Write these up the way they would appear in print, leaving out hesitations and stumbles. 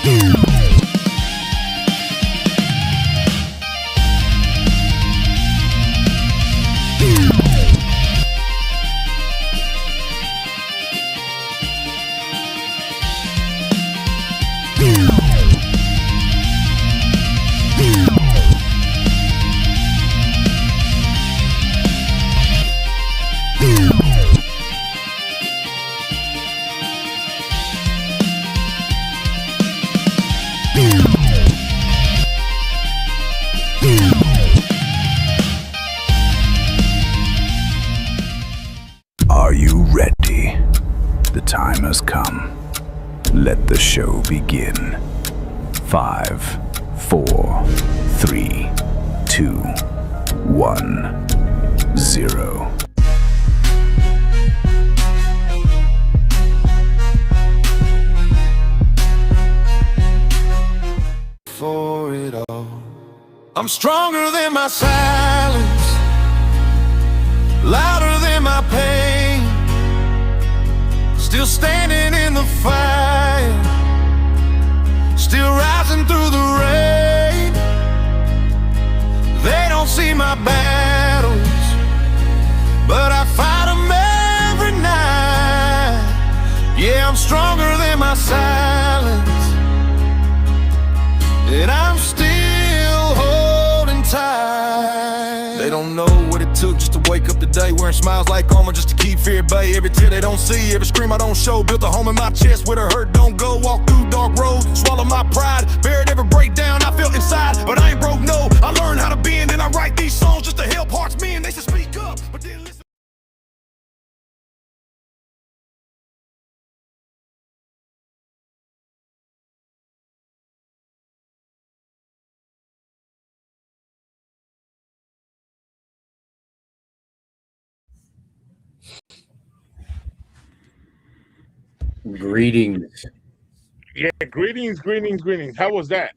Are you ready? The time has come. Let the show begin. 5, 4, 3, 2, 1, 0. For it all, I'm stronger than my silence, louder than my pain, still standing in the fight, still rising through the rain. They don't see my battles, but I fight them every night. Yeah, I'm stronger than my silence, and I'm still holding tight. They don't know what it took just to wake up today, wearing smiles like armor just to keep fear at bay. Every tear they don't see, every scream I don't show, built a home in my chest where the hurt don't go. Walk through dark roads, swallow my pride, buried every breakdown I felt inside. But I ain't broke, no, I learned how to bend, and I write these songs just to help hearts mend. They should speak up, but then listen. Greetings. Yeah, greetings. How was that?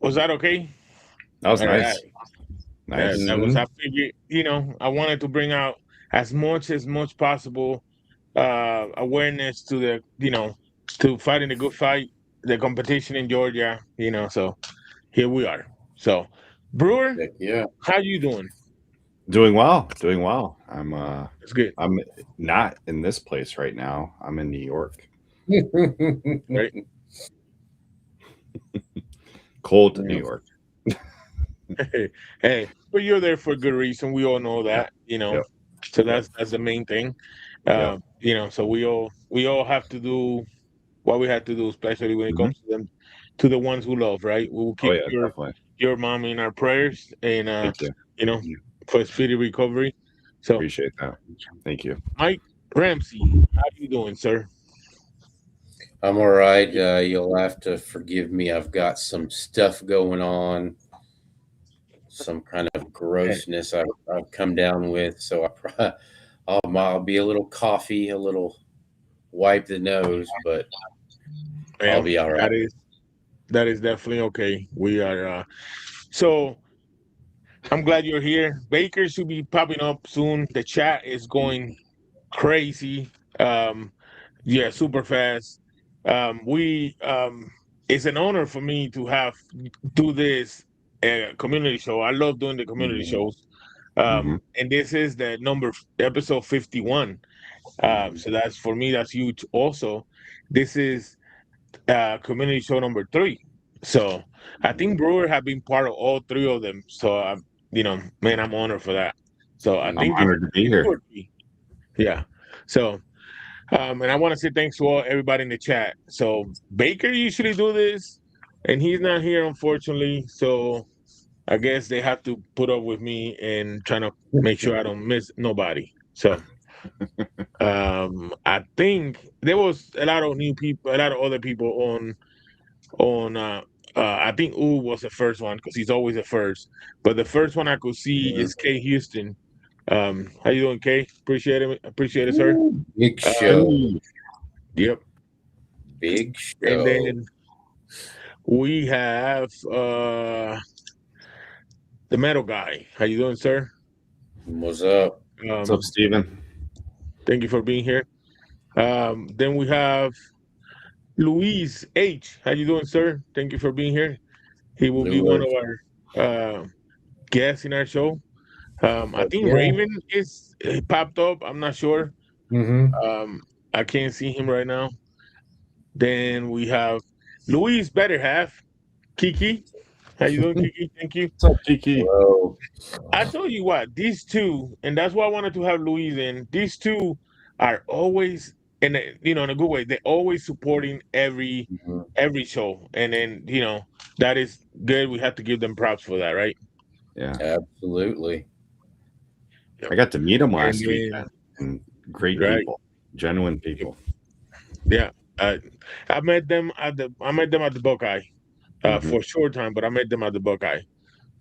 Was that okay? That was All nice. right. Nice. That was, I figured, I wanted to bring out as much possible awareness to to fighting the good fight, the competition in Georgia, so here we are. So, Brewer, Yeah. how you doing? Doing well. I'm It's good. I'm not in this place right now. I'm in New York. Right? Cold New York. Hey, but you're there for a good reason. We all know that, Yep. So that's the main thing. Yep. So we all have to do what we have to do, especially when it Mhm. comes to the ones who love, right? We will keep Oh yeah, definitely. your mom in our prayers, and Thank you. for speedy recovery. So, Appreciate that. Thank you. Mike Ramsey, how you doing, sir? I'm all right. You'll have to forgive me. I've got some stuff going on, some kind of grossness I've come down with. So I'll be a little coffee, a little wipe the nose, but I'll be all right. That is definitely okay. We are so I'm glad you're here. Baker should be popping up soon. The chat is going crazy. Yeah, super fast. We It's an honor for me to do this community show. I love doing the community shows. And this is the episode 51. So that's, for me, that's huge. Also, this is community show number 3. So I think Brewer have been part of all 3 of them. So man, I'm honored for that. So I I'm think honored to be here. Yeah. So and I want to say thanks to everybody in the chat. So Baker usually do this, and he's not here, unfortunately. So I guess they have to put up with me and trying to make sure I don't miss nobody. So I think there was a lot of new people, a lot of other people on. I think U was the first one because he's always the first. But the first one I could see is Kay Houston. How you doing, Kay? Appreciate it, sir. Big show. Yep. Big show. And then we have the metal guy. How you doing, sir? What's up? What's up, Steven? Thank you for being here. Then we have Luis H. How you doing, sir? Thank you for being here. He will be one Lewis. of our guests in our show. I Heck think yeah. Raven is he popped up. I'm not sure. Mm-hmm. Um, I can't see him right now. Then we have Louise better half, Kiki. How you doing, Kiki? Thank you. What's up, Kiki? Hello. I told you what, these two, and that's why I wanted to have Louise in. These two are always in a good way. They're always supporting Mhm. every show. And then, that is good. We have to give them props for that, right? Yeah, Absolutely. I got to meet them And last then weekend, and great right. people, genuine people. Yeah. I met them at the Buckeye Mhm. for a short time, but I met them at the Buckeye.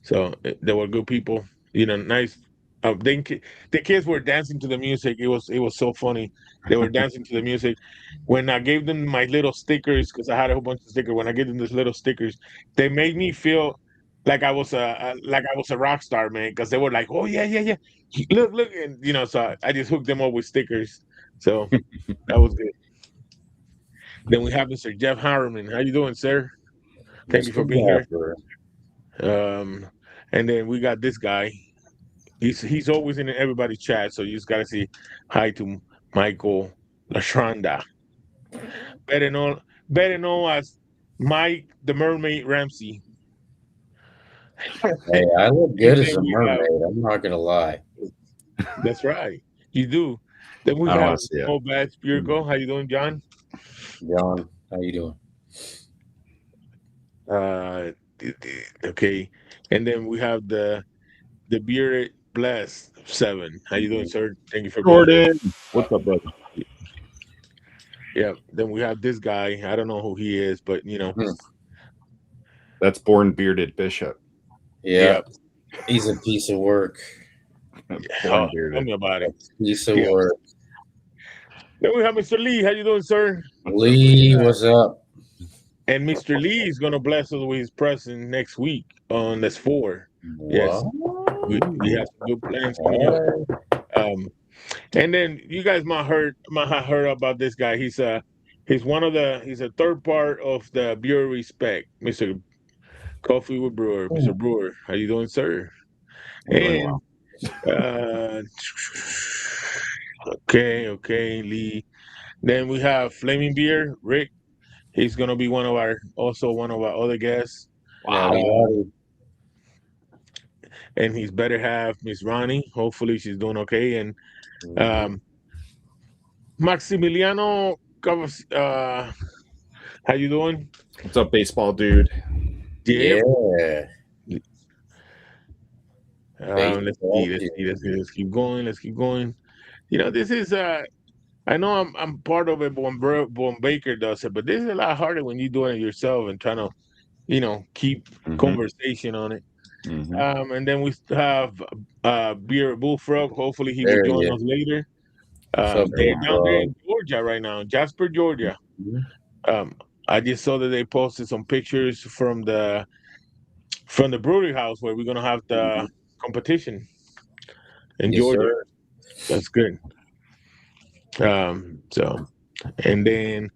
So they were good people, nice. The kids were dancing to the music. It was so funny. They were dancing to the music. When I gave them my little stickers, because I had a whole bunch of stickers. When I gave them these little stickers, they made me feel like I was a rock star, man. Because they were like, "Oh yeah, yeah, yeah, look," and so I just hooked them up with stickers. So that was good. Then we have Mr. Jeff Harriman. How you doing, sir? Thank you Mr. for being here. Zapper. Um, and then we got this guy. He's always in everybody's chat, so you just gotta say hi to Michael Lashranda, better known better known as Mike the Mermaid Ramsey. Hey, I look And good as then a we have mermaid. I'm not gonna lie. that's right, you do. Then we I don't have want to see it. No Bad Spirito. How you doing, John? John, how you doing? Uh, okay, and then we have the bearded blessed 7. How you doing, sir? Thank you for being here. Jordan, what's up, brother? Yeah. Then we have this guy. I don't know who he is, but Mhm. That's Born Bearded Bishop. Yeah, yeah. he's a piece of work. Born Oh, tell Bearded. me about A it. piece of Yeah. work. Then we have Mr. Lee. How you doing, sir? Lee, what's up? And Mr. Lee is gonna bless us with his presence next week on this 4. Yes, What? we have some good plans coming up. Hey. And then you guys might have heard about this guy. He's a third part of the Bureau of Respect, Mr. Coffee with Brewer, Mr. Brewer. How you doing, sir? I'm doing well. And uh, okay, Lee. Then we have Flaming Beer, Rick. He's gonna be one of our other guests. Howdy, Wow. Um, howdy. and he's better half, Miss Ronnie. Hopefully she's doing okay. And Mhm. um, Maximiliano, how you doing? What's up, baseball dude? Yep. Yeah. Let's see, Baseball let's too. see, let's see. Let's keep going. Let's keep going. This is I know I'm part of it when Baker does it, but this is a lot harder when you're doing it yourself and trying to, keep Mm-hmm. conversation on it. Mm-hmm. And then we have Beer Bullfrog. Hopefully he will There he join is. us later. What's up, They're down there Bullfrog? in Georgia right now, Jasper, Georgia. Mhm. Um, I just saw that they posted some pictures from the brewery house where we're gonna have the competition in Yes, Georgia. sir. That's good. So and then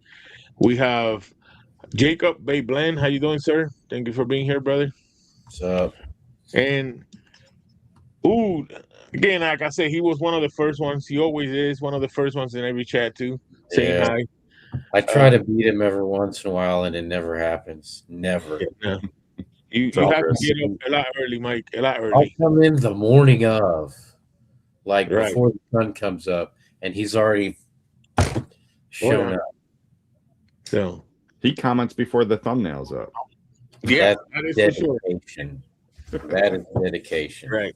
we have Jacob Bay Blend. How you doing, sir? Thank you for being here, brother. What's up? And ooh, again, like I said, he was one of the first ones. He always is one of the first ones in every chat too, saying Yeah. hi. I try to beat him every once in a while, and it never happens. Never. Yeah. You It's you all have to Chris. get up a lot early, Mike. A lot I'll early. come in the morning of, like Right. before the sun comes up, and he's already shown yeah. up. So He comments before the thumbnail's up. yeah, That's that is for sure. dedication. That is dedication. Right.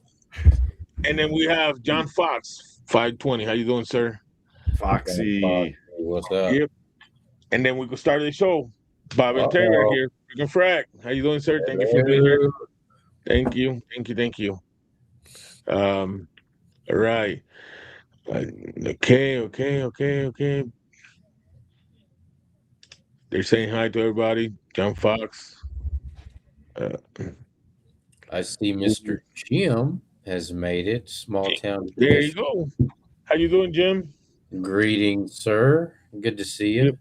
And then we have John Fox, 520. How you doing, sir? Foxy. What's up? Yep. And then we can start the show. Bob and Taylor Uh-oh. here. Freaking Frack. How you doing, sir? Thank you for being here. Hello. Thank you. Thank you. All right. Okay. They're saying hi to everybody. John Fox. I see Mr. Jim has made it. Small town There you tradition. go. How you doing, Jim? Greetings, sir. Good to see you. Yep.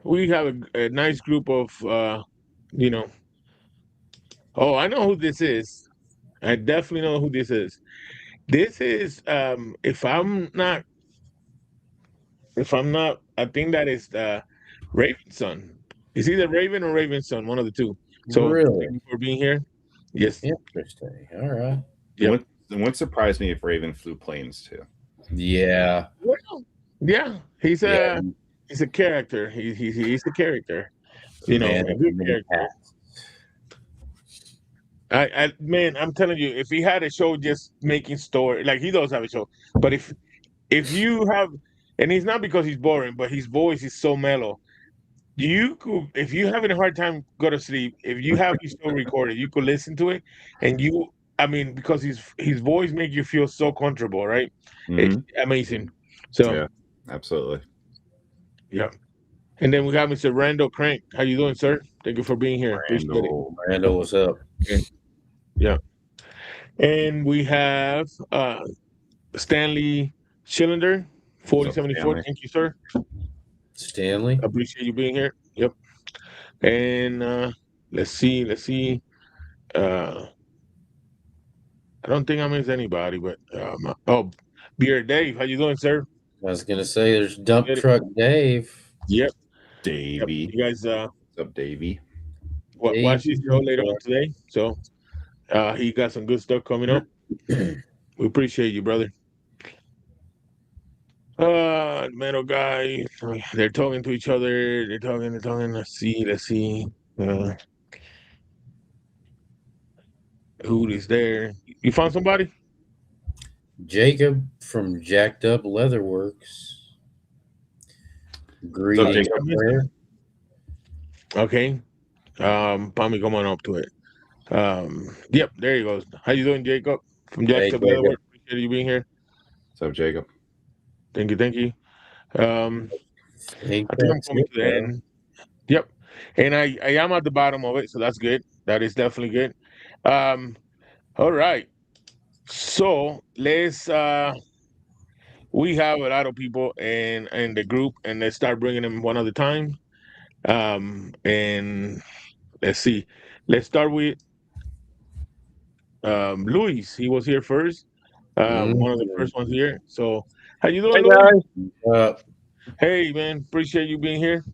we have a nice group of you know. Oh, I know who this is. I definitely know who this is. This is if I'm not, I think that is Raven's son. It's either Raven or Raven's son, one of the two. So Really thank you for being here. Yes. interesting. All right. Yep. It wouldn't surprise me if Raven flew planes too. Yeah. Well, yeah, he's Yeah. a character. He's a character. A You know, man a of good many character. hats. Man, I'm telling you, if he had a show just making story, like he does have a show, but if you have, and it's not because he's boring, but his voice is so mellow. You could, if you're having a hard time, go to sleep. If you have his show recorded, you could listen to it, and I mean, because his voice makes you feel so comfortable, right? It's amazing. So Yeah, absolutely. yeah. And then we got Mr. Randall Crank. How you doing, sir? Thank you for being here. Appreciate it. Randall, what's up? Okay. Yeah. And we have Stanley Schillender, 4074. Stanley? Thank you, sir. Stanley. Appreciate you being here. Yep. And let's see. I don't think I missed anybody, but Beer Dave, how you doing, sir? I was gonna say there's Dump Get it. Truck Dave. Yep. Davey. You guys What's up, Davey? watch his show later on today. So he got some good stuff coming up. We appreciate you, brother. Metal guy. They're talking to each other. They're talking. Let's see. Who is there? You found somebody? Jacob from Jacked Up Leatherworks. Greetings, Jacob? there. Okay. Probably come on up to it. Yep, there he goes. How you doing, Jacob? From Jacked Up Jacob. Leatherworks. Appreciate you being here. What's up, Jacob? Thank you. think I think I'm that's coming it, to the man. end. Yep. And I am at the bottom of it, so that's good. That is definitely good. All right. So let's we have a lot of people in the group, and let's start bringing them one at a time. And let's see. Let's start with Luis. He was here first. One of the first ones here. So how you doing, Luis? Hey man, appreciate you being here.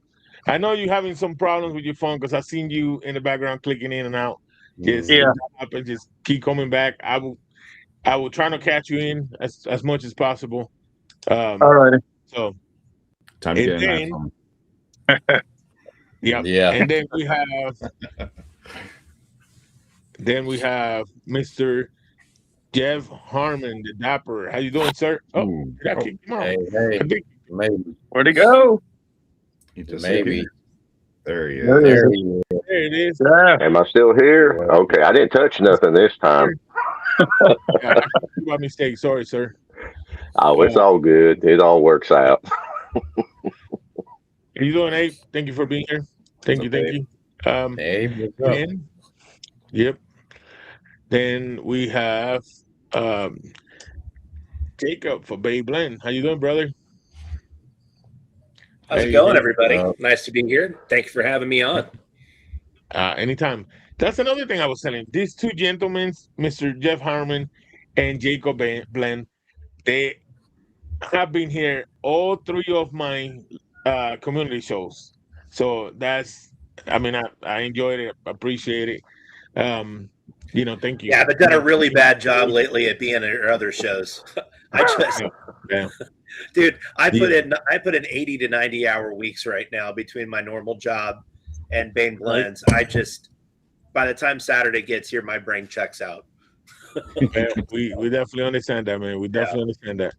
I know you're having some problems with your phone because I've seen you in the background clicking in and out. Just up and just keep coming back. I will try to catch you in as much as possible. All righty. So Time to and get an then, iPhone. yeah. And then we have Mr. Jeff Harmon, the Dapper. How you doing, sir? Oh, did I kick him out? Hey, I think maybe. Where'd he go? He just Maybe. There he is. There There he is. there it is. Yeah. Am I still here? Okay, I didn't touch nothing this time. Yeah, my mistake. Sorry, sir. Oh, it's all good. It all works out. How you doing, Abe? Thank you for being here. Thank you. Hey, what's up? Then, yep. Then we have Jacob for Bay Blend. How you doing, brother? How's Hey, it going, hey. everybody? Nice to be here. Thank you for having me on. Anytime. That's another thing I was telling. These two gentlemen, Mr. Jeff Harmon and Jacob Blend, they have been here all three of my community shows. So that's, I mean, I enjoyed it, appreciate it. Thank you. Yeah, I've done a really bad job lately at being at your other shows. I just, Yeah. dude, I put in 80 to 90 hour weeks right now between my normal job and Bane Blends. I just, by the time Saturday gets here, my brain checks out. Yeah, we definitely understand that, man. We definitely understand that.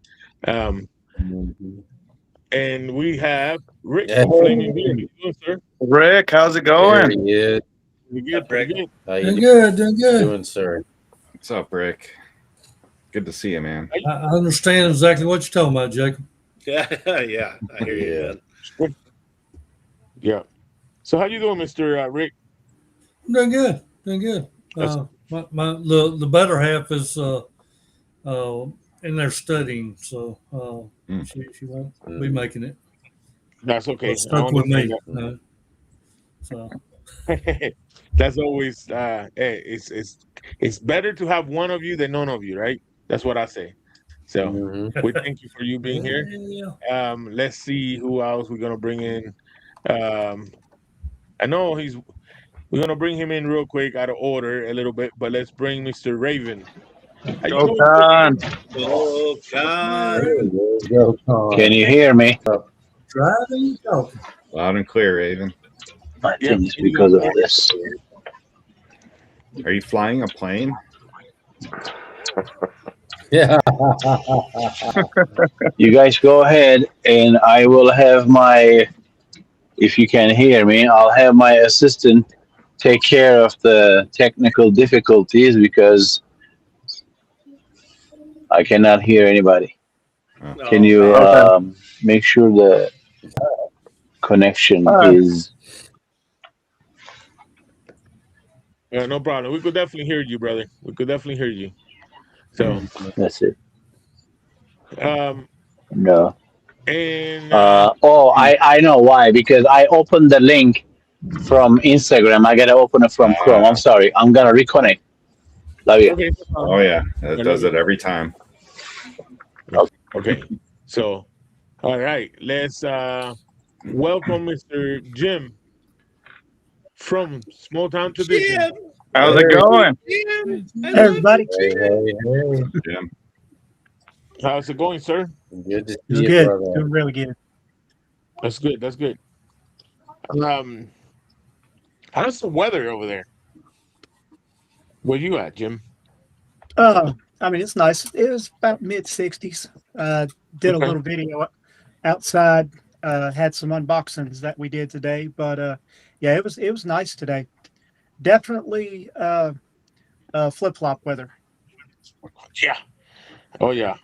And we have Rick from Flaming Beer. How you doing, sir? Rick, how's it There going? he is. Pretty good, pretty good. How you Doing good. doing, sir? What's up, Rick? Good to see you, man. I understand exactly what you're talking about, Jacob. Yeah, I hear you, man. Yeah. So how you doing, Mr. Rick? I'm doing good. The better half is in there studying, so she won't be making it. That's okay. It stuck with me. So That's always it's better to have one of you than none of you, right? That's what I say. So we thank you for you being here. yeah. Let's see who else we're gonna bring in. I know we're gonna bring him in real quick out of order a little bit, but let's bring Mr. Raven. How you Go doing? Con. Oh God! Can you hear me? Driving, talking. Loud and clear, Raven. I Yeah, think it's because of this. Are you flying a plane? Yeah. You guys go ahead, and I will have my. If you can hear me, I'll have my assistant take care of the technical difficulties because I cannot hear anybody. Can Oh you man! Okay. make sure the connection is? Yeah, no problem. We could definitely hear you, brother. We could definitely hear you. So, That's it. um, No. and I know why, because I opened the link from Instagram. I gotta open it from Chrome. I'm sorry. I'm gonna reconnect. Love you. okay, Oh yeah, it I does love it every time. okay. So, all right, let's welcome Mr. Jim from Small Town Tradition. Jim, How's it going? Jim, I Hey, love you, hey, Jim. hey. Jim. How's it going, sir? Good to see It's you, good. brother. Doing really good. That's good. That's good. How's the weather over there? Where you at, Jim? I mean, it's nice. It was about mid 60s. Did a Okay. little video outside. Had some unboxings that we did today, but yeah, it was nice today. Definitely flip flop weather. Yeah. Oh yeah.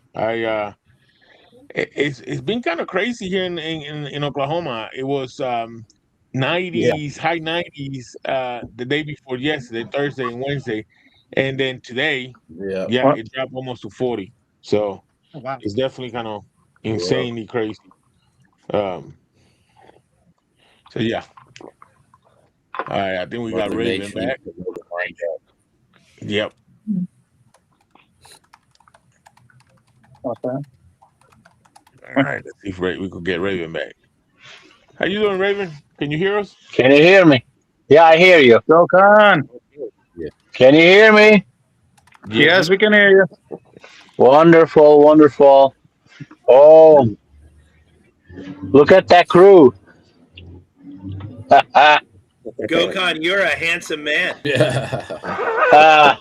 It's been kind of crazy here in Oklahoma. It was 90s, high 90s the day before yesterday, Thursday and Wednesday, and then today, Yeah. yeah, What? it dropped almost to 40. So Oh, wow. it's definitely kind of insanely crazy. Um, so yeah. All right, I think we got Mother Raven Nature back. needs to know to find out. Yep. Okay. All right, let's see if we could get Raven back. How you doing, Raven? Can you hear us? Can you hear me? Yeah, I hear you. Go Con. Can you hear me? Yes, we can hear you. Wonderful, wonderful. Oh, look at that crew. Gokhan, you're a handsome man. Yeah.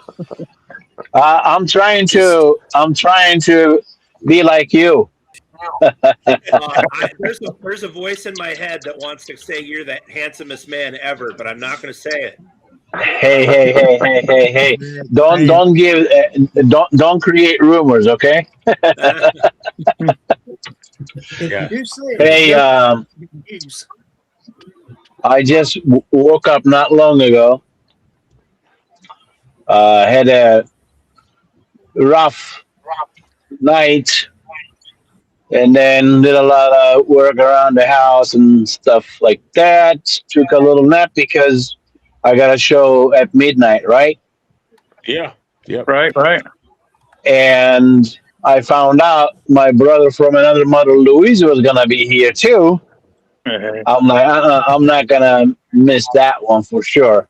I'm trying to be like you. There's a voice in my head that wants to say you're the handsomest man ever, but I'm not going to say it. Hey. Don't create rumors, okay? Yeah. You say Hey, news. I just woke up not long ago. Had a rough night, and then did a lot of work around the house and stuff like that. Took a little nap because I got a show at midnight, right? Yeah. Yep. Right. And I found out my brother from another mother, Louise, was gonna be here too. I'm like, I'm not gonna miss that one for sure.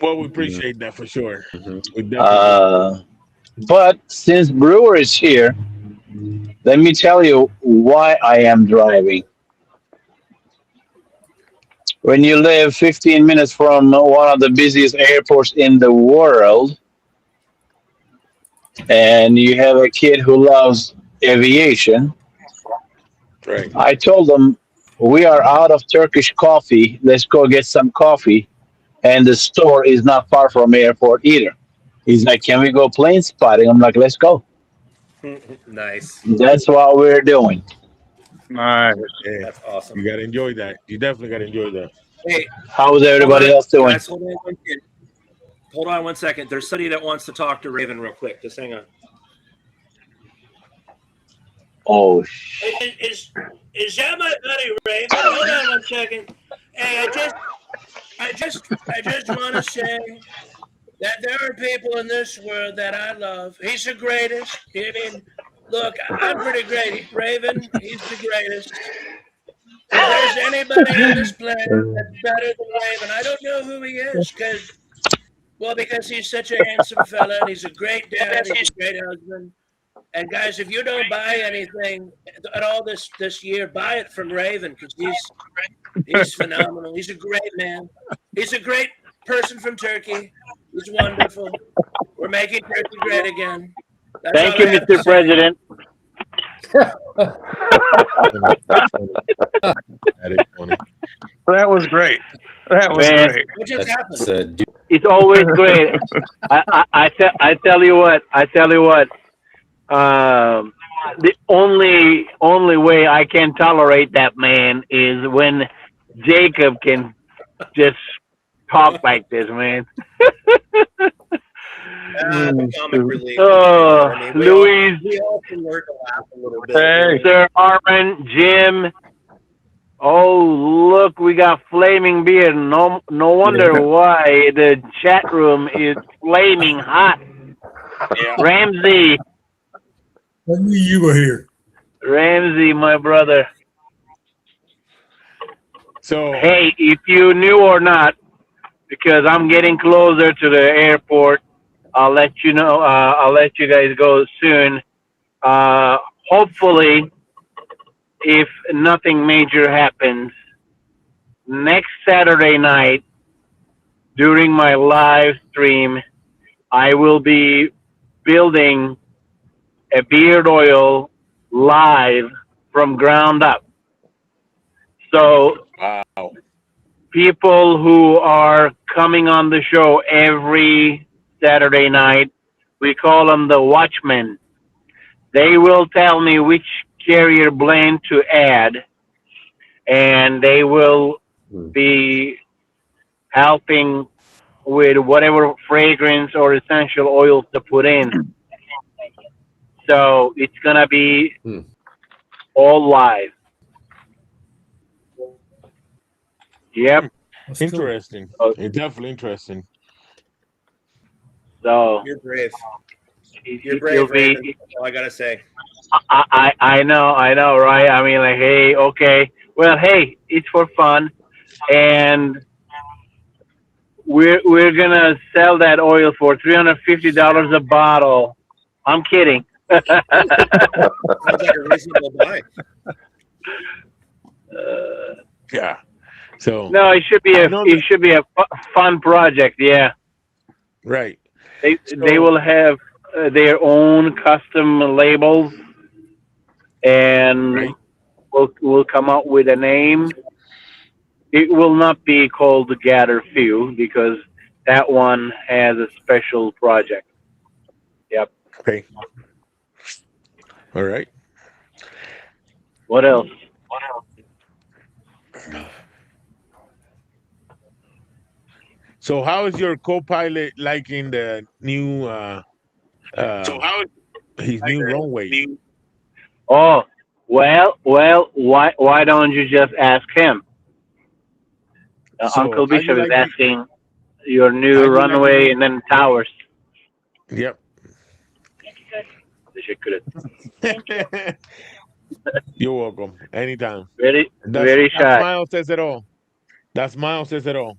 Well, we appreciate that for sure. Mhm. We definitely. But since Brewer is here, let me tell you why I am driving. When you live 15 minutes from one of the busiest airports in the world, and you have a kid who loves aviation, Right. I told them, we are out of Turkish coffee. Let's go get some coffee. And the store is not far from airport either. He's like, can we go plane spotting? I'm like, let's go. Nice. That's what we're doing. Nice. Yeah. That's awesome. You gotta enjoy that. You definitely gotta enjoy that. Hey, How's everybody else doing? guys, hold on one second. There's somebody that wants to talk to Raven real quick. Just hang on. Oh, Is that my buddy Raven? Hold on one second. Hey, I just want to say that there are people in this world that I love. He's the greatest. I mean, look, I'm pretty great. Raven, he's the greatest. If there's anybody on this planet that's better than Raven, I don't know who he is, because he's such a handsome fella and he's a great dad, he's a great husband. And guys, if you don't buy anything at all this year, buy it from Raven because he's phenomenal. He's a great man. He's a great person from Turkey. He's wonderful. We're making Turkey great again. That's thank all you, I have to Mr. say. President. That was great. That was Man. great. What just happened? It's always great. I tell you what. The only way I can tolerate that man is when Jacob can just talk like this, man. Comic relief. Oh, I mean, Louise, we all can learn to laugh a little bit. Hey. Sir Armin, Jim. Oh, look, we got flaming beer. No wonder why the chat room is flaming hot. Ramsey, I knew you were here. Ramsey, my brother. So Hey, if you knew or not, because I'm getting closer to the airport, I'll let you know. I'll let you guys go soon. Hopefully, if nothing major happens, next Saturday night during my live stream, I will be building a beard oil live from ground up. So wow. people who are coming on the show every Saturday night, we call them the watchmen. They will tell me which carrier blend to add, and they will be helping with whatever fragrance or essential oils to put in. So it's going to be all live. Yep. That's Interesting. cool. It's definitely interesting. So You're brave. You're you'll brave, Raven. be, That's all I gotta say. I know, right? I mean, like, hey, okay. Well, hey, it's for fun. And we're going to sell that oil for $350 a bottle. I'm kidding. Sounds like a reasonable buy. Yeah. So No, it should be I know that- a fun project. Yeah, right. they will have their own custom labels, and Right. we'll come up with a name. It will not be called the Gather Few because that one has a special project. Yep. Okay. All right. What else? So how is your co-pilot liking the new his new runway? Oh, well, why don't you just ask him? So, Uncle how you Bishop is like the- asking your how new you like runway the- and then towers. Yep. You're welcome. Anytime. Very That shy. smile says it all. That smile says it all.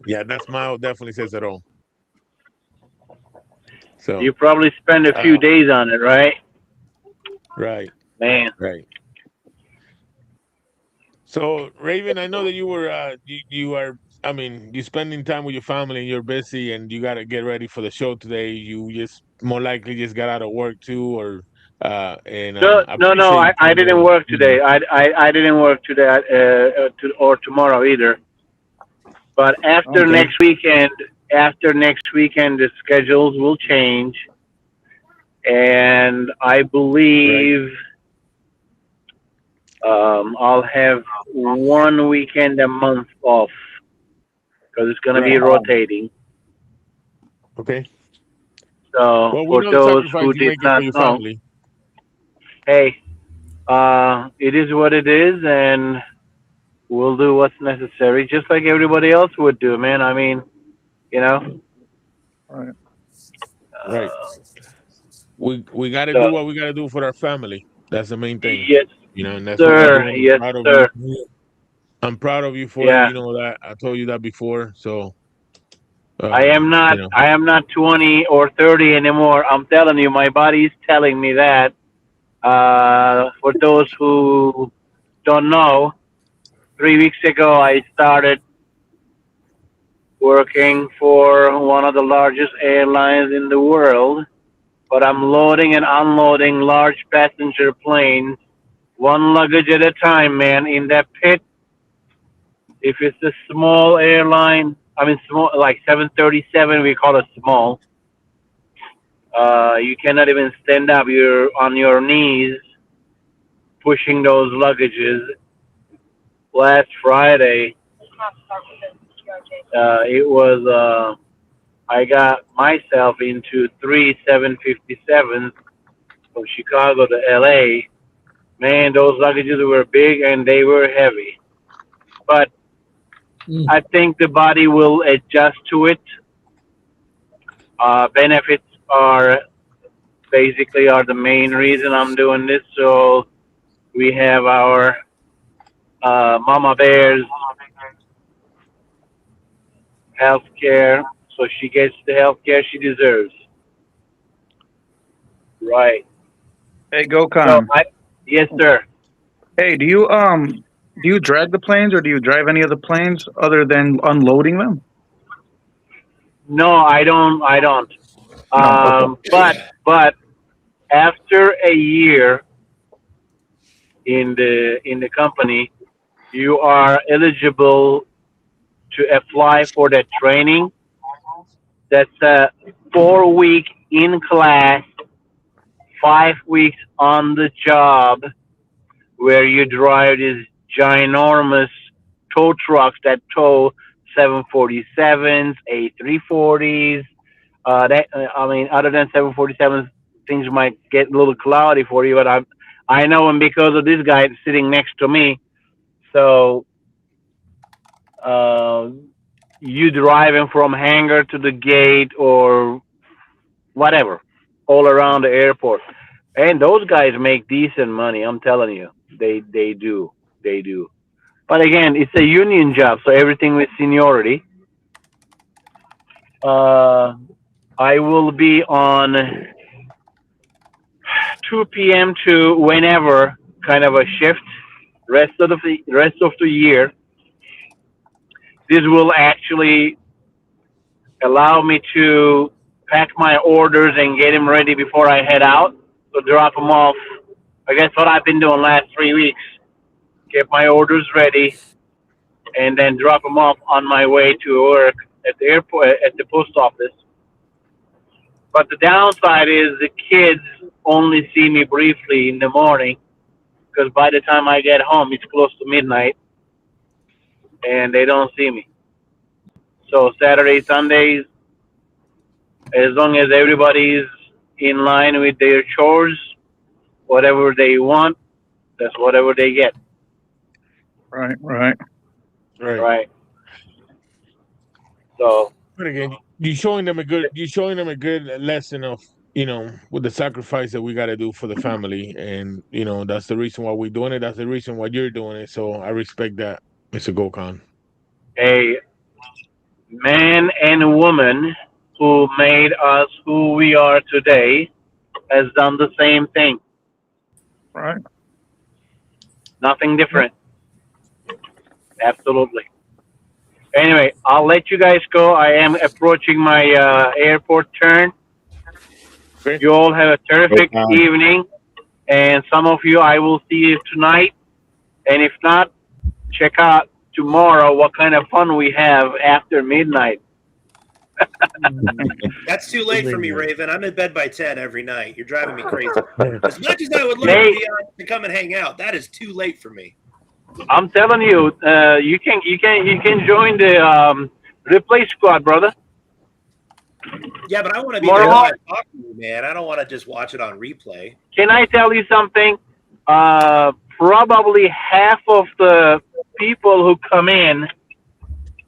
Yeah, that smile definitely says it all. So You probably spend a few days on it, right? right, Man. right. So Raven, I know that you were you are I mean, you're spending time with your family and you're busy and you gotta get ready for the show today. You just more likely just got out of work too or No, I I appreciate didn't you work know, today. I didn't work today or tomorrow either. But after Okay. next weekend, the schedules will change, and I believe I'll have one weekend a month off because it's going to be Right. rotating. Okay. So Well, we for know the those sacrifice who you're did making for not your know, family. hey, it is what it is, and we'll do what's necessary, just like everybody else would do, man. I mean, you know. Right. Right. Uh, We got to do so what we got to do for our family. That's the main thing. yes, You know, and that's what we're sir. doing. I'm Yes, proud of you. sir. I'm proud of you for it. Yeah. You know that. I told you that before. So, I am you not. know, I am not 20 or 30 anymore. I'm telling you, my body is telling me that. For those who don't know, 3 weeks ago I started working for one of the largest airlines in the world. But I'm loading and unloading large passenger planes, one luggage at a time, man. In that pit, if it's a small airline, I mean small, like 737, we call it small. You cannot even stand up. You're on your knees pushing those luggages. Last Friday, it was, I got myself into three 757s from Chicago to LA. Man, those luggages were big and they were heavy. But I think the body will adjust to it. Benefits are basically are the main reason I'm doing this. So we have our Mama Bear's health care, so she gets the health care she deserves. Right. Hey, So Gokon. yes, sir. Hey, do you drag the planes or do you drive any of the planes other than unloading them? No, I don't. I don't. No. Okay. But after a year in the company, you are eligible to apply for that training. That's a 4 week in class, 5 weeks on the job, where you drive these ginormous tow trucks that tow 747s, A340s. I mean, other than 747s, things might get a little cloudy for you, but I know him because of this guy sitting next to me. So uh, you driving from hangar to the gate or whatever, all around the airport. And those guys make decent money. I'm telling you, they do, they do. But again, it's a union job, so everything with seniority. Uh, I will be on 2 p.m. to whenever kind of a shift. Rest of the year, this will actually allow me to pack my orders and get them ready before I head out. So drop them off. I guess what I've been doing last 3 weeks. Get my orders ready and then drop them off on my way to work at the airport, at the post office. But the downside is the kids only see me briefly in the morning because by the time I get home, it's close to midnight and they don't see me. So Saturday, Sundays, as long as everybody's in line with their chores, whatever they want, that's whatever they get. Right. Right. right. Right. So But again, you're showing them a good lesson of, with the sacrifice that we got to do for the family, and that's the reason why we're doing it. That's the reason why you're doing it. So I respect that, Mr. Gokhan. a man and woman who made us who we are today has done the same thing. Right. Nothing different. Absolutely. Anyway, I'll let you guys go. I am approaching my airport turn. Okay. You all have a terrific Gokhan. evening, and some of you I will see you tonight. And if not, check out tomorrow what kind of fun we have after midnight. That's too late for me, Raven. I'm in bed by 10 every night. You're driving me crazy. As much as I would love Hey. to be on to come and hang out, that is too late for me. I'm telling you, you can join the replay squad, brother. Yeah, but I want to be there Morval, live talking to you, man. I don't want to just watch it on replay. can I tell you something? Probably half of the people who come in,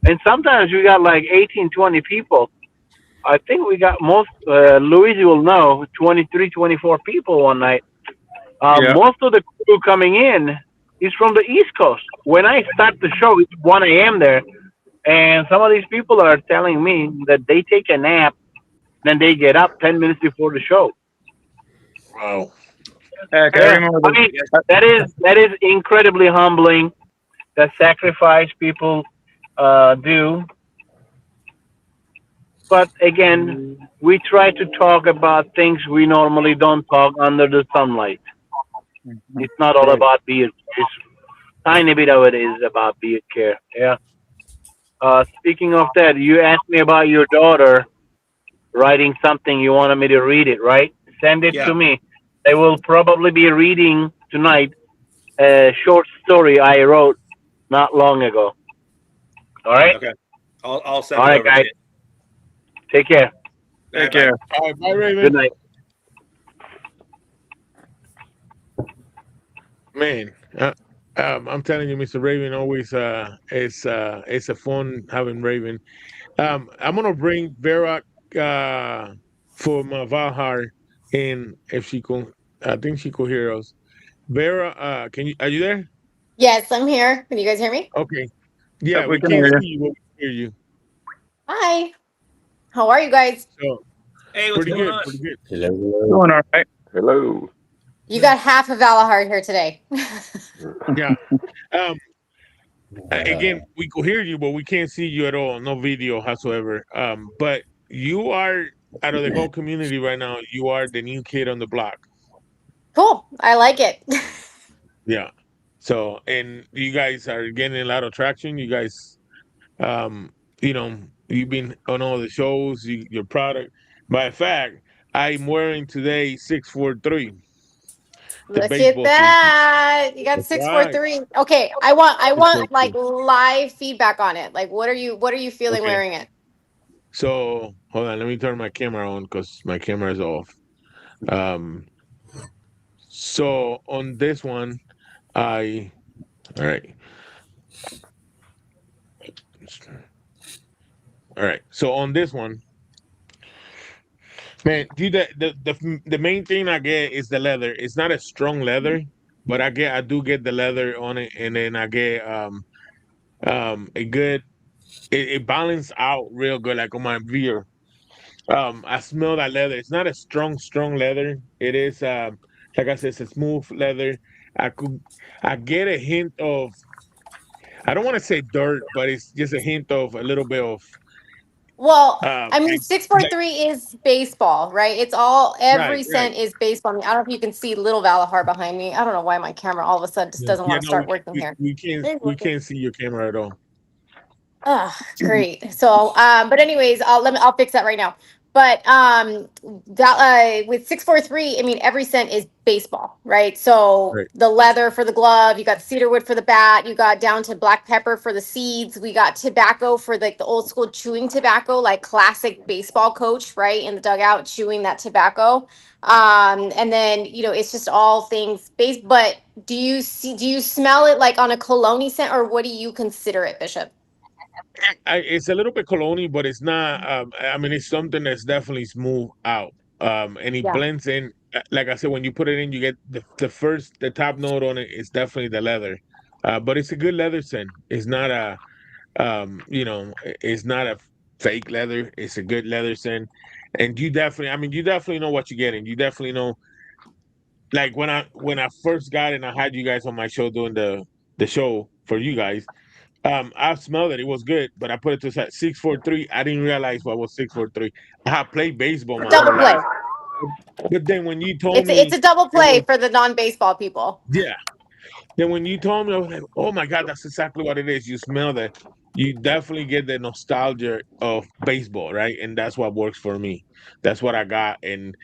and sometimes we got like 18, 20 people. I think we got most, Luigi will know, 23, 24 people one night. Yeah. Most of the crew coming in is from the East Coast. When I start the show, it's 1 a.m. there. And some of these people are telling me that they take a nap, then they get up 10 minutes before the show. Wow. Heck, I Yeah, remember I mean that is incredibly humbling. The sacrifice people do, but again, we try to talk about things we normally don't talk under the sunlight. It's not all Right. about beard. It's tiny bit of it is about beard care. Yeah. Speaking of that, you asked me about your daughter writing something. You wanted me to read it, right? Send it Yeah. to me. I will probably be reading tonight a short story I wrote not long ago. All right? Okay. I'll send All it right, over to guys. you. Take care. All right, Take care. All right, bye, Raven. Good night. Man, I'm telling you, Mr. Raven always it's a fun having Raven. I'm gonna bring Vera from Valhar in if she could. I think she could hear us. Vera, are you there? Yes, I'm here. Can you guys hear me? Okay. Yep, Yeah, we we can can't hear you. see you, but we can hear you. Hi. How are you guys? So Hey, what's pretty going good, on? pretty good. Hello. Doing all right. Hello. You got half of Valahar here today. Yeah. Um, Uh, again, we could hear you, but we can't see you at all. No video whatsoever. But you are out of the whole community right now. You are the new kid on the block. Cool. I like it. Yeah. So, and you guys are getting a lot of traction. You guys, um, you've been on all the shows. Your product. By fact, I'm wearing today 643, the Look at baseball season. that. You got That's six, four, right. three. Okay. I want like 643. live feedback on it. Like what are you feeling Okay. wearing it? So hold on, let me turn my camera on because my camera is off. Um, so on this one, all right. All right. So on this one, man, dude, the main thing I get is the leather. It's not a strong leather, but I do get the leather on it, and then I get a good it balance out real good, like on my beer. I smell that leather. It's not a strong leather. It is like I said, it's a smooth leather. I could I get a hint of, I don't want to say dirt, but it's just a hint of a little bit of Well, I mean, like, 643 is baseball, right? It's all right, every right. cent is baseball. I mean, I don't know if you can see little Valahar behind me. I don't know why my camera all of a sudden just Yeah, doesn't yeah, want to no, start working here. we can't see your camera at all. Oh, great. So, but anyways, I'll fix that right now. But that with 643, I mean every cent is baseball, right? So Right. the leather for the glove, you got cedar wood for the bat, you got down to black pepper for the seeds, we got tobacco for like the old school chewing tobacco, like classic baseball coach, right? In the dugout chewing that tobacco. And then it's just all things base. But do you smell it like on a cologne scent, or what do you consider it, Bishop? It's a little bit cologne, but it's not. I mean, it's something that's definitely smooth out. And it Yeah. blends in. Like I said, when you put it in, you get the top note on it is definitely the leather. But it's a good leather scent. It's not it's not a fake leather. It's a good leather scent, and you definitely know what you're getting. You definitely know. Like when I first got it, and I had you guys on my show doing the show for you guys. I smelled it. It was good, but I put it to 643. I didn't realize what was 643. I have played baseball my Double whole play. life, but then when you told It's me a double it play was, for the non-baseball people. yeah. Then when you told me, I was like, oh my god, that's exactly what it is. You smell that. You definitely get the nostalgia of baseball, right? And that's what works for me. That's what I got. And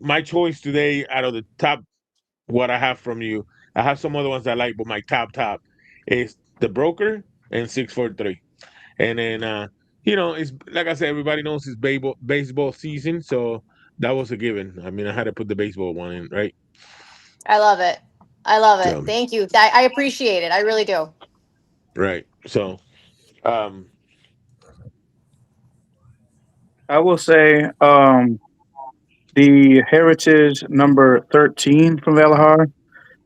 my choice today, out of the top, what I have from you, I have some other ones I like, but my top is the broker and 643. And then it's like I said, everybody knows it's baseball season, so that was a given. I mean, I had to put the baseball one in, right? I love it. I love it. So, Thank you. I appreciate it. I really do. right. So, um, I will say, the Heritage number 13 from Valahar.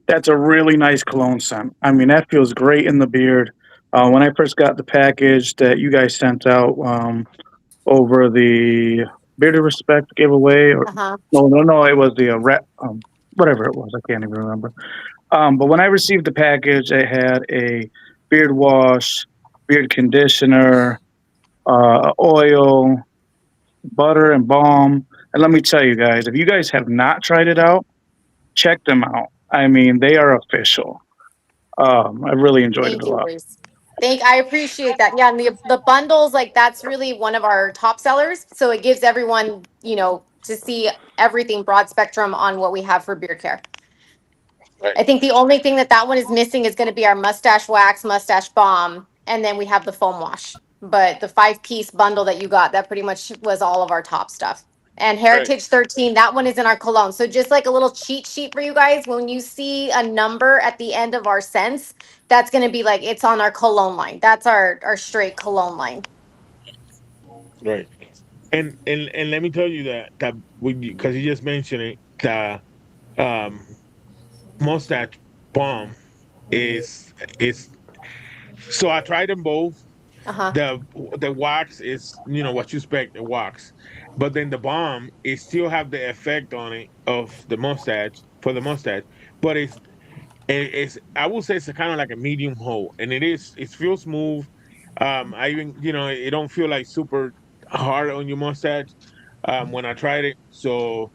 That's a really nice cologne scent. I mean, that feels great in the beard. When I first got the package that you guys sent out over the Bearded Respect giveaway, or Uh-huh. no, it was the whatever it was. I can't even remember. But when I received the package, it had a beard wash, beard conditioner, oil, butter, and balm. And let me tell you guys, if you guys have not tried it out, check them out. I mean, they are official. I really enjoyed it Thank a you, lot. Reese. I appreciate that. Yeah, and the bundles, like that's really one of our top sellers. So it gives everyone, to see everything broad spectrum on what we have for beard care. right. I think the only thing that one is missing is going to be our mustache wax, mustache balm, and then we have the foam wash. But the 5-piece bundle that you got, that pretty much was all of our top stuff. And Right. Heritage 13, that one is in our cologne. So just like a little cheat sheet for you guys, when you see a number at the end of our scents, that's going to be like it's on our cologne line. That's our straight cologne line. Right. And let me tell you that because you just mentioned it, the um mustache bomb is so I tried them both. Uh-huh. The wax is what you expect the wax, but then the balm it still have the effect on it of the mustache for the mustache, but it's I will say it's kind of like a medium hold, and it feels smooth. I even it don't feel like super hard on your mustache when I tried it. So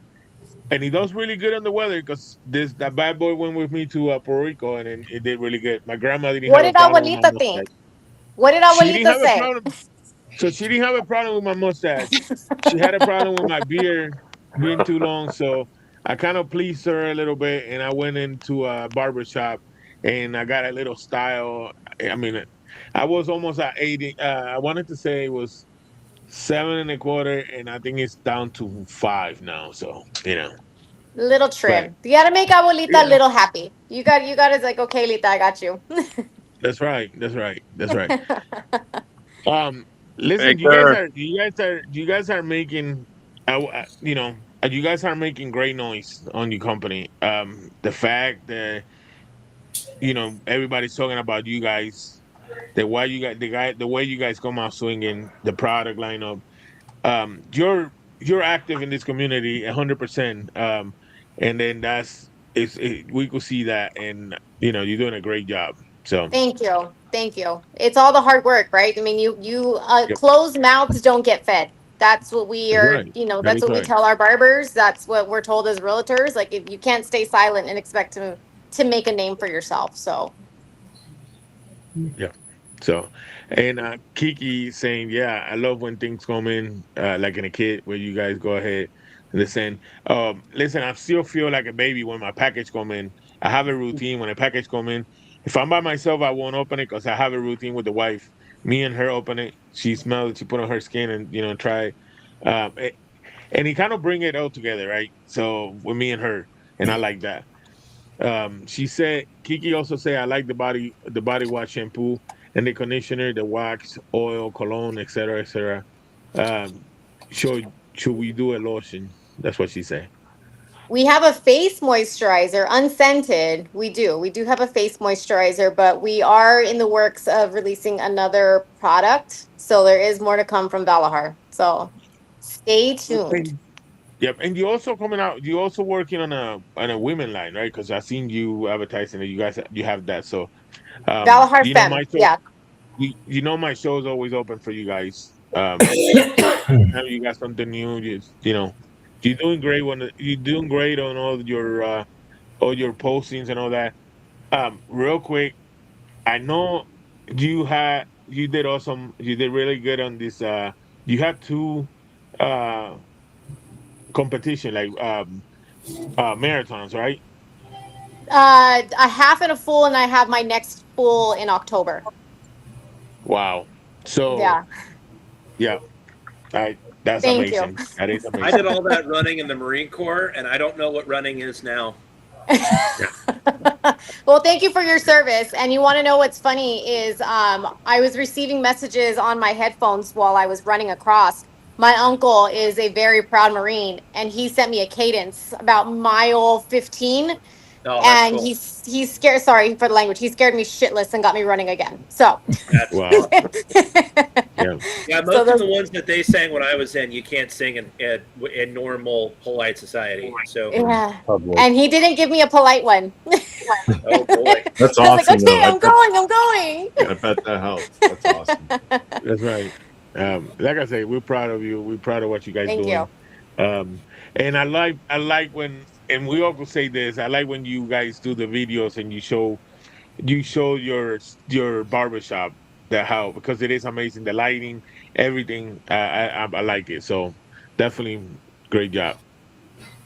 and it does really good on the weather because that bad boy went with me to Puerto Rico and it did really good. My grandma didn't What have a did problem with my Abuelita mustache. think? What did She didn't Abuelita have a say? problem. So she didn't have a problem with my mustache. She had a problem with my beard being too long. So I kind of pleased her a little bit, and I went into a barber shop and I got a little style. I mean, I was almost at 80. I wanted to say it was 7 1/4, and I think it's down to 5 now. So Little but trim. You gotta make Abuelita a yeah, little happy. You got to like, okay, Lita, I got you. that's right. That's right. That's right. Um, listen, Baker. you guys are making, you guys are making great noise on your company. The fact that everybody's talking about you guys, the way you guys come out swinging, the product lineup. You're active in this community 100%. And then we could see that, and you're doing a great job. So, Thank you. Thank you. It's all the hard work, right? I mean, you yep, closed mouths don't get fed. That's what we that's are, right. That that's is what we right. tell our barbers. That's what we're told as realtors. Like if you can't stay silent and expect to make a name for yourself. So Yeah. So, and Kiki saying, "Yeah, I love when things come in like in a kid where you guys go ahead and listen. Listen, I still feel like a baby when my package come in. I have a routine when a package come in. If I'm by myself, I won't open it because I have a routine with the wife. Me and her open it. She smells it. She put on her skin and try. And he kind of bring it all together, right? So with me and her, and I like that. She said Kiki also said I like the body wash shampoo and the conditioner, the wax, oil, cologne, etc., etc. Um, should we do a lotion? That's what she said. we have a face moisturizer, unscented. We do have a face moisturizer, but we are in the works of releasing another product. So there is more to come from Valahar. So stay tuned. And, yep, and you also coming out. You also working on a women line, right? Because I seen you advertising that you have that. So, Valahar my Femme. show. Yeah. My show is always open for you guys. Anytime you got something new, you're doing great you're doing great on all your postings and all that. Real quick, I know you did awesome. You did really good on this. You had two uh competition like marathons, right? A half and a full, and I have my next full in October. Wow. So Yeah. Yeah. That's Thank you. amazing. That is amazing. I did all that running in the Marine Corps, and I don't know what running is now. Well, thank you for your service. And you want to know what's funny is I was receiving messages on my headphones while I was running across. My uncle is a very proud Marine, and he sent me a cadence about mile 15. Oh, that's And cool. he's scared. Sorry for the language. He scared me shitless and got me running again. So That's Wow. Yeah. Yeah, So most of those- the ones that they sang when I was in, you can't sing in normal polite society. So, yeah. Public. And he didn't give me a polite one. oh boy, That's I was like, awesome. okay, though. I'm going. I bet that helps. That's awesome. That's right. Like I say, we're proud of you. We're proud of what you guys Thank doing. you. And I like when, and we also say this. I like when you guys do the videos and you show your barbershop, the how, because it is amazing, the lighting, everything. I like it. So definitely great job.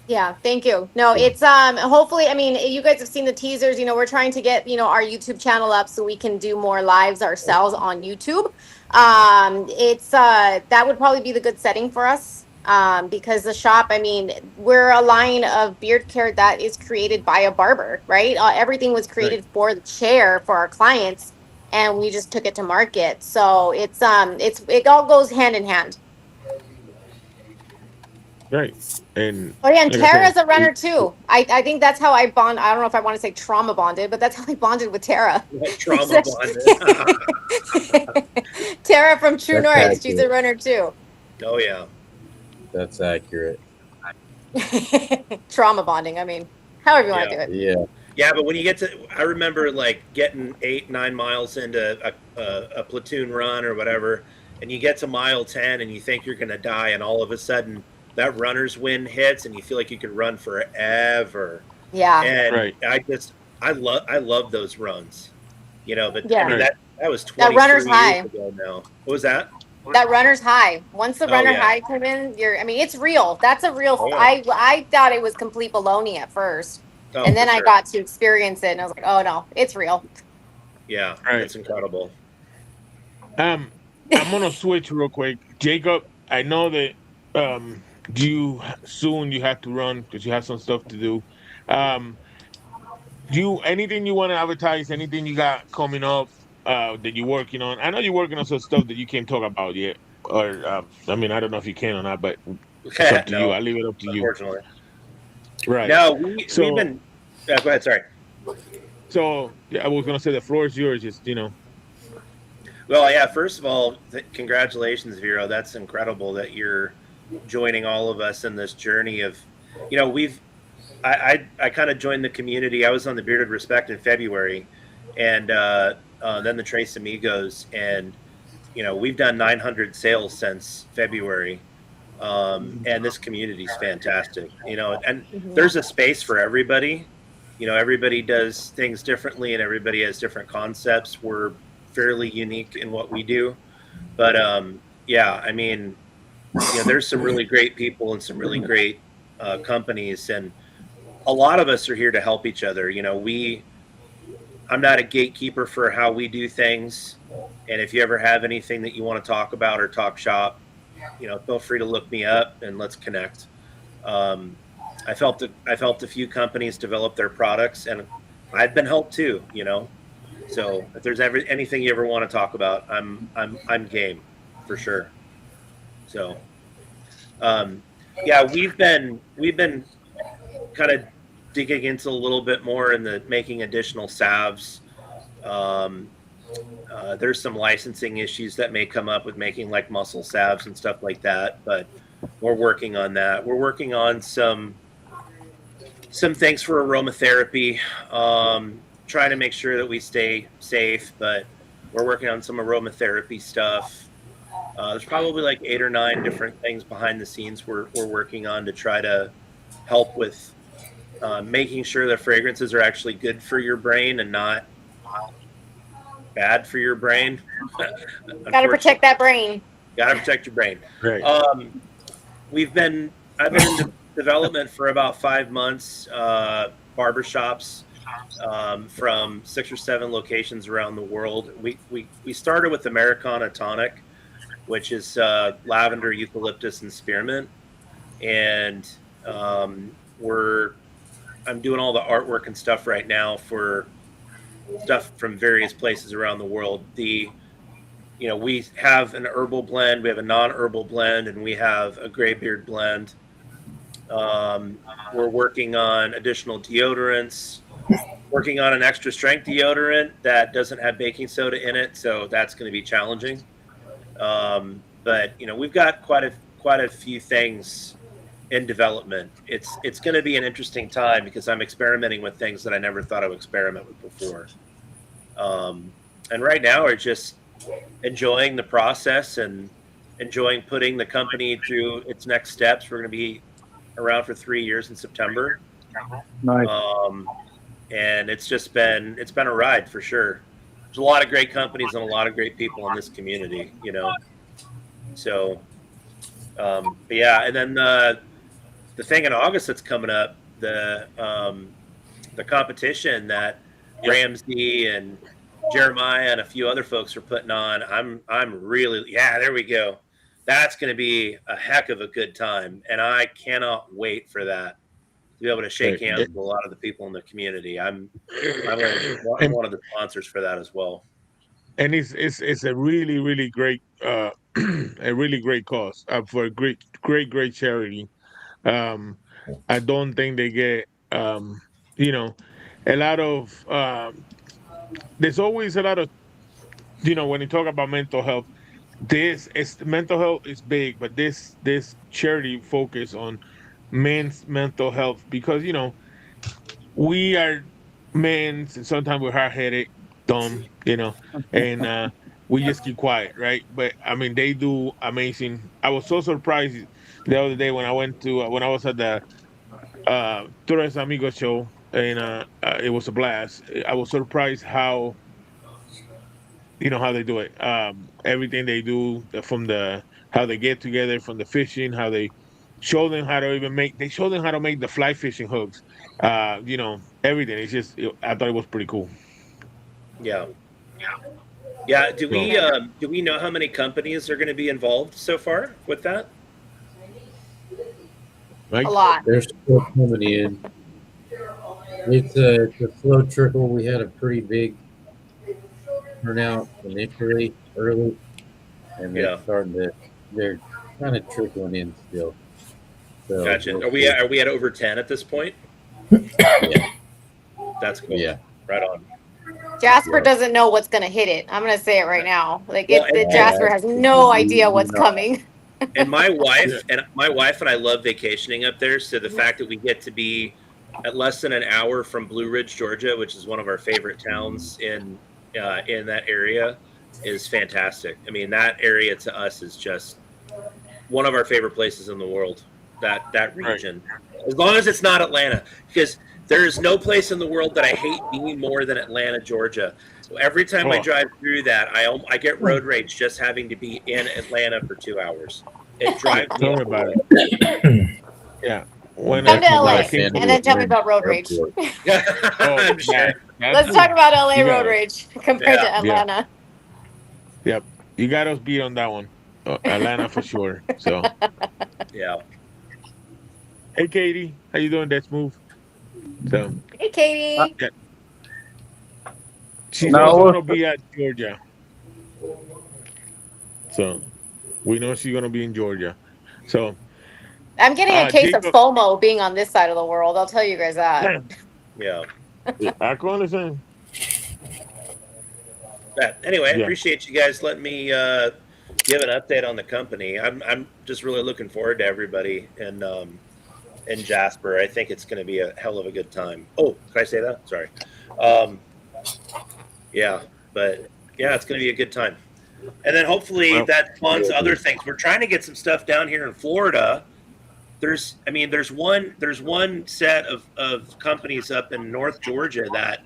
Yeah, thank you. No, it's hopefully, I mean, you guys have seen the teasers, we're trying to get, our YouTube channel up so we can do more lives ourselves on YouTube. It's that would probably be the good setting for us. Because the shop, I mean, we're a line of beard care that is created by a barber, right? Everything was created for the chair for our clients, and we just took it to market. So it all goes hand in hand. Right. And Oh yeah, and like I Tara's said, a runner too. I think that's how I bond. I don't know if I want to say trauma bonded, but that's how I bonded with Tara. trauma bonded. Tara from True That's North, she's a accurate. runner too. Oh yeah. That's accurate. Trauma bonding. I mean, however you want to do it. Yeah. Yeah, but when you get to, I remember like getting 8-9 miles into a platoon run or whatever, and you get to mile 10 and you think you're going to die, and all of a sudden that runner's wind hits and you feel like you could run forever. Yeah. And I love those runs, but Yeah. I mean, that was That 23 runner's years high. ago now. What was that? That runner's high. Once the Oh, runner yeah. high came in, it's real. That's a real. Oh, yeah. I thought it was complete baloney at first, Oh, and then for I sure. got to experience it, and I was like, oh no, it's real. Yeah, Right. it's incredible. I'm gonna switch real quick. Jacob, I know that you have to run because you have some stuff to do. Anything you want to advertise, anything you got coming up that you're working on? I know you're working on some stuff that you can't talk about yet. Or I mean, I don't know if you can or not, but it's up to No, you. I leave it up to you. unfortunately. Right. No, we've been. Go ahead. Sorry. So yeah, I was gonna say the floor is yours. Just Well, yeah. First of all, congratulations, Vero. That's incredible that you're joining all of us in this journey of, I kind of joined the community. I was on the Bearded Respect in February, and then the Trace Amigos, and we've done 900 sales since February. And this community is fantastic, and there's a space for everybody. Everybody does things differently and everybody has different concepts. We're fairly unique in what we do, but yeah, I mean, there's some really great people and some really great companies, and a lot of us are here to help each other. I'm not a gatekeeper for how we do things, and if you ever have anything that you want to talk about or talk shop, feel free to look me up and let's connect. I've helped a few companies develop their products, and I've been helped too. So if there's anything you ever want to talk about, I'm game for sure. So, yeah, we've been kind of digging into a little bit more in the making additional salves. There's some licensing issues that may come up with making like muscle salves and stuff like that, but we're working on that. We're working on some things for aromatherapy, trying to make sure that we stay safe, but we're working on some aromatherapy stuff. There's probably like 8 or 9 different things behind the scenes we're working on to try to help with making sure that fragrances are actually good for your brain and not bad for your brain. Got to protect that brain. Got to protect your brain. Right. I've been in development for about 5 months. Barbershops from 6 or 7 locations around the world. We started with Americana Tonic, which is lavender, eucalyptus, and spearmint. And I'm doing all the artwork and stuff right now for stuff from various places around the world. We have an herbal blend, we have a non-herbal blend, and we have a graybeard blend. We're working on additional deodorants, working on an extra strength deodorant that doesn't have baking soda in it, so that's going to be challenging. But we've got quite a few things in development. It's going to be an interesting time because I'm experimenting with things that I never thought I would experiment with before. And right now we're just enjoying the process and enjoying putting the company through its next steps. We're going to be around for 3 years in September. Nice. And it's been a ride for sure. There's a lot of great companies and a lot of great people in this community, So, but yeah, and then the thing in August that's coming up, the competition that Ramsey and Jeremiah and a few other folks are putting on. I'm really, there we go. That's going to be a heck of a good time, and I cannot wait for that, to be able to shake hands with a lot of the people in the community. I'm one of the sponsors for that as well. And it's a really, really great a really great cause for a great charity. I don't think they get a lot of there's always a lot of when you talk about mental health, mental health is big, but this charity focus on men's mental health because we are men and sometimes we're hard-headed, dumb, and we just keep quiet, right? But I mean, they do amazing. I was so surprised the other day when I was at the Torres Amigos show, and it was a blast. I was surprised how how they do it. Everything they do from how they get together, from the fishing, how they show them how to make the fly fishing hooks. Everything. It's just I thought it was pretty cool. Yeah. Do we know how many companies are going to be involved so far with that? Right? A lot. They're still coming in. It's a slow trickle. We had a pretty big turnout initially, early, and they're kind of trickling in still. So Gotcha. Are we at over 10 at this point? Yeah. That's cool. Yeah. Right on. Jasper doesn't know what's going to hit it. I'm going to say it right now. Well, Jasper has no idea what's coming. And my wife and I love vacationing up there. So the fact that we get to be at less than an hour from Blue Ridge, Georgia, which is one of our favorite towns in that area, is fantastic. I mean, that area to us is just one of our favorite places in the world. That region, as long as it's not Atlanta, because there is no place in the world that I hate being more than Atlanta, Georgia. So every time I drive through that, I get road rage just having to be in Atlanta for 2 hours. It drives me. Tell me about it. Yeah. Come to LA and then tell me about road rage. I'm sure. Let's talk about LA road rage compared to Atlanta. Yep. You got us beat on that one. Atlanta for sure. So. Yeah. Hey, Katie. How you doing? That's move. So. Hey, Katie. Yeah. She's also going to be at Georgia. So we know she's going to be in Georgia. So. I'm getting a case of FOMO being on this side of the world. I'll tell you guys that. Yeah. I can understand. Anyway, I appreciate you guys letting me give an update on the company. I'm just really looking forward to everybody in Jasper. I think it's going to be a hell of a good time. Oh, can I say that? Sorry. It's going to be a good time. And then hopefully that spawns other things. We're trying to get some stuff down here in Florida. There's one set of companies up in North Georgia that,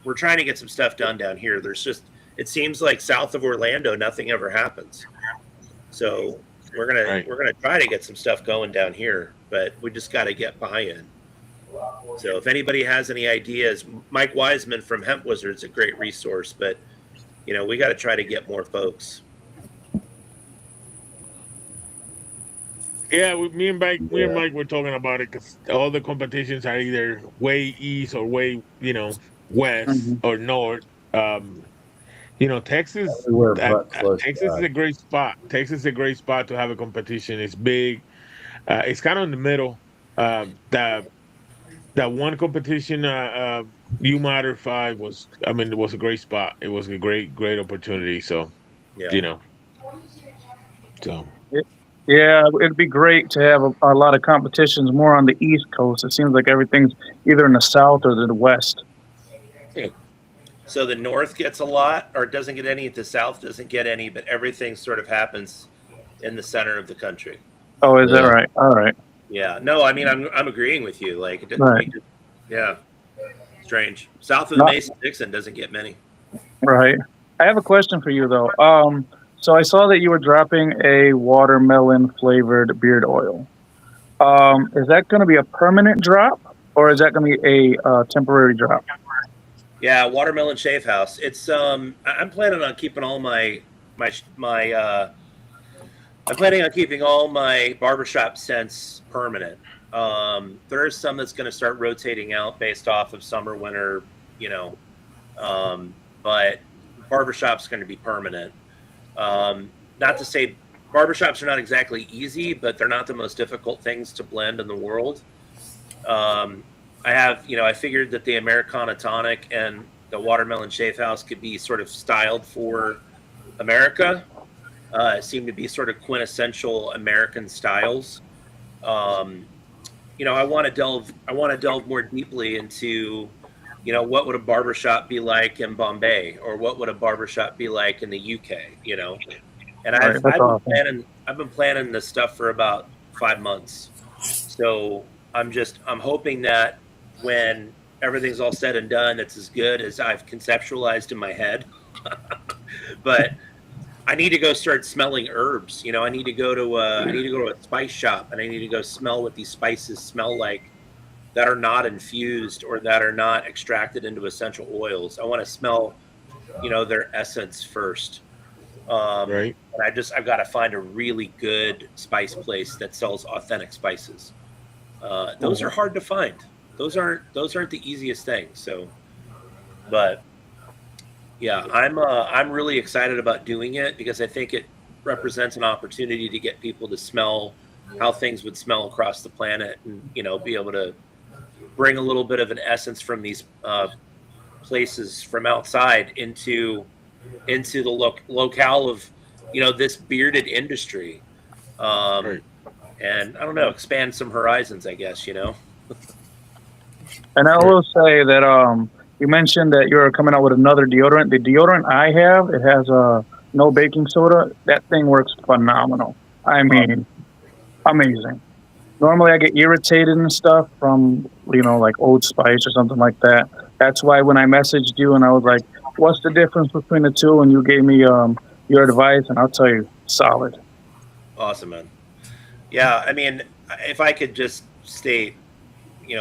we're trying to get some stuff done down here. It seems like south of Orlando, nothing ever happens. So we're gonna try to get some stuff going down here, but we just got to get buy-in. So if anybody has any ideas, Mike Wiseman from Hemp Wizard's a great resource, but we got to try to get more folks. Yeah, me and Mike were talking about it because all the competitions are either way east or way, west Mhm. or north. Um, Texas, Everywhere but close Texas is by. a great spot. Texas is a great spot to have a competition. It's big. It's kind of in the middle. The that one competition, U Matter 5 was, it was a great spot. It was a great opportunity. So, Yeah. you know, so Yeah, it'd be great to have a lot of competitions more on the East Coast. It seems like everything's either in the South or the West. So the North gets a lot, or doesn't get any. The South doesn't get any, but everything sort of happens in the center of the country. Oh, is that Yeah. right? All right. Yeah. No, I mean I'm agreeing with you. Like, Right. yeah, strange. South of the Not Mason-Dixon doesn't get many. right. I have a question for you though. So I saw that you were dropping a watermelon flavored beard oil. Is that going to be a permanent drop, or is that going to be a temporary drop? Yeah, Watermelon Shave House. It's I'm planning on keeping all my I'm planning on keeping all my barbershop scents permanent. There is some that's going to start rotating out based off of summer, winter, you know, but barbershop's going to be permanent. Not to say barbershops are not exactly easy, but they're not the most difficult things to blend in the world. I figured that the Americana Tonic and the Watermelon Shave House could be sort of styled for America. Seem to be sort of quintessential American styles. Um, I want to delve more deeply into, what would a barbershop be like in Bombay, or what would a barbershop be like in the UK, And All right, that's awesome. I've been planning this stuff for about 5 months. So I'm hoping that when everything's all said and done, it's as good as I've conceptualized in my head. But I need to go start smelling herbs. I need to go to a spice shop, and I need to go smell what these spices smell like that are not infused or that are not extracted into essential oils. I want to smell, their essence first. right. And I've got to find a really good spice place that sells authentic spices. Those are hard to find. Those aren't the easiest things. So, but yeah, I'm really excited about doing it because I think it represents an opportunity to get people to smell how things would smell across the planet, and be able to bring a little bit of an essence from these places from outside into the locale of this bearded industry, Right. and I don't know, expand some horizons, I guess. And I Right. will say that you mentioned that you're coming out with another deodorant. The deodorant I have, it has no baking soda. That thing works phenomenal. I mean, amazing. Normally, I get irritated and stuff from like Old Spice or something like that. That's why when I messaged you and I was like, "What's the difference between the two?" and you gave me your advice, and I'll tell you, solid. Awesome, man. Yeah, I mean, if I could just state,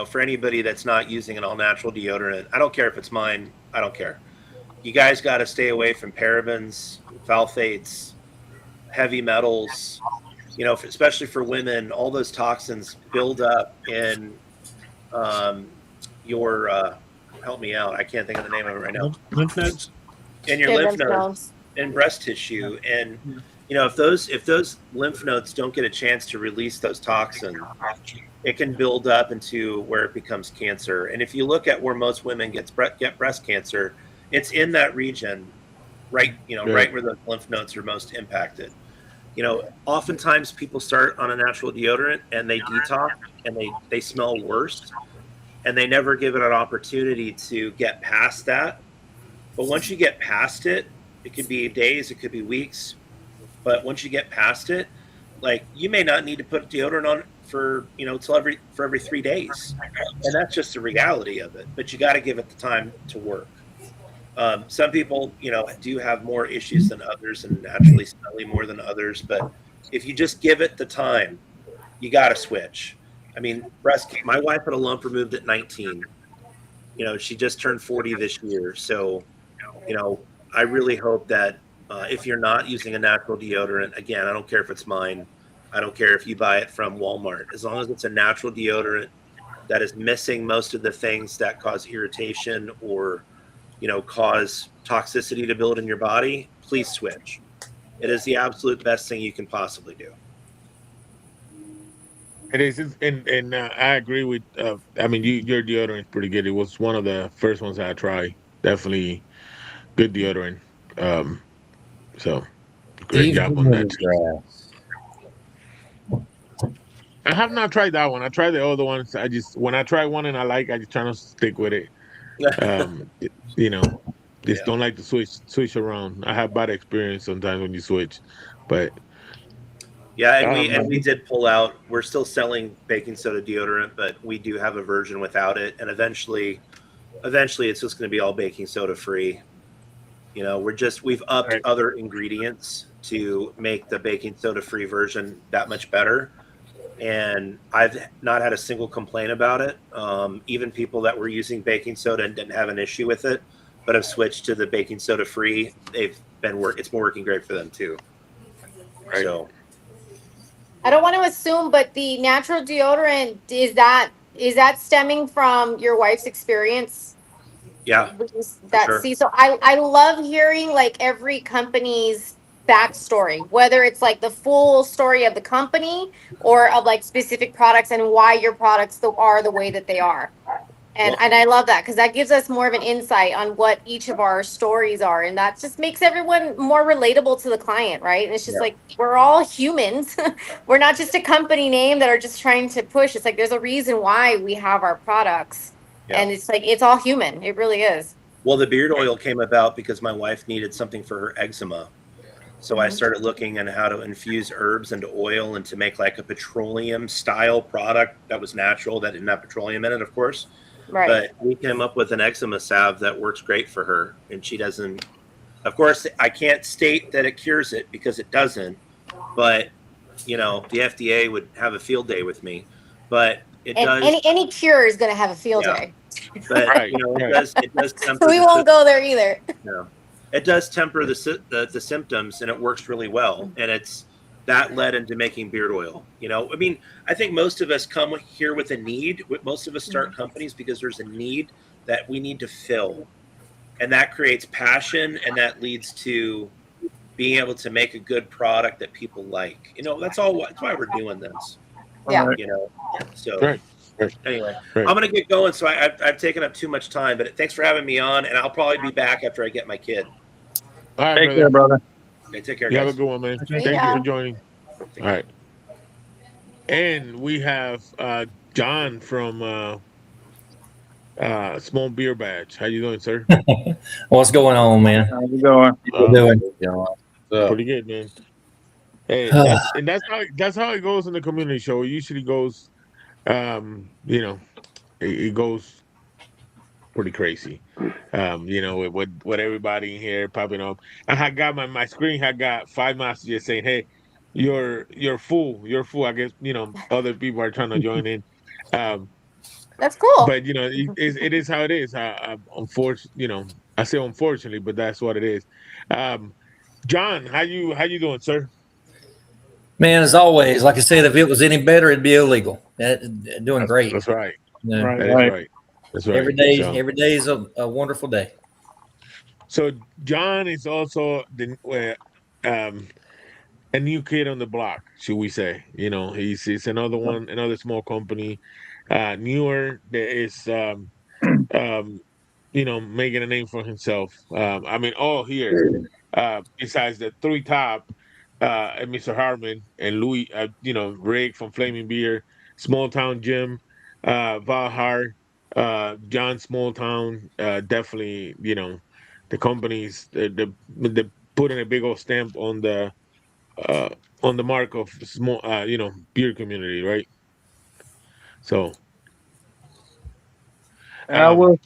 for anybody that's not using an all natural deodorant, I don't care if it's mine. I don't care. You guys got to stay away from parabens, phthalates, heavy metals. Especially for women, all those toxins build up in your. Help me out. I can't think of the name of it right now. Lymph nodes. In your Your lymph lymph nodes nodes. and breast tissue, and if those lymph nodes don't get a chance to release those toxins, it can build up into where it becomes cancer. And if you look at where most women get breast cancer, it's in that region, right? Right where the lymph nodes are most impacted. Oftentimes people start on a natural deodorant and they detox and they smell worse, and they never give it an opportunity to get past that. But once you get past it, it could be days, it could be weeks. But once you get past it, like, you may not need to put deodorant on for every 3 days, and that's just the reality of it. But you got to give it the time to work. Some people, do have more issues than others and naturally smelly more than others. But if you just give it the time, you got to switch. I mean, my wife had a lump removed at 19. She just turned 40 this year. So, I really hope that if you're not using a natural deodorant, again, I don't care if it's mine, I don't care if you buy it from Walmart. As long as it's a natural deodorant that is missing most of the things that cause irritation or, cause toxicity to build in your body, please switch. It is the absolute best thing you can possibly do. It is, and I agree with. I mean, your deodorant is pretty good. It was one of the first ones I tried. Definitely good deodorant. Um, so great Steve's job on that too. lemongrass. I have not tried that one. I tried the other ones. I just when I try one and I like, I just try to stick with it. You know, just Yeah. don't like to switch around. I have bad experience sometimes when you switch, but Yeah, and we did pull out. We're still selling baking soda deodorant, but we do have a version without it, and eventually it's just going to be all baking soda free. We've upped Right. other ingredients to make the baking soda free version that much better, and I've not had a single complaint about it. Even people that were using baking soda and didn't have an issue with it, but have switched to the baking soda free, it's been working great for them too. Right. So I don't want to assume, but the natural deodorant is that stemming from your wife's experience? yeah, That sure. see, so I love hearing like every company's backstory, whether it's like the full story of the company or of like specific products and why your products are the way that they are. And I love that because that gives us more of an insight on what each of our stories are. And that just makes everyone more relatable to the client, right? And it's just like we're all humans. We're not just a company name that are just trying to push. It's like there's a reason why we have our products. Yeah. And it's like it's all human. It really is. Well, the beard oil came about because my wife needed something for her eczema. So I started looking at how to infuse herbs into oil and to make like a petroleum style product that was natural, that didn't have petroleum in it, of course. Right. But we came up with an eczema salve that works great for her. And she doesn't, of course, I can't state that it cures it because it doesn't. But, the FDA would have a field day with me. But it And does. any cure is going to have a field day. But, Right, it does temper. So we won't go there either. No. It does temper the symptoms, and it works really well. And that led into making beard oil. I think most of us come here with a need. Most of us start companies because there's a need that we need to fill, and that creates passion, and that leads to being able to make a good product that people like. That's why we're doing this. Yeah. So Right. anyway, Right. I'm gonna get going. So I've taken up too much time, but thanks for having me on, and I'll probably be back after I get my kid. All right, Take care, brother. Okay, take care, You have guys. a good one, man. Okay. Thank you Yeah. for joining. All right. And we have John from Small Beer Badge. How you doing, sir? What's going on, man? How's it going? How you doing? Pretty good, man. Hey, that's how it goes in the community show. It usually goes, it goes pretty crazy. With everybody in here popping up. I had got my screen had got 5 messages saying, "Hey, you're full. You're full." I guess other people are trying to join in. That's cool. But it is how it is. Unfortunately, I say unfortunately, but that's what it is. John, how you doing, sir? Man, as always, like I said, if it was any better, it'd be illegal. Doing great. That's right. Yeah. Right, That is right. right. That's right. Every day, So- every day is a wonderful day. So John is also a new kid on the block, should we say? He's another one, another small company, newer that is making a name for himself. All here, besides the three top, Mr. Harmon and Louis, Rick from Flaming Beer, Small Town Jim, Valhar, John Small Town, definitely, the companies, the putting a big old stamp on the mark of small, beer community, right? So, And I will.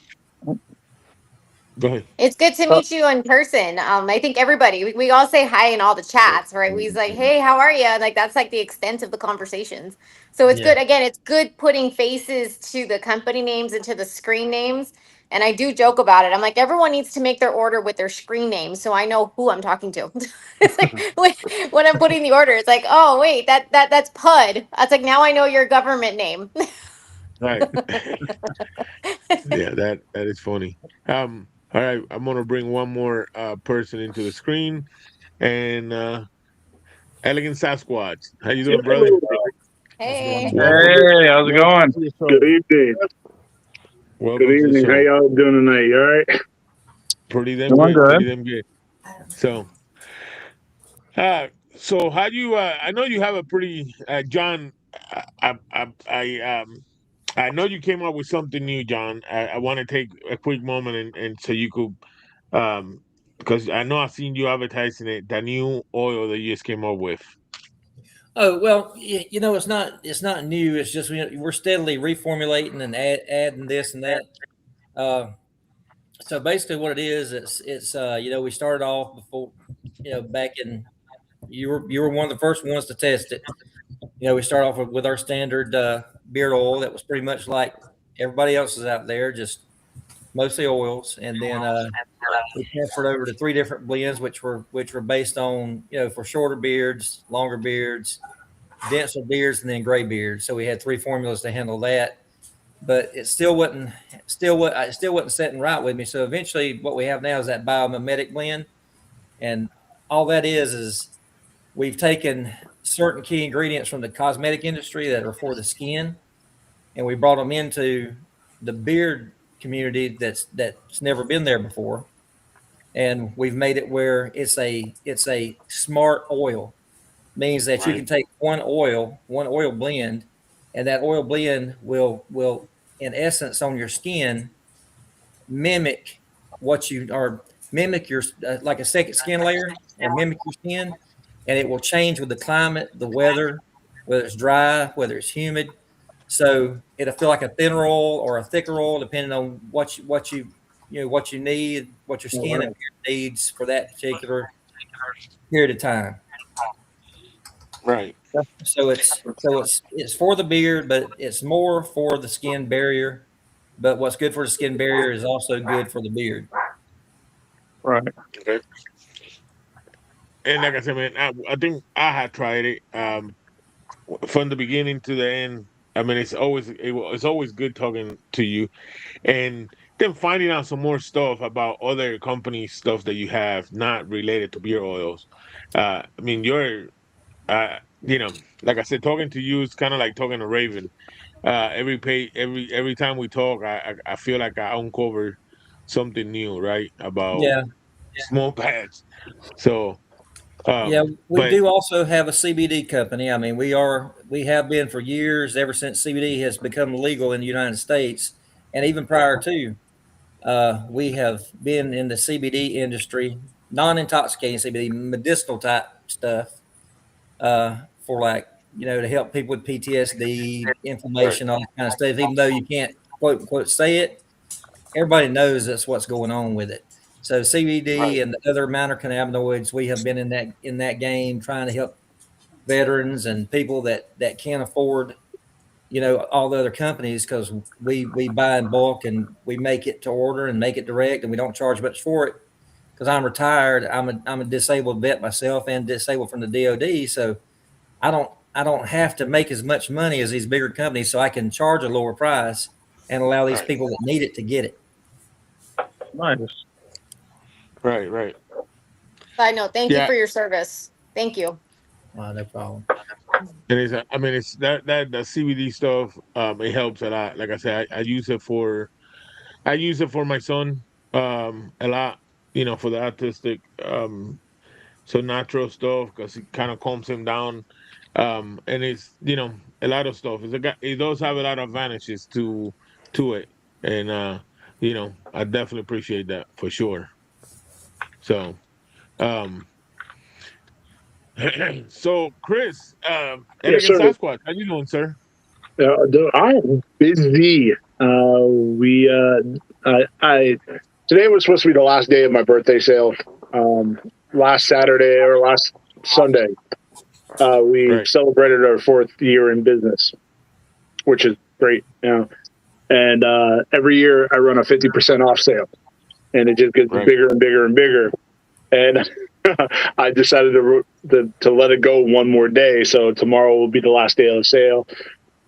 go ahead. It's good to meet you in person. I think everybody, we all say hi in all the chats, right? We's like, hey, how are you? And like, that's like the extent of the conversations. So it's Yeah. good. Again, it's good putting faces to the company names and to the screen names. And I do joke about it. I'm like, everyone needs to make their order with their screen name so I know who I'm talking to. It's like when I'm putting the order, it's like, oh wait, that's PUD. That's like, now I know your government name. Right. Yeah, that is funny. All right, I'm gonna bring one more person into the screen, and Elegant Sasquatch. How you doing, brother? Hey. Welcome to Hey, how's it welcome going? to the show. Good evening. Good Welcome to the evening. How show. y'all doing tonight? You all right? Pretty damn Doing good. Pretty good. damn good. So, so how do you? I know you have a pretty John. I know you came up with something new, John. I want to take a quick moment and so you could, because I know I've seen you advertising it, the new oil that you just came up with. Oh well, it's not new. It's just we're steadily reformulating and adding this and that. Uh, so basically, what it is, it's we started off before, back in you were one of the first ones to test it. We start off with our standard beard oil that was pretty much like everybody else's out there, just mostly oils, and then we transferred over to three different blends, which were based on for shorter beards, longer beards, denser beards, and then gray beards. So we had three formulas to handle that, but it still wasn't setting right with me. So eventually, what we have now is that biomimetic blend, and all that is we've taken certain key ingredients from the cosmetic industry that are for the skin, and we brought them into the beard community that's never been there before, and we've made it where it's a smart oil. Means that you Right. can take one oil blend, and that oil blend will in essence on your skin mimic what you or mimic your like a second skin layer and mimic your skin, and it will change with the climate, the weather, whether it's dry, whether it's humid. So it'll feel like a thinner oil or a thicker oil, depending on what you need, what your All skin right. and beard needs for that particular period of time. Right. So it's for the beard, but it's more for the skin barrier. But what's good for the skin barrier is also good for the beard. Right. Okay. And like I said, man, I think I had tried it from the beginning to the end. I mean, it's always good talking to you, and then finding out some more stuff about other company stuff that you have not related to beer oils. I mean, like I said, talking to you is kind of like talking to Raven. Every time we talk, I feel like I uncover something new, right, about Yeah, small pads. So, yeah. We but do also have a CBD company. I mean, we have been for years, ever since CBD has become legal in the United States, and even prior to. We have been in the CBD industry, non-intoxicating CBD, medicinal type stuff, for like to help people with PTSD, right, inflammation, all that kind of stuff. Even though you can't quote unquote say it, everybody knows that's what's going on with it. So right, CBD and the other minor cannabinoids, we have been in that game trying to help veterans and people that can't afford all the other companies, because we buy in bulk and we make it to order and make it direct, and we don't charge much for it. Because I'm retired, I'm a disabled vet myself and disabled from the DoD, so I don't have to make as much money as these bigger companies, so I can charge a lower price and allow these right, people that need it to get it. Nice. right. Side note, thank you Yeah, for your service. Thank you. No problem. and I mean, it's that CBD stuff. It helps a lot. Like I said, I use it for my son, a lot. For the autistic, so natural stuff because it kind of calms him down. And it's a lot of stuff. It does have a lot of advantages to it, and I definitely appreciate that for sure. So, um, so Chris, Yes, Elegant sir. Sasquatch, how you doing, sir? I'm busy. I today was supposed to be the last day of my birthday sale. Last Saturday or last Sunday, we Right, celebrated our 4th year in business, which is great. And every year I run a 50% off sale, and it just gets bigger and bigger and bigger. And I decided to let it go one more day. So tomorrow will be the last day of the sale.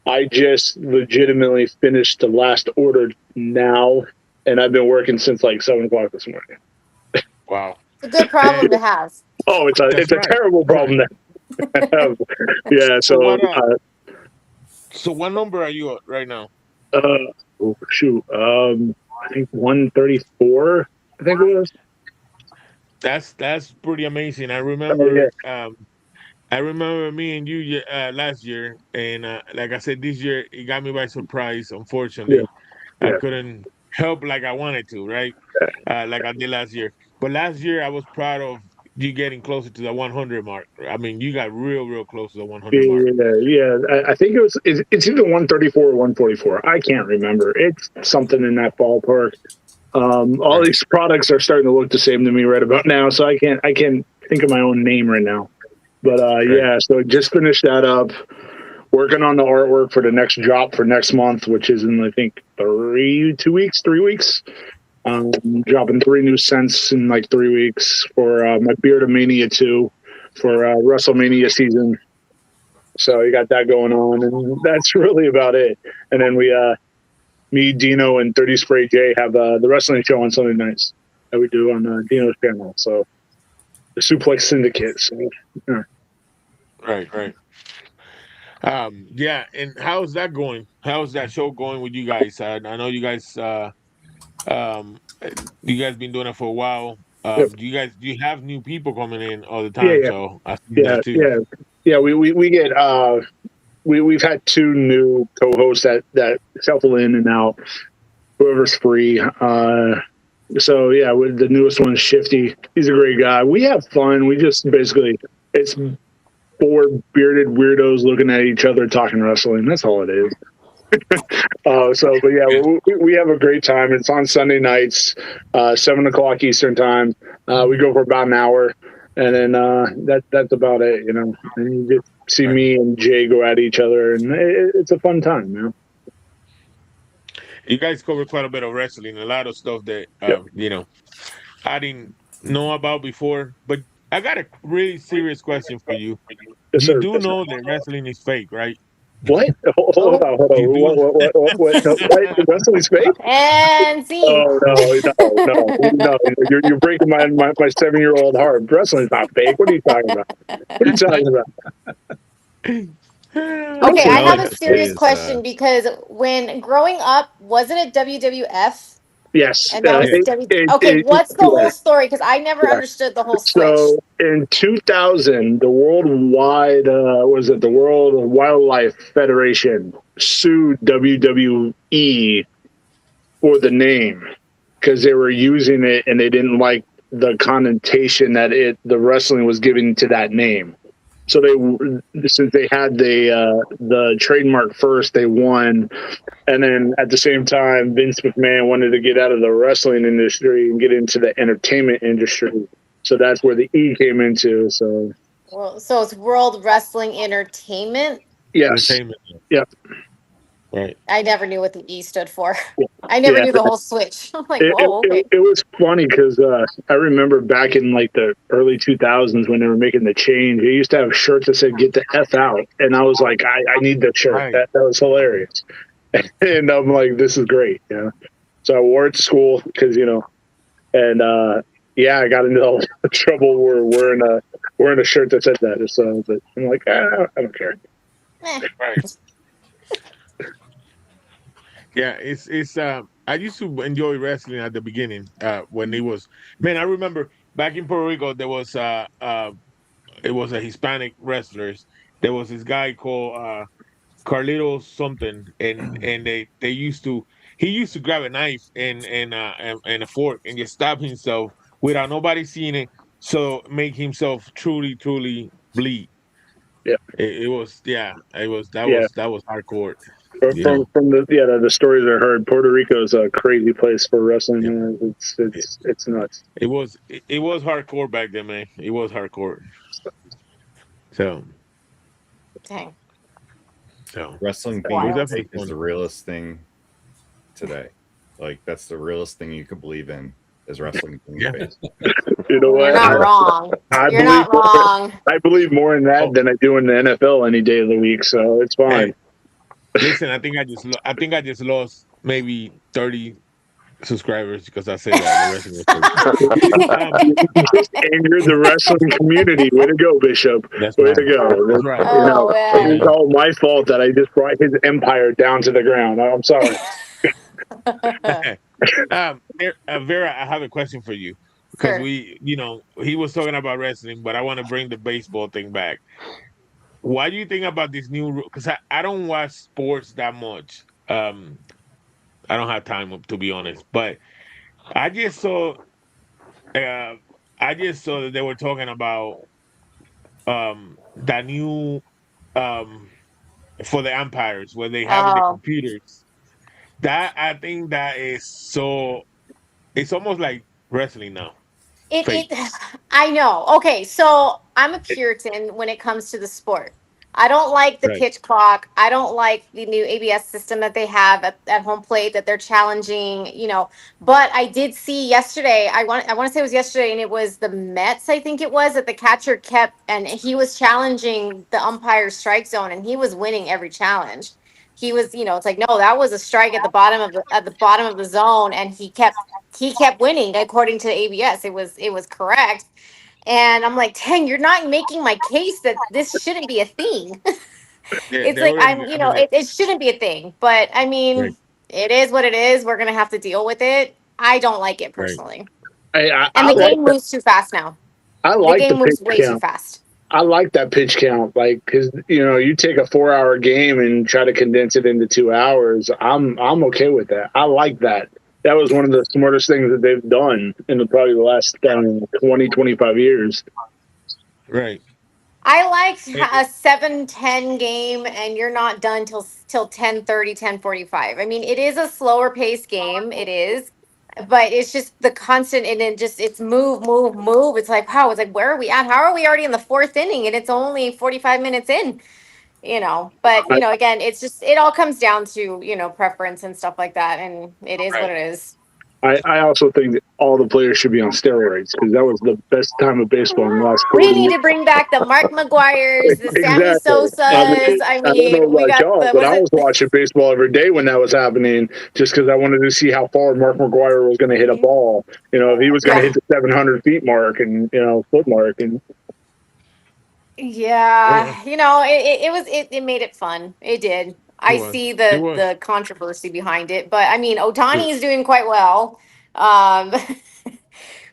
I just legitimately finished the last order now, and I've been working since like 7:00 this morning. Wow. It's a good problem to have. Oh, it's a terrible problem to have. Yeah. So, so what number are you at right now? Oh, shoot. I think 134. I think it was. That's pretty amazing. I remember. I remember me and you last year, and like I said, this year it got me by surprise. Unfortunately, I couldn't help like I wanted to, right? Like I did last year. But last year I was proud of you getting closer to the 100 mark. I mean, you got real close to the 100 mark. Yeah. I think it's either 134 or 144. I can't remember. It's something in that ballpark. All these products are starting to look the same to me right about now, so I can't think of my own name right now. But yeah, so just finished that up. Working on the artwork for the next drop for next month, which is in I think 3 weeks. Dropping 3 new scents in like 3 weeks for my Beard of Mania 2 for WrestleMania season. So you got that going on, and that's really about it. And then me, Dino, and 30 Spray J have the wrestling show on Sunday nights that we do on Dino's channel. So the Suplex Syndicate. So, yeah. Right. Yeah, and how's that going? How's that show going with you guys? I know you guys you guys been doing it for a while. Do you have new people coming in all the time? Yeah. So I see that too. Yeah. We get we've had 2 new co-hosts that shuffle in and out. Whoever's free. So yeah, the newest one is Shifty. He's a great guy. We have fun. We just basically it's 4 bearded weirdos looking at each other talking wrestling. That's all it is. But yeah, we have a great time. It's on Sunday nights, 7:00 Eastern time. We go for about an hour, and then that's about it. You know, and you just see me and Jay go at each other, and it's a fun time. You know. You guys cover quite a bit of wrestling, a lot of stuff that you know I didn't know about before. But I got a really serious question for you. Yes, You sir. do know that wrestling is fake, right? What? Hold on. What? No, the wrestling's fake? And see. Oh no! You're breaking my 7-year-old heart. Wrestling's not fake. What are you talking about? What are you talking about? Okay, I have a serious question because when growing up, wasn't it WWF? Yes. And that was okay, what's the whole story? Because I never understood the whole switch. So in 2000, the worldwide the World Wildlife Federation sued WWE for the name because they were using it and they didn't like the connotation that the wrestling was giving to that name. So since they had the trademark first, they won. And then at the same time, Vince McMahon wanted to get out of the wrestling industry and get into the entertainment industry. So that's where the E came into. So it's World Wrestling Entertainment? Yes. Entertainment. Yeah. Right. I never knew what the E stood for. I never knew the whole switch. I'm like, whoa, okay. It was funny because I remember back in like the early 2000s when they were making the change, they used to have shirts that said "Get the F out," and I was like, I need that shirt. Right. That was hilarious. And I'm like, this is great. You know? So I wore it to school because and I got into all the trouble wearing a shirt that said that. So, but I'm like, I don't care. Right. Yeah, it's I used to enjoy wrestling at the beginning when it was I remember back in Puerto Rico there was it was a Hispanic wrestlers. There was this guy called Carlito something and they used to he used to grab a knife and a fork and just stab himself without nobody seeing it, so make himself truly bleed. Yeah. It was that was hardcore. From the stories I heard, Puerto Rico is a crazy place for wrestling. It's nuts. It was hardcore back then, man. It was hardcore. So, dang. Wrestling Wild. being fake is the realest thing today. Like that's the realest thing you could believe in is wrestling being Yeah. fake. You know You're what? not wrong. I You're believe not wrong. I believe more in that than I do in the NFL any day of the week, so it's fine. Listen, I think I just lost maybe 30 subscribers because I said that the wrestling was fake. You just angered the wrestling community. Way to go, Bishop. That's Way right. to go. That's right. You know, Oh man. it's all my fault that I just brought his empire down to the ground. I'm sorry. Vera, I have a question for you because Sure. he was talking about wrestling, but I want to bring the baseball thing back. What do you think about this new rule? Because I don't watch sports that much. I don't have time to be honest, but I just saw that they were talking about that new um for the umpires where they have in the Oh. computers. That I think that is so it's almost like wrestling now. Fake. It I know. Okay, so I'm a Puritan when it comes to the sport. I don't like the Right. pitch clock. I don't like the new ABS system that they have at home plate that they're challenging, But I did see yesterday, I want to say it was yesterday, and it was the Mets, I think it was, that the catcher kept and he was challenging the umpire's strike zone and he was winning every challenge. He was, it's like, no, that was a strike at the bottom of the zone, and he kept winning according to the ABS. It was correct. And I'm like, dang, you're not making my case that this shouldn't be a thing. It's They like already. I mean, it shouldn't be a thing. But I right, mean, it is what it is. We're gonna have to deal with it. I don't like it right. personally. I And the like game moves too fast now. I The like the game pitch moves way too count. fast. I like that pitch count, like because you take a 4-hour game and try to condense it into 2 hours. I'm okay with that. I like that. That was one of the smartest things that they've done in probably the last 20, 25 years. Right. I liked a 7-10 game, and you're not done till 10:30, 10:45. I mean, it is a slower paced game. It is, but it's just the constant, and then just it's move, move, move. It's like, wow, it's like, where are we at? How are we already in the fourth inning and it's only 45 minutes in? But again, it's just it all comes down to preference and stuff like that, and it is what Right. it is. I also think that all the players should be on steroids because that was the best time of baseball in the last 40 We need years. to bring back the Mark McGuires, the Sammy Exactly. Sosas. I I don't know mean, we about got y'all, the but was I was it watching baseball every day when that was happening just because I wanted to see how far Mark McGuire was going to hit a ball. If he was going to yeah. hit the 700 feet mark and, foot mark. And Yeah, it made it fun. It did. It I was. see It the was. the controversy behind it, but I mean, It, Otani is doing quite well. Um,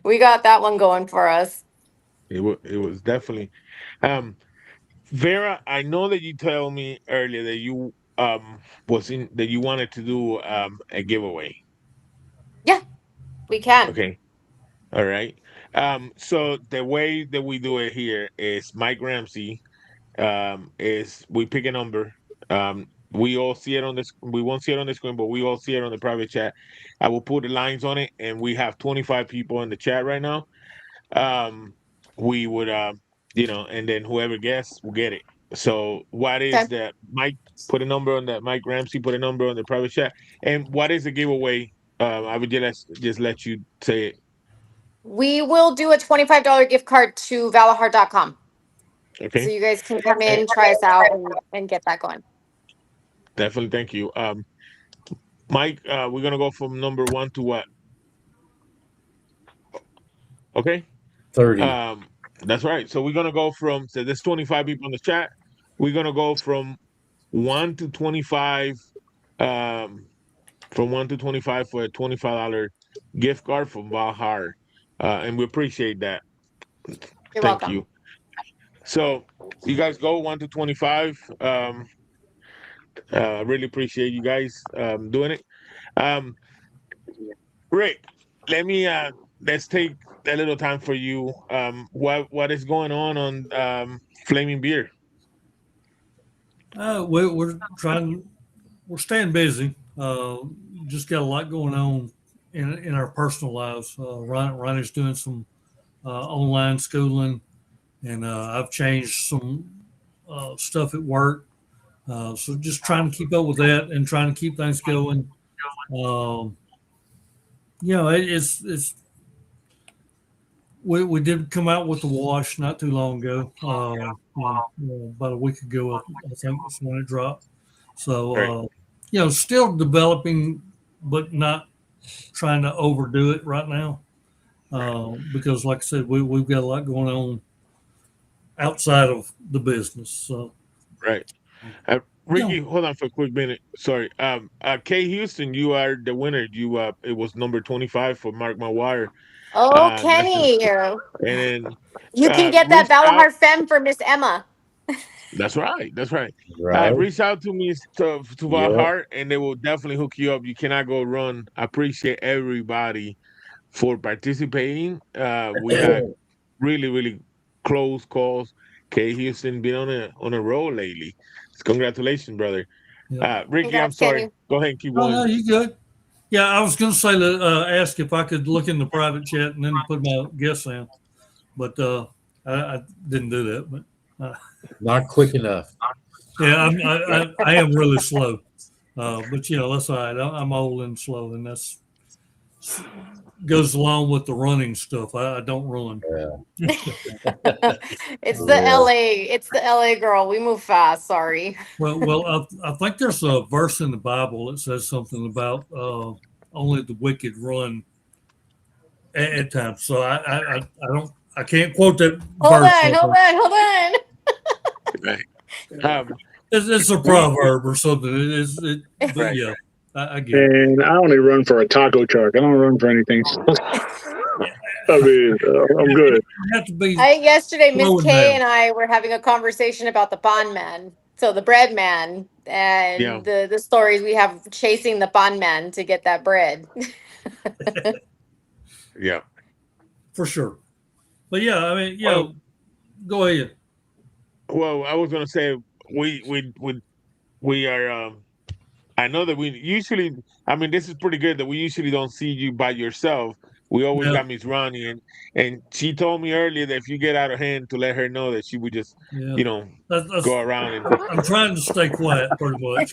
we got that one going for us. it was definitely. Um, Vera, I know that you told me earlier that you that you wanted to do a giveaway. Yeah, we can. Okay. All right. So the way that we do it here is Mike Ramsey is we pick a number. We all see it on this. We won't see it on the screen, but we all see it on the private chat. I will put the lines on it, and we have 25 people in the chat right now. We would, and then whoever guesses will get it. So what is Okay. that? Mike put a number on that. Mike Ramsey put a number on the private chat. And what is the giveaway? I would just let you say it. We will do a $25 gift card to valahar.com. So Okay. you guys can come Eh, in, try us out, and get that going. Definitely. Thank you. Mike, we're gonna go from number one to what? Okay. 30. That's right. So we're gonna go so there's 25 people in the chat. We're gonna go from 1 to 25. From 1 to 25 for a $25 gift card from Valhar. And we appreciate that. You're Thank welcome. you. So you guys go 1 to 25. Really appreciate you guys doing it. Rick, let's take a little time for you. What is going on Flaming Beer? We're staying busy. Just got a lot going on in our personal lives. Ronnie's doing some online schooling, and I've changed some stuff at work. So just trying to keep up with that and trying to keep things going. Um, it's we did come out with the wash not too long ago. About a week ago, I think that's when it dropped. So Right. still developing, but not trying to overdo it right now. Because, like I said, we've got a lot going on outside of the business. So, Right. Ricky, hold on for a quick minute. Sorry. Kay Houston, you are the winner. You it was number 25 for Mark My Wire. Oh, That's the, Kenny, and then you can get that reach out. Valahar Femme for Miss Emma. That's right. That's right. Right. Reach out to me to Yep. Valhart, and they will definitely hook you up. You cannot go run. I appreciate everybody for participating. We had really, really close calls. Kay Houston been on a roll lately. Congratulations, brother. yeah. Ricky, I'm Congrats, sorry. Kenny. Go ahead and keep Oh no, going. you good? Yeah, I was going to say ask if I could look in the private chat and then put my guess in, but I didn't do that. But Not quick enough. yeah, I am really slow. But that's all right. I'm old and slow, and that's goes along with the running stuff. I don't run. It's the LA. It's the LA girl. We move fast. Sorry. Well, I think there's a verse in the Bible that says something about only the wicked run at times. So I can't quote that Hold verse. on. Right. It's a proverb or something. But Right. yeah, I get it. And I only run for a taco truck. I don't run for anything. I mean, I'm good. You have to be I think yesterday, Miss slowing Kay down. and I were having a conversation about the bond man. So the bread man Yeah. and the stories we have chasing the bond man to get that bread. Yeah. For sure. But yeah, I mean, Well, go ahead. Well, I was gonna say we are. I know that we usually. I mean, this is pretty good that we usually don't see you by yourself. We always Yeah. got Miss Ronnie, and she told me earlier that if you get out of hand, to let her know that she would just, Yeah. go around and. I'm trying to stay quiet pretty much.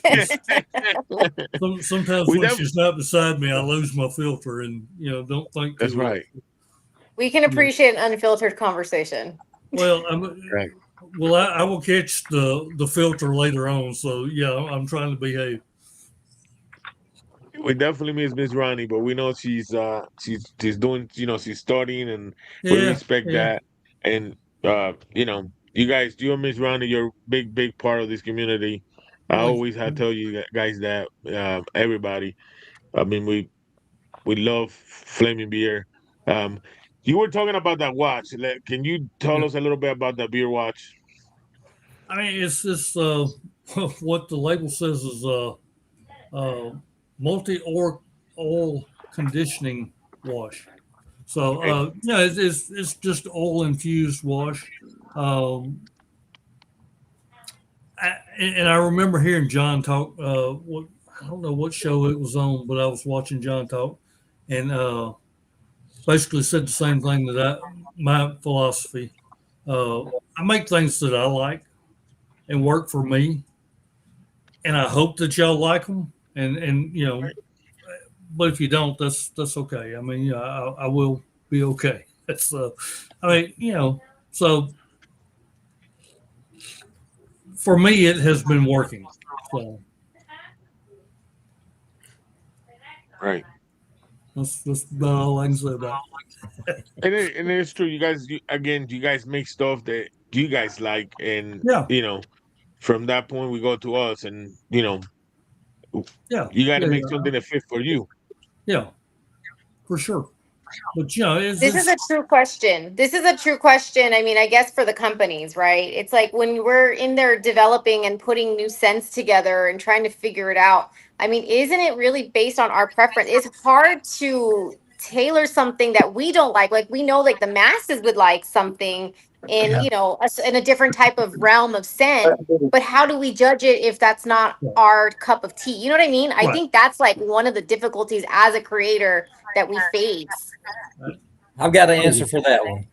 Sometimes We when def- she's not beside me, I lose my filter and don't think That's too right. We can appreciate an unfiltered conversation. well. Right. Well, I will catch the filter later on. So yeah, I'm trying to behave. We definitely miss Miss Ronnie, but we know she's doing, she's studying, and we Yeah, respect yeah. that. And you and Miss Ronnie, you're a big part of this community. I Well, always have tell you guys that, everybody. I mean, we love flaming beer. You were talking about that watch. Can you tell yeah. us a little bit about that beer watch? I mean, it's just what the label says is multi oil conditioning wash. So it's just oil infused wash. Um, and I remember hearing John talk. I don't know what show it was on, but I was watching John talk, and basically said the same thing that my philosophy. I make things that I like and work for me, and I hope that y'all like them. And but if you don't, that's okay. I mean, I will be okay. That's I mean, so for me, it has been working. So Right. that's about all I can say about it. And it's true. You guys, you guys make stuff that you guys like, and Yeah. From that point we go to us, and Yeah. you got to Yeah. make something that fit for you. Yeah. For sure. But This is a true question. This is a true question. I mean, I guess for the companies, right? It's like when we're in there developing and putting new scents together and trying to figure it out. I mean, isn't it really based on our preference? It's hard to tailor something that we don't like. Like we know like the masses would like something in, in a different type of realm of scent, but how do we judge it if that's not our cup of tea? You know what I mean? I Right. think that's like one of the difficulties as a creator that we face. I've got an answer for that one.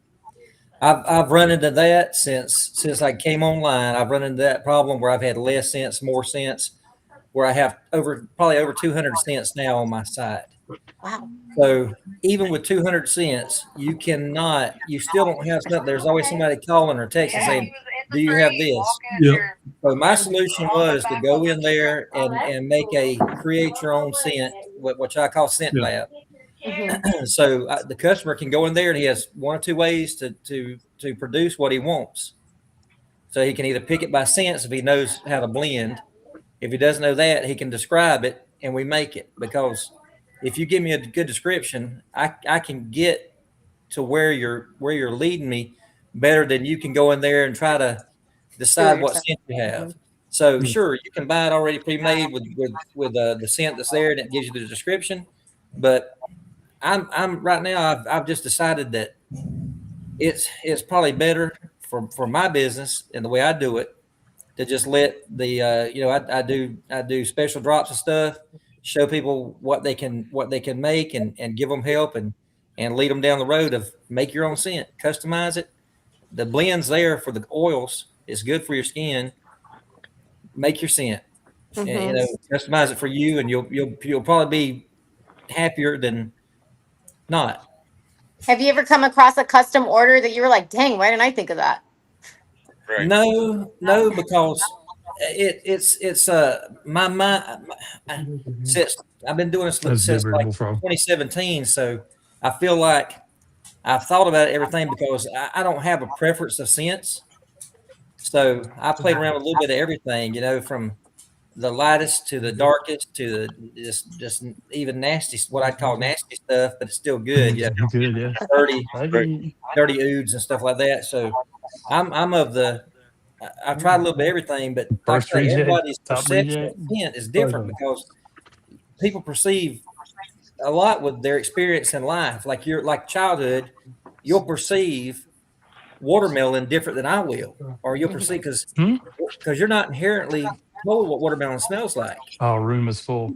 I've run into that since I came online. I've run into that problem where I've had less sense, more sense. where I have probably over 200 scents now on my site. Wow. So even with 200 cents, you still don't have something. There's always somebody calling or texting saying, do you have this? Yep. So my solution was to go in there and create your own scent, which I call Scent Yeah. Lab. Mm-hmm. So the customer can go in there and he has one or two ways to produce what he wants. So he can either pick it by scents if he knows how to blend. If he doesn't know that, he can describe it and we make it. Because if you give me a good description, I can get to where you're leading me better than you can go in there and try to decide what scent you have. So sure, you can buy it already pre-made with the scent that's there and it gives you the description. But I'm right now I've just decided that it's probably better for my business and the way I do it to just let the I do special drops of stuff, show people what they can make and give them help and lead them down the road of make your own scent, customize it. The blend's there for the oils. It's good for your skin. Make your scent, and customize it for you, and you'll probably be happier than not. Have you ever come across a custom order that you were like, dang, why didn't I think of that? Right. No, because it's my since I've been doing this since like 2017, so I feel like I've thought about everything because I don't have a preference of scents, so I played around with a little bit of everything, from the lightest to the darkest to the just even nasty, what I'd call nasty stuff, but it's still good, Good, yeah. dirty Right. dirty ouds and stuff like that. So I'm of the I've tried a little bit of everything, but like First I say, reject, everybody's top perception reject. of scent is different because people perceive a lot with their experience in life. Like childhood, you'll perceive watermelon different than I will, or you'll perceive because you're not inherently told what watermelon smells like. Oh, room is full.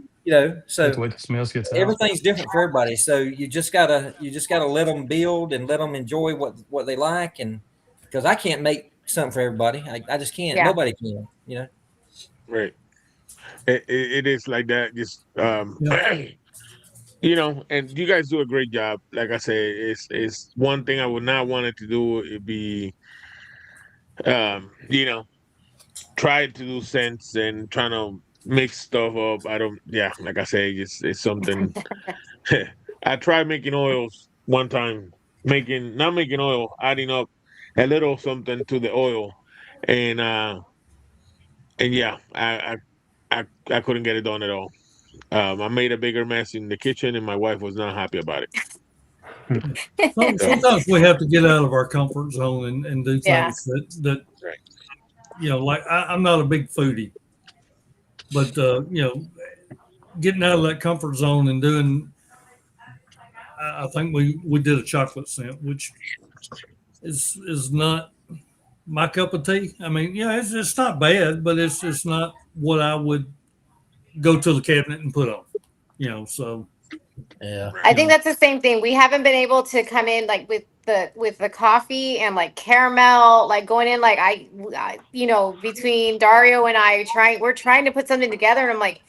So Have to wait till smells gets out. everything's different for everybody. So you just gotta let them build and let them enjoy what they like, and because I can't make something for everybody, I just can't. Yeah. Nobody can. Right. It is like that. Just and you guys do a great job. Like I say, it's one thing I would not want it to do. It'd be, try to do sense and trying to mix stuff up. I don't. Yeah, like I say, it's something. I tried making oils one time, not making oil, adding up a little something to the oil, and yeah, I couldn't get it done at all. I made a bigger mess in the kitchen, and my wife was not happy about it. Sometimes we have to get out of our comfort zone and do things that Right. like I'm not a big foodie, but getting out of that comfort zone and doing. I think we did a chocolate scent, which is not my cup of tea. I mean, it's not bad, but it's just not what I would go to the cabinet and put on. So Yeah. I think that's the same thing. We haven't been able to come in like with the coffee and like caramel, like going in like I between Dario and we're trying to put something together, and I'm like,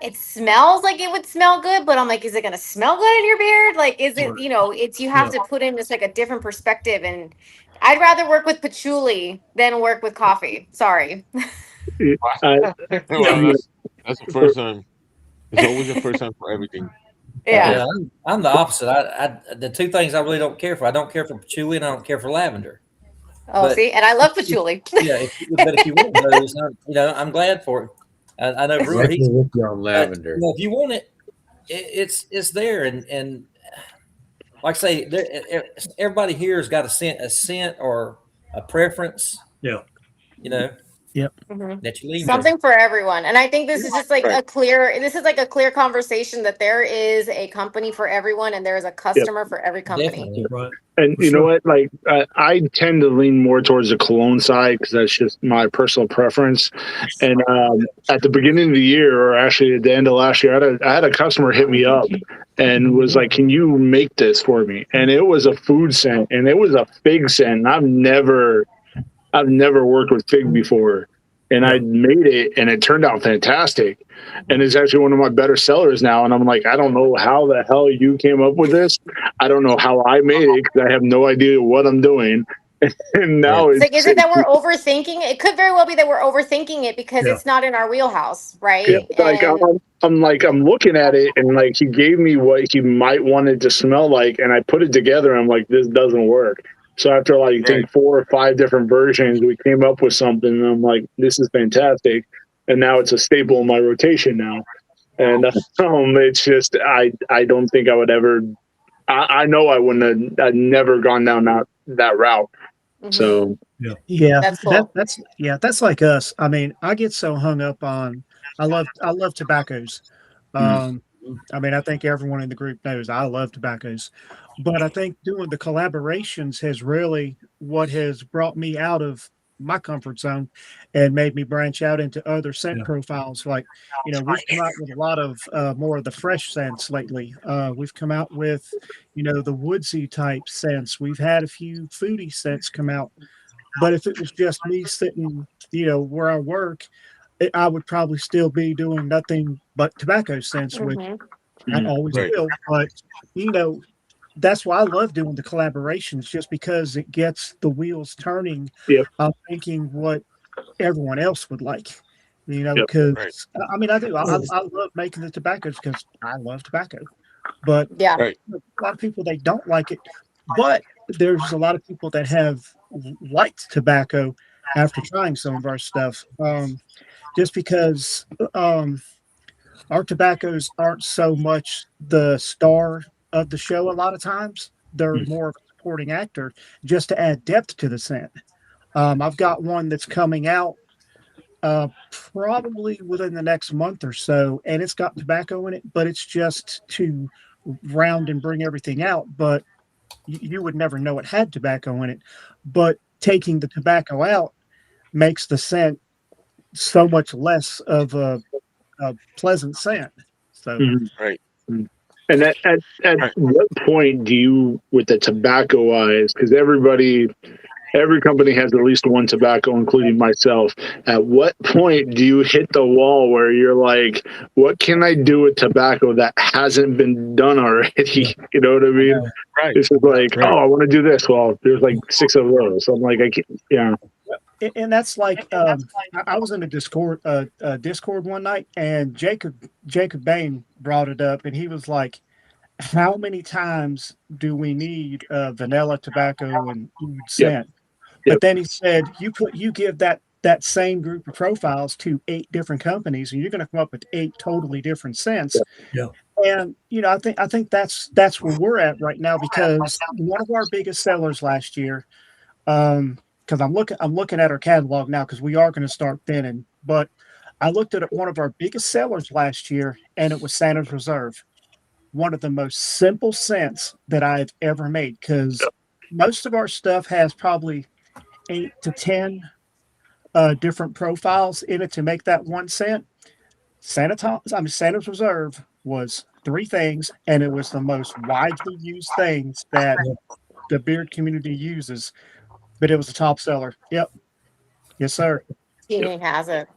it smells like it would smell good, but I'm like, is it gonna smell good in your beard? Like, is it it's you have to put in just like a different perspective, and I'd rather work with patchouli than work with coffee. Sorry. Well, that's the first time. It's always the first time for everything. Yeah. I'm the opposite. I the two things I really don't care for. I don't care for patchouli and I don't care for lavender. Oh, see, and I love patchouli. Yeah, but if you want those, I'm glad for it. I know Brewer, he's on lavender. if you want it, it's there, and like I say, everybody here has got a scent or a preference. Yeah. Yep. That you leave Something for everyone. And I think this is just like a clear conversation that there is a company for everyone and there is a customer for every company. Definitely. Right. And you know what? Like, I tend to lean more towards the cologne side because that's just my personal preference. And at the beginning of the year, or actually at the end of last year, I had a customer hit me up and was like, "Can you make this for me?" And it was a food scent, and it was a fig scent. I've never worked with fig before, and I made it, and it turned out fantastic. And it's actually one of my better sellers now. And I'm like, I don't know how the hell you came up with this. I don't know how I made it because I have no idea what I'm doing. And now It's like, is it that we're overthinking it? It could very well be that we're overthinking it because it's not in our wheelhouse, right? like And I'm looking at it, and like he gave me what he might want it to smell like, and I put it together. And I'm like, this doesn't work. So after like I think 4 or 5 different versions, we came up with something, and I'm like, this is fantastic. And now it's a staple in my rotation now. And it's just I don't think I would ever. I know I wouldn't have. I'd never gone down that route. So Yeah, that's cool. that's like us. I mean, I get so hung up on. I love tobaccos. I mean, I think everyone in the group knows I love tobaccos, but I think doing the collaborations has really what has brought me out of my comfort zone and made me branch out into other scent profiles. Like, we've come out with a lot of more of the fresh scents lately. We've come out with, the woodsy type scents. We've had a few foodie scents come out. But if it was just me sitting, where I work, I would probably still be doing nothing but tobacco scents, which I always will. But, that's why I love doing the collaborations, just because it gets the wheels turning. I'm thinking what everyone else would like, because I mean, I do. I love making the tobaccos because I love tobacco. But a lot of people, they don't like it. But there's a lot of people that have liked tobacco after trying some of our stuff. Just because our tobaccos aren't so much the star of the show a lot of times. They're more of a supporting actor just to add depth to the scent. I've got one that's coming out probably within the next month or so, and it's got tobacco in it, but it's just to round and bring everything out. But you would never know it had tobacco in it. But taking the tobacco out makes the scent so much less of a pleasant scent. So, And at what point do you, with the tobacco eyes, because every company has at least one tobacco, including myself. At what point do you hit the wall where you're like, what can I do with tobacco that hasn't been done already? You know what I mean? It's just like, oh, I want to do this. Well, there's like 6 of those. So I'm like, I can't, yeah. And that's like I was in a Discord one night, and Jacob Bain brought it up, and he was like, how many times do we need vanilla tobacco and oud scent? But then he said, you give that same group of profiles to 8 different companies, and you're going to come up with 8 totally different scents. Yeah. And I think that's where we're at right now, because one of our biggest sellers last year, because I'm looking at our catalog now, because we are going to start thinning. But I looked at one of our biggest sellers last year, and it was Santa's Reserve, one of the most simple scents that I've ever made. Because most of our stuff has probably 8 to 10 different profiles in it to make that one scent. Santa's Reserve was 3 things, and it was the most widely used things that the beard community uses. But it was a top seller. Yep. Yes, sir. Teaming has it.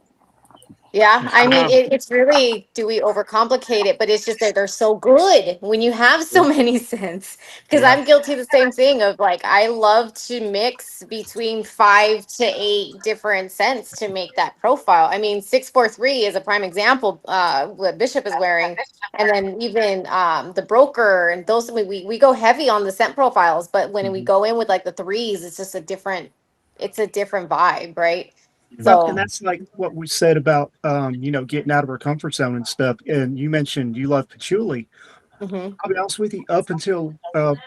Yeah, I mean, it's really, do we overcomplicate it? But it's just that they're so good when you have so many scents. Because I'm guilty of the same thing of like, I love to mix between 5 to 8 different scents to make that profile. I mean, 643 is a prime example, what Bishop is wearing. And then even the broker and those, we go heavy on the scent profiles. But when we go in with like the 3s, it's just a different vibe, right? Well, and that's like what we said about getting out of our comfort zone and stuff. And you mentioned you love patchouli. I'll be honest with you, up until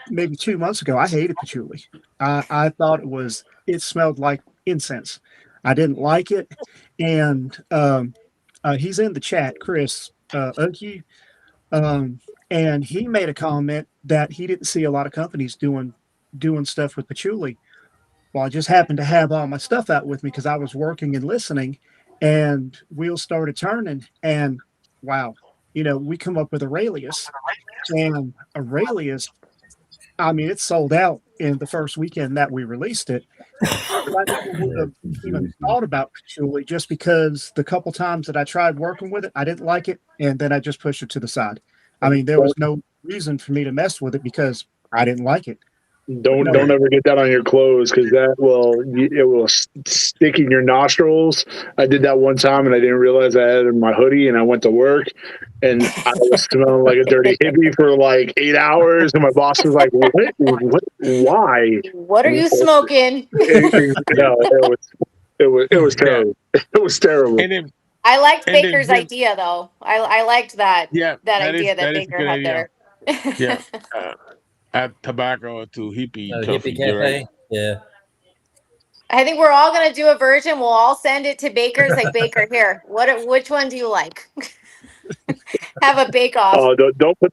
maybe 2 months ago, I hated patchouli. I thought it smelled like incense. I didn't like it. And he's in the chat, Chris Oki, and he made a comment that he didn't see a lot of companies doing stuff with patchouli. Well, I just happened to have all my stuff out with me because I was working and listening, and wheels started turning. And wow, we come up with Aurelius, and Aurelius, I mean, it's sold out in the first weekend that we released it. But I never would have even thought about patchouli just because the couple times that I tried working with it, I didn't like it, and then I just pushed it to the side. I mean, there was no reason for me to mess with it because I didn't like it. Don't ever get that on your clothes because it will stick in your nostrils. I did that one time and I didn't realize I had it in my hoodie and I went to work and I was smelling like a dirty hippie for like 8 hours and my boss was like, "What? Why? What are you smoking? It was terrible. It was terrible." And then, I liked and then Baker's Jim, idea though. I liked that idea that that is a Baker good had idea. there. Yeah, add tobacco to hippie coffee. Hippie You're right. Cafe. Yeah. I think we're all gonna do a version. We'll all send it to Baker's. Like Baker, here. Which one do you like? Have a bake off. Oh, don't put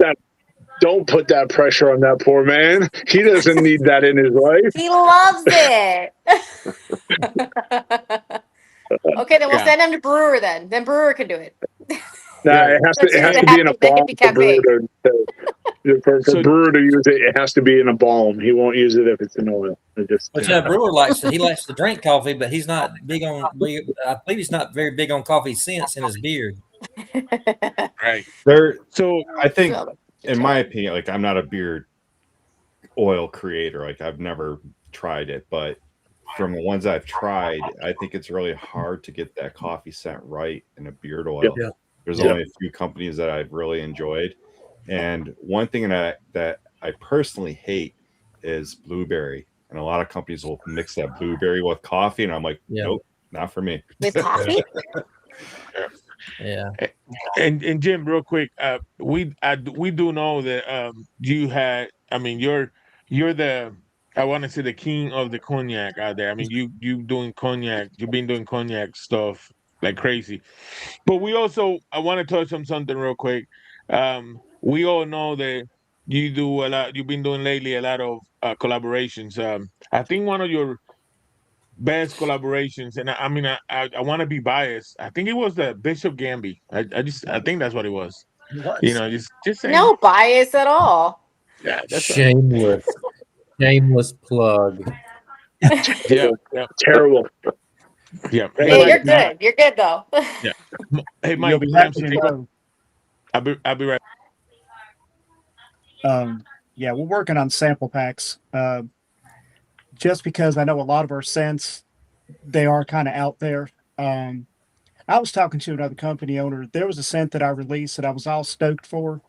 that pressure on that poor man. He doesn't need that in his life. He loves it. Okay, then we'll Yeah. send him to Brewer then. Then Brewer can do it. Nah, it has to be in a The balm Hippie for Brewer Cafe. for Brewer to use it. It has to be in a balm. He won't use it if it's in oil. But Brewer likes to drink coffee, but he's not big on. I believe he's not very big on coffee scents in his beard. Right. So I think, in my opinion, like I'm not a beard oil creator. Like I've never tried it, but from the ones I've tried, I think it's really hard to get that coffee scent right in a beard oil. Yeah. There's only a few companies that I've really enjoyed. And one thing that I personally hate is blueberry. And a lot of companies will mix that blueberry with coffee. And I'm like, nope, not for me. With coffee? Yeah. And Jim, real quick, we do know that you had. I mean, you're the, I want to say, the king of the cognac out there. I mean, you doing cognac. You've been doing cognac stuff like crazy. But I want to touch on something real quick. We all know that you do a lot. You've been doing lately a lot of collaborations. I think one of your best collaborations, and I mean, I want to be biased. I think it was the Bishop Gamby. I think that's what it was. What? You know, just saying. No bias at all. Yeah, that's Shameless plug. yeah. Terrible. Yeah. Hey, you're good. You're good though. Yeah. Hey, Mike. You'll be happy to know. I'll be right. Yeah, we're working on sample packs. Just because I know a lot of our scents, they are kind of out there. I was talking to another company owner. There was a scent that I released that I was all stoked for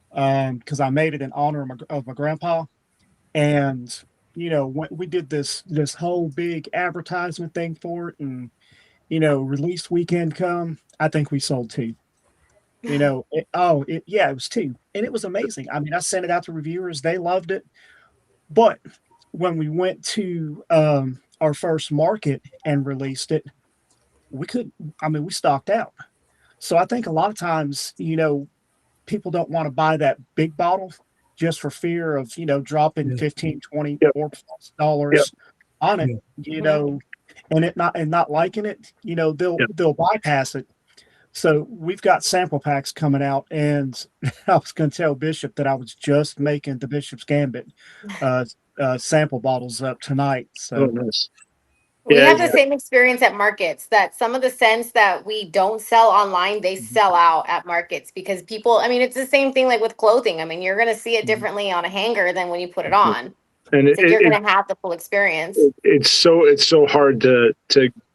because I made it in honor of my grandpa. And when we did this whole big advertisement thing for it, and release weekend come, I think we sold 2. It was 2, and it was amazing. I mean, I sent it out to reviewers; they loved it. But when we went to our first market and released it, we stocked out. So I think a lot of times, people don't want to buy that big bottle just for fear of, dropping $15, $20, or $4+ on it, and not liking it, they'll bypass it. So we've got sample packs coming out, and I was going to tell Bishop that I was just making the Bishop's Gambit sample bottles up tonight. So nice. We have the same experience at markets, that some of the scents that we don't sell online, they sell out at markets because people, I mean, it's the same thing like with clothing. I mean, you're going to see it differently on a hanger than when you put it on. And so you're going to have the full experience. It's so hard to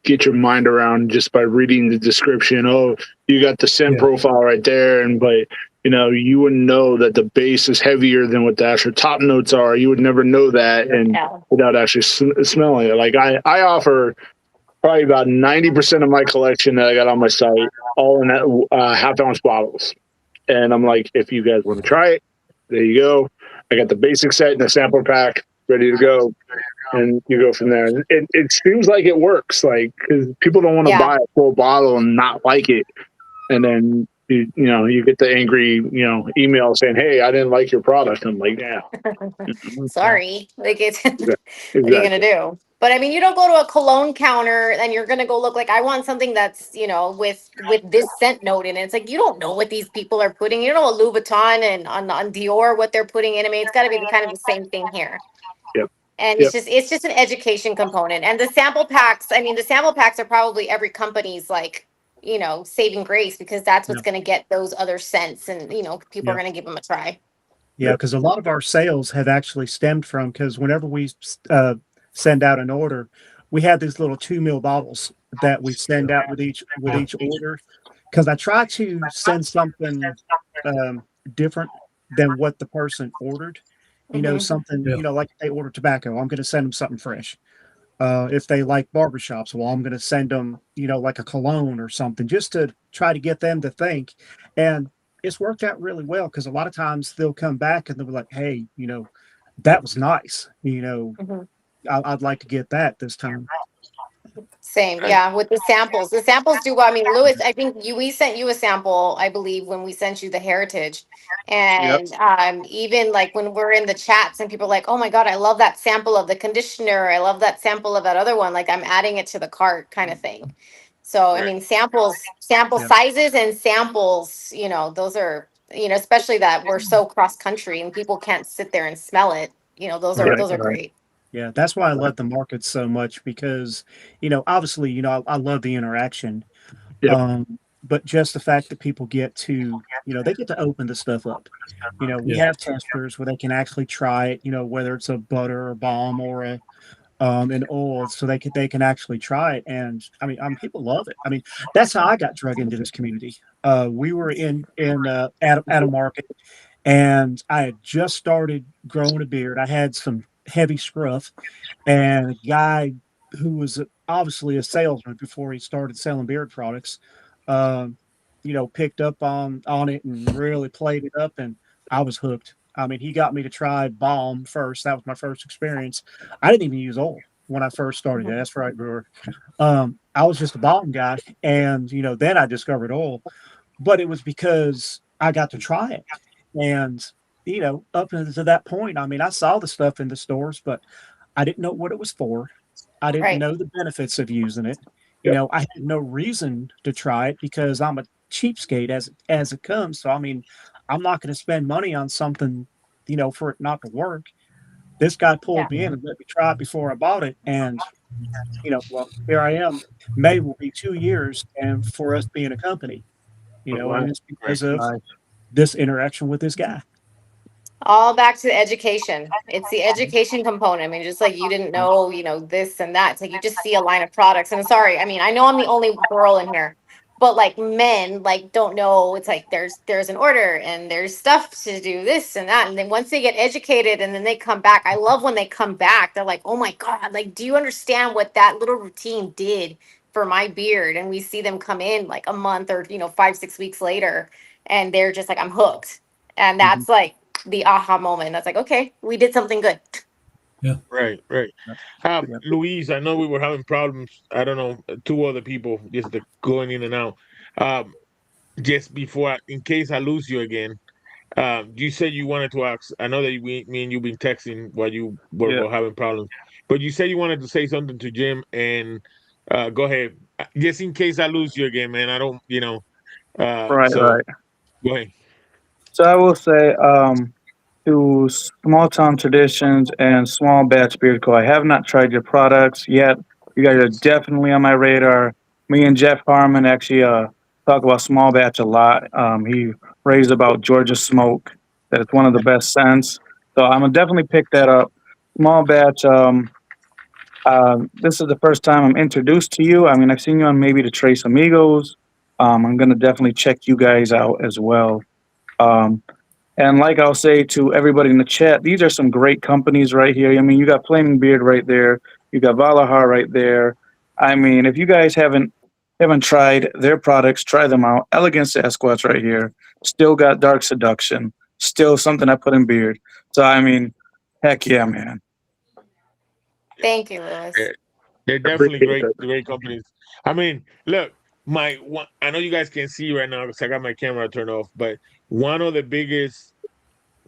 get your mind around just by reading the description. Oh, you got the scent profile right there, but you wouldn't know that the base is heavier than what the actual top notes are. You would never know that, and without actually smelling it. Like I offer probably about 90% of my collection that I got on my site, all in that half-ounce bottles. And I'm like, if you guys want to try it, there you go. I got the basic set and the sampler pack ready to go, and you go from there. It seems like it works, like because people don't want to buy a full bottle and not like it, and then you get the angry email saying, "Hey, I didn't like your product." I'm like, yeah, sorry, like it's what are you gonna do? But I mean, you don't go to a cologne counter and you're gonna go look like I want something that's with this scent note in it. It's like you don't know what these people are putting. You don't know what Louis Vuitton and on Dior what they're putting in. I mean, it's got to be kind of the same thing here. Yep. And it's just an education component. And the sample packs, I mean, the sample packs are probably every company's like, saving grace, because that's what's going to get those other scents, and people are going to give them a try. Yeah, because a lot of our sales have actually stemmed from, because whenever we send out an order, we have these little 2 ml bottles that we send out with each order. Because I try to send something different than what the person ordered. Something, like if they order tobacco, I'm going to send them something fresh. If they like barbershops, well, I'm going to send them, like a cologne or something, just to try to get them to think. And it's worked out really well, because a lot of times they'll come back and they'll be like, hey, that was nice. I'd like to get that this time. Same, yeah, with the samples. The samples do well. I mean, Lewis, I think we sent you a sample, I believe, when we sent you the heritage. And even like when we're in the chats and people are like, oh my God, I love that sample of the conditioner. I love that sample of that other one. Like, I'm adding it to the cart kind of thing. So, I mean, sample sizes and samples, those are, especially that we're so cross country and people can't sit there and smell it. Those are great. Yeah, that's why I love the market so much, because, obviously, I love the interaction. But just the fact that people get to, they get to open the stuff up. We have testers where they can actually try it, whether it's a butter or balm or an oil, so they can actually try it. And I mean, people love it. I mean, that's how I got drug into this community. We were at a market, and I had just started growing a beard. I had some heavy scruff, and a guy who was obviously a salesman before he started selling beard products, um, picked up on it and really played it up, and I was hooked. I mean, he got me to try balm first. That was my first experience. I didn't even use oil when I first started. That's right, brewer. I was just a balm guy, and then I discovered oil, but it was because I got to try it. And up until that point, I mean, I saw the stuff in the stores, but I didn't know what it was for. I didn't know the benefits of using it. I had no reason to try it, because I'm a cheapskate as it comes. So I mean, I'm not going to spend money on something, for it not to work. This guy pulled me in and let me try it before I bought it, and well, here I am. May will be 2 years, and for us being a company, and it's because of this interaction with this guy. All back to the education. It's the education component. I mean, just like you didn't know, this and that. It's like you just see a line of products. And sorry, I mean, I know I'm the only girl in here, but like men like don't know. It's like there's an order and there's stuff to do this and that. And then once they get educated and then they come back, I love when they come back. They're like, oh my God, like, do you understand what that little routine did for my beard? And we see them come in like a month or 5-6 weeks later, and they're just like, I'm hooked. And that's like the aha moment. That's like, okay, we did something good. Yeah. Right. Louise, I know we were having problems. I don't know, two other people just going in and out. Just before, in case I lose you again, you said you wanted to ask. I know that me and you've been texting while you were having problems, but you said you wanted to say something to Jim, and go ahead. Just in case I lose you again, man. I don't, Right. Go ahead. So I will say, to Small Town Traditions and Small Batch Beard Co. I have not tried your products yet. You guys are definitely on my radar. Me and Jeff Harmon actually talk about Small Batch a lot. He raised about Georgia Smoke. That's one of the best scents. So I'm gonna definitely pick that up. Small Batch. This is the first time I'm introduced to you. I mean, I've seen you on maybe the Trace Amigos. I'm gonna definitely check you guys out as well. And like I'll say to everybody in the chat, these are some great companies right here. I mean, you got Flaming Beard right there. You got Valahar right there. I mean, if you guys haven't tried their products, try them out. Elegance Sasquatch right here. Still got Dark Seduction. Still something I put in beard. So I mean, heck yeah, man. Thank you, Lewis. They're definitely great companies. I mean, look, I know you guys can't see right now because I got my camera turned off, but one of the biggest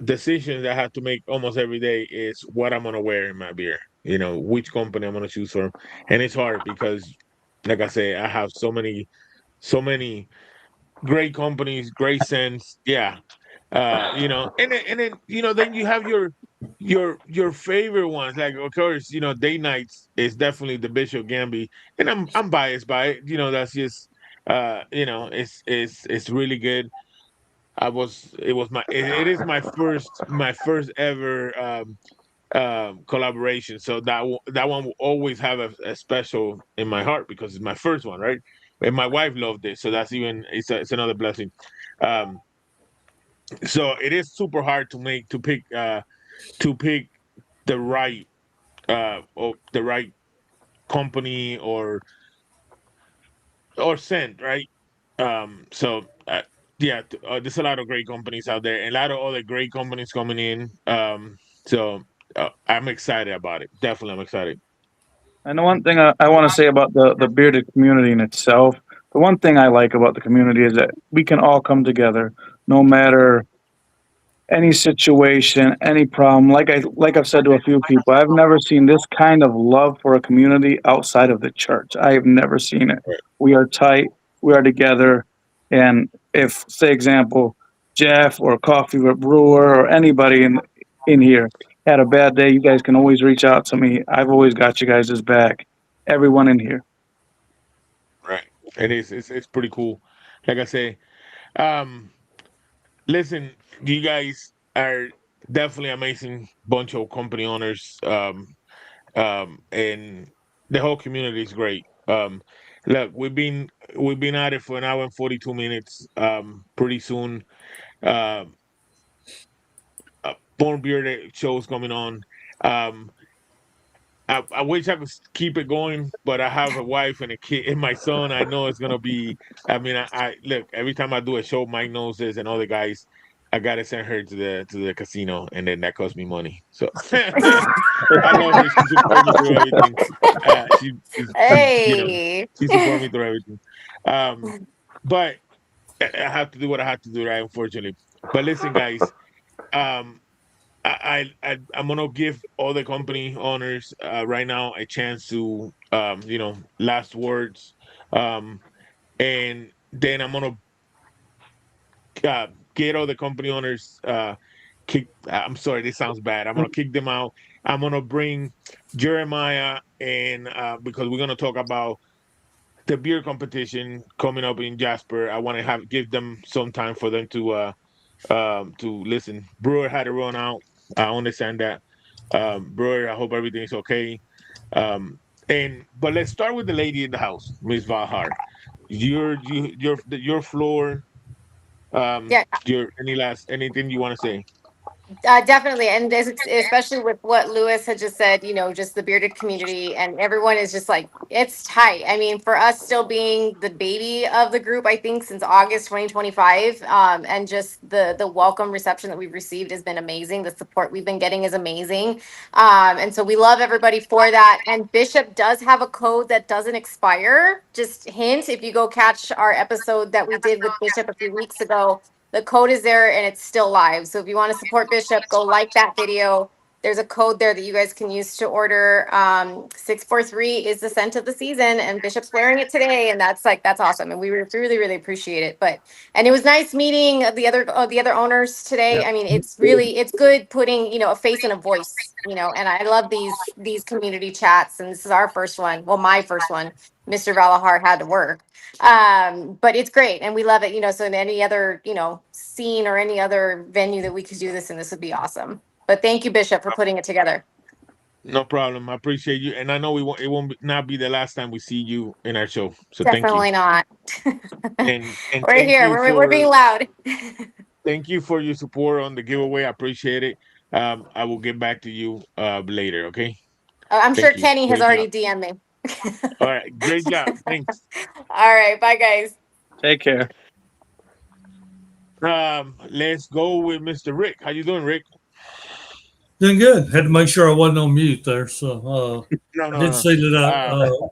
decisions I have to make almost every day is what I'm gonna wear in my beer. Which company I'm gonna choose from, and it's hard because, like I say, I have so many great companies, great scents. Yeah, And then then you have your favorite ones. Like, of course, day nights is definitely the Bishop Gamby, and I'm biased by it. That's just it's really good. It is my first ever collaboration. So that one will always have a special in my heart because it's my first one, right? And my wife loved it, so it's another blessing. Um, so it is super hard to pick the right company or scent, right? So yeah, there's a lot of great companies out there, and a lot of other great companies coming in. So I'm excited about it. Definitely, I'm excited. And the one thing I want to say about the bearded community in itself, the one thing I like about the community is that we can all come together, no matter any situation, any problem. Like I've said to a few people, I've never seen this kind of love for a community outside of the church. I have never seen it. We are tight, we are together, and if, say, example, Jeff or Coffee with Brewer or anybody in here had a bad day, you guys can always reach out to me. I've always got you guys' back. Everyone in here. Right. It's pretty cool. Like I say, um, listen, you guys are definitely amazing bunch of company owners. And the whole community is great. Look, we've been at it for an hour and 42 minutes. Pretty soon, uh, Born Bearded show's coming on. Um, I wish I could keep it going, but I have a wife and a kid and my son. I know it's gonna be. I mean, I look every time I do a show. Mike knows this, and other guys. I gotta send her to the casino, and then that costs me money. So I love her. She supports me through everything. Hey. She supports me through everything. But I have to do what I have to do, right? Unfortunately. But listen, guys. Um, I'm gonna give all the company owners right now a chance to last words, and then I'm gonna get all the company owners kick. I'm sorry, this sounds bad. I'm gonna kick them out. I'm gonna bring Jeremiah and because we're gonna talk about the beer competition coming up in Jasper. I want to give them some time for them to listen. Brewer had to run out. I understand that. Brewer, I hope everything's okay. But let's start with the lady in the house, Miss Valhar. Your floor. Yeah. Anything you want to say? Definitely, and especially with what Lewis had just said, just the bearded community, and everyone is just like it's tight. I mean, for us still being the baby of the group, I think since August 2025, and just the welcome reception that we've received has been amazing. The support we've been getting is amazing, and so we love everybody for that. And Bishop does have a code that doesn't expire. Just hint: if you go catch our episode that we did with Bishop a few weeks ago, the code is there and it's still live. So if you want to support Bishop, go like that video. There's a code there that you guys can use to order. 643 is the scent of the season, and Bishop's wearing it today, and that's awesome. And we really, really appreciate it. And it was nice meeting the other owners today. I mean, it's good putting a face and a voice. And I love these community chats. And this is our first one. Well, my first one. Mr. Valahar had to work. But it's great and we love it, so in any other, scene or any other venue that we could do this in, this would be awesome. But thank you, Bishop, for putting it together. No problem. I appreciate you, and I know it won't not be the last time we see you in our show. So thank you. Definitely not. And We're thank here. you We're being for loud. thank you for your support on the giveaway. I appreciate it. I will get back to you later. Okay. I'm sure Thank you. Kenny has Great already job. DM'd me. All right. Great job. Thanks. All right. Bye, guys. Take care. Let's go with Mr. Rick. How you doing, Rick? Doing good. Had to make sure I wasn't on mute there. So I did see that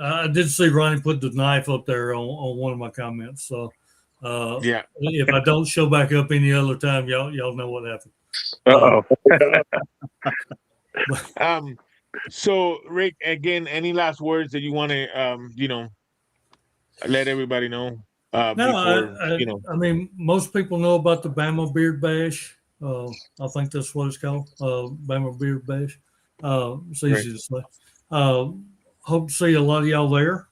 I did see Ronnie put the knife up there on one of my comments. So yeah, if I don't show back up any other time, y'all know what happened. So Rick, again, any last words that you want to let everybody know No, before I mean, most people know about the Bama Beard Bash. I think that's what it's called, Bama Beard Bash. It's easy to say. Hope to see a lot of y'all there.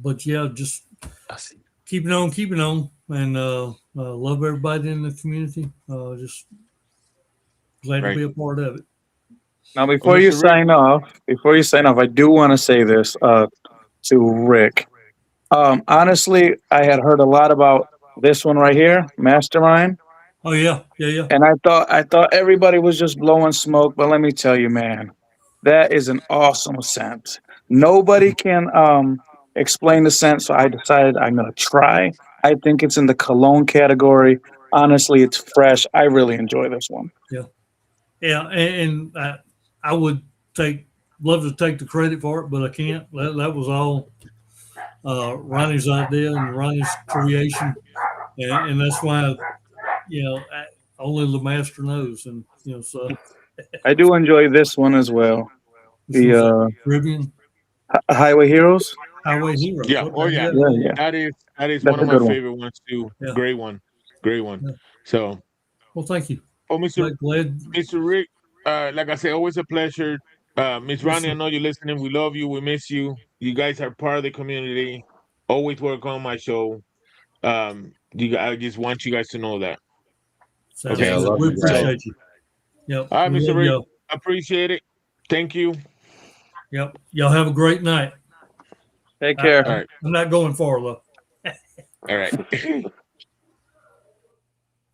But yeah, just keep it on, and love everybody in the community. Just glad to be a part of it. Now, before you sign off, I do want to say this to Rick. Honestly, I had heard a lot about this one right here, Mastermind. Oh yeah. And I thought everybody was just blowing smoke, but let me tell you, man, that is an awesome scent. Nobody can explain the scent, so I decided I'm gonna try. I think it's in the cologne category. Honestly, it's fresh. I really enjoy this one. Yeah, and I would love to take the credit for it, but I can't. That was all Ronnie's idea and Ronnie's creation, and that's why only the master knows, and so. I do enjoy this one as well. The Caribbean Highway Heroes. Highway Heroes. Yeah. Okay. Oh yeah. Yeah. That is That's one a of my good one. favorite ones too. Yeah. Great one. Yeah. So. Well, thank you. Oh, Mr. Glad. Mr. Rick, like I said, always a pleasure. Miss Ronnie, I know you're listening. We love you. We miss you. You guys are part of the community. Always work on my show. I just want you guys to know that. Sounds Okay, I good. love We you guys. appreciate you. Yep. All right, We Mr. love Rick, y'all. appreciate it. Thank you. Yep. Y'all have a great night. Take care. All right. I'm not going far though. All right.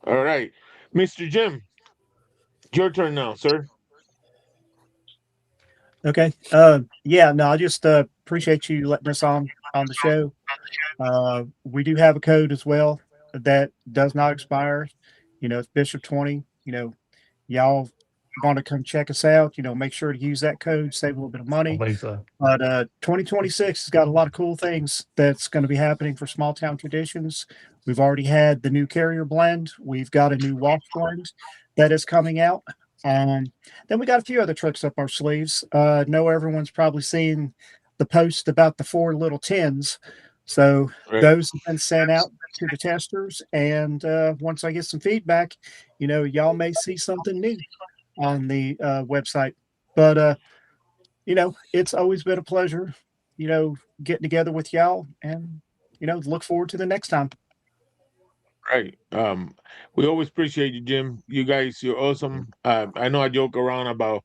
All right. Mr. Jim, your turn now, sir. Okay. Yeah, no, I just appreciate you letting us on the show. We do have a code as well that does not expire. It's Bishop 20. Y'all want to come check us out, make sure to use that code, save a little bit of money. I believe so. But 2026 has got a lot of cool things that's going to be happening for Small Town Traditions. We've already had the new carrier blend. We've got a new wash blend that is coming out. Then we got a few other tricks up our sleeves. Know everyone's probably seen the post about the 4 little tins. So those have been sent out to the testers. And once I get some feedback, y'all may see something new on the website. But, it's always been a pleasure, getting together with y'all and, look forward to the next time. Right. We always appreciate you, Jim. You guys, you're awesome. I know I joke around about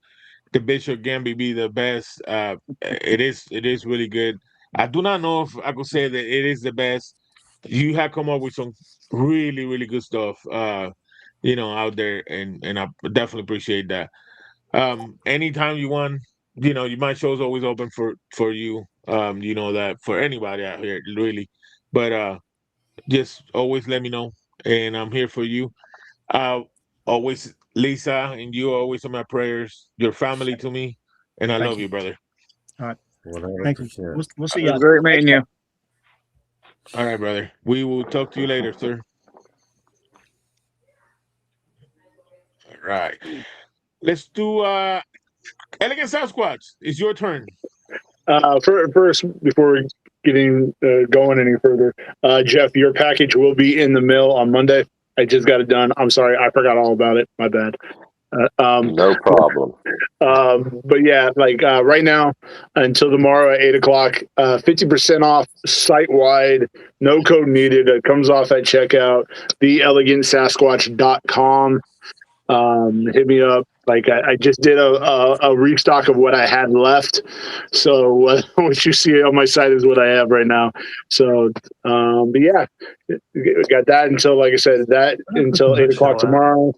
the Bishop Gamby be the best. It is really good. I do not know if I could say that it is the best. You have come up with some really, really good stuff, out there, and I definitely appreciate that. Anytime you want, my show's always open for you. You know that for anybody out here, really. But just always let me know, and I'm here for you. Always, Lisa, and you are always in my prayers. Your family to me, and I love you, brother. All right. 100%. Thank you. We'll see It you. was great meeting you. All right, brother. We will talk to you later, sir. All right. Let's do Elegant Sasquatch. It's your turn. First, before getting going any further, Jeff, your package will be in the mail on Monday. I just got it done. I'm sorry, I forgot all about it. My bad. No problem. But yeah, right now until tomorrow at 8:00, 50% off site wide, no code needed. It comes off at checkout. TheElegantSasquatch.com. Hit me up. I just did a restock of what I had left. So what you see on my site is what I have right now. So, but yeah, we got that until, like I said, until 8:00 tomorrow.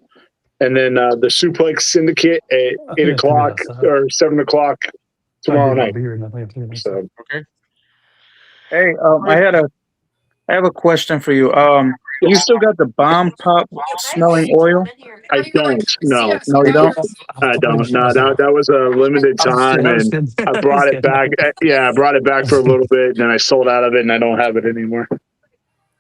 And then the Suplex Syndicate at 8:00 or 7:00 tomorrow night. So, okay. Hey, I have a question for you. You still got the bomb pop smelling oil? I don't. No, No, you don't. I don't. No, that was a limited time, and I brought it back. Yeah, I brought it back for a little bit, and then I sold out of it, and I don't have it anymore.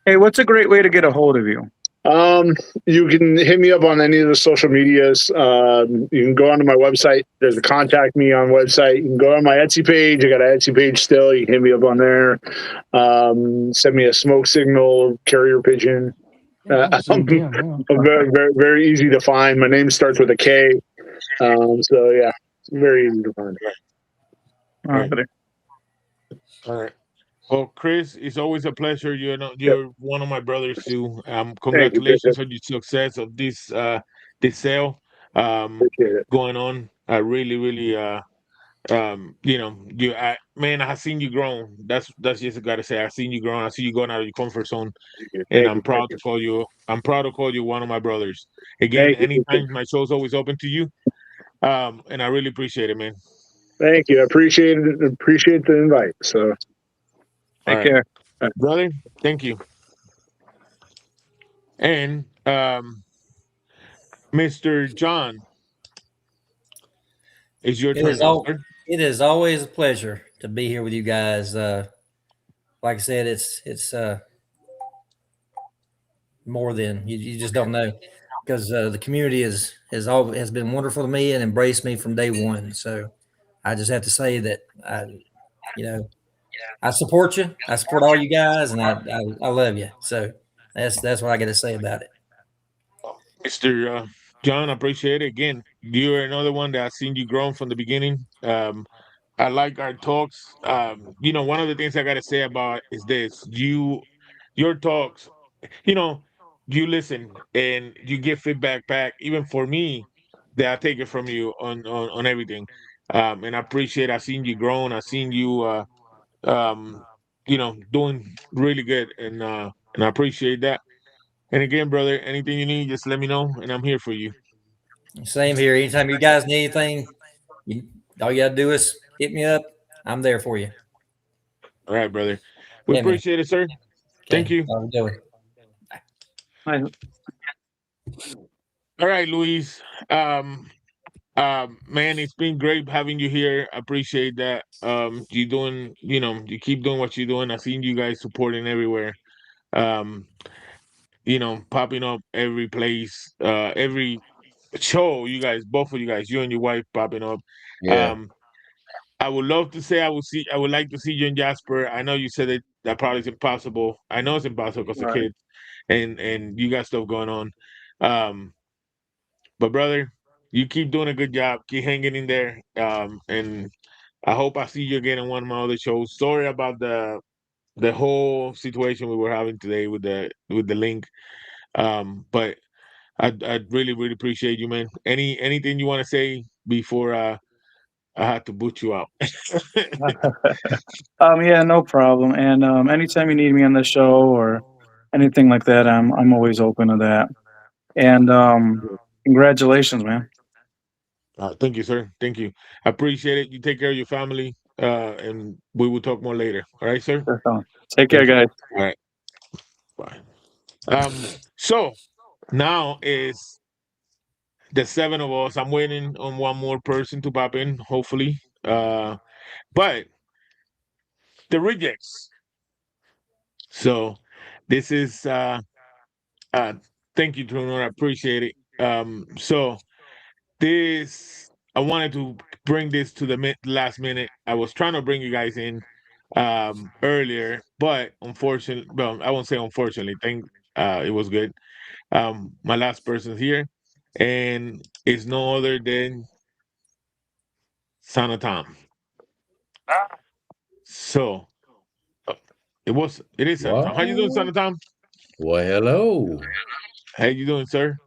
Hey, what's a great way to get a hold of you? You can hit me up on any of the social medias. You can go onto my website. There's a contact me on website. You can go on my Etsy page. I got an Etsy page still. You can hit me up on there. Send me a smoke signal, carrier pigeon. Zoomed in. Yeah. Very, very, very easy to find. My name starts with a K. So yeah, it's very easy to find. All right, buddy. All right. Well, Chris, it's always a pleasure. You're one of my brothers too. Thank you. Congratulations on your success of this sale Appreciate it. going on. I really, really man, I seen you grown. That's just gotta say. I seen you grown. I see you going out of your comfort zone, and Thank I'm you. proud to call you. I'm proud to call you one of my brothers. Again, Thank you. anytime my show's always open to you, and I really appreciate it, man. Thank you. I appreciate it. Appreciate the invite. So All Take right, care. brother. Thank you. And Mr. John, it's your It turn is now, all. sir. It is always a pleasure to be here with you guys. Like I said, it's more than you just don't know, because the community has been wonderful to me and embraced me from day one. So I just have to say that you know, I support you. I support all you guys, and I love you. So that's what I got to say about it. Mr. John, I appreciate it. Again, you're another one that I've seen you grown from the beginning. I like our talks. One of the things I got to say about is this: your talks, you know, you listen and you give feedback back. Even for me, that I take it from you on everything. And I appreciate. I've seen you grown. I've seen you, doing really good, and I appreciate that. And again, brother, anything you need, just let me know, and I'm here for you. Same here. Anytime you guys need anything, all you got to do is hit me up. I'm there for you. All right, brother. We Yeah, man. appreciate it, sir. Thank Okay. you. How we doing? Bye. All right, Luis. Man, it's been great having you here. I appreciate that. You keep doing what you're doing. I've seen you guys supporting everywhere. Um, popping up every place, every show. You guys, both of you guys, you and your wife popping up. Yeah. Um, I would love to say I would like to see you and Jasper. I know you said that probably is impossible. I know it's impossible because of Right. kids and you got stuff going on. But brother, you keep doing a good job. Keep hanging in there. And I hope I see you again in one of my other shows. Sorry about the whole situation we were having today with the link. But I'd really, really appreciate you, man. Anything you want to say before I had to boot you out? Yeah, no problem. And anytime you need me on the show or anything like that, I'm always open to that. And congratulations, man. Thank you, sir. Thank you. I appreciate it. You take care of your family, and we will talk more later. All right, sir. Take care, Thank you. guys. All right. Bye. So now is the seven of us. I'm waiting on one more person to pop in, hopefully. But the rejects. So this is thank you, Truno. I appreciate it. So this I wanted to bring this to the last minute. I was trying to bring you guys in earlier, but unfortunately, well, I won't say unfortunately. Think it was good. My last person's here, and it's no other than Sana Tom. So it is Sana Tom. How you doing, Sana Tom? Well, hello. How you doing, sir?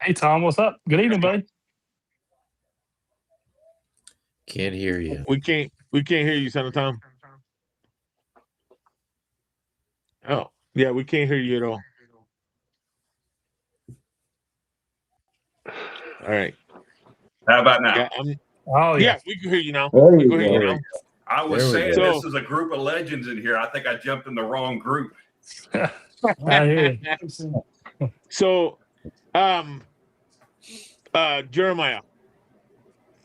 Hey, Tom, what's up? Good evening, buddy. Can't hear you. We can't hear you, Sana Tom. Oh, yeah, we can't hear you at all. All right. How about now? Yeah, Oh, yeah, we can hear you now. There We you can hear you go. now. I was There we saying go. this is a group of legends in here. I think I jumped in the wrong group. I hear you. So, Jeremiah,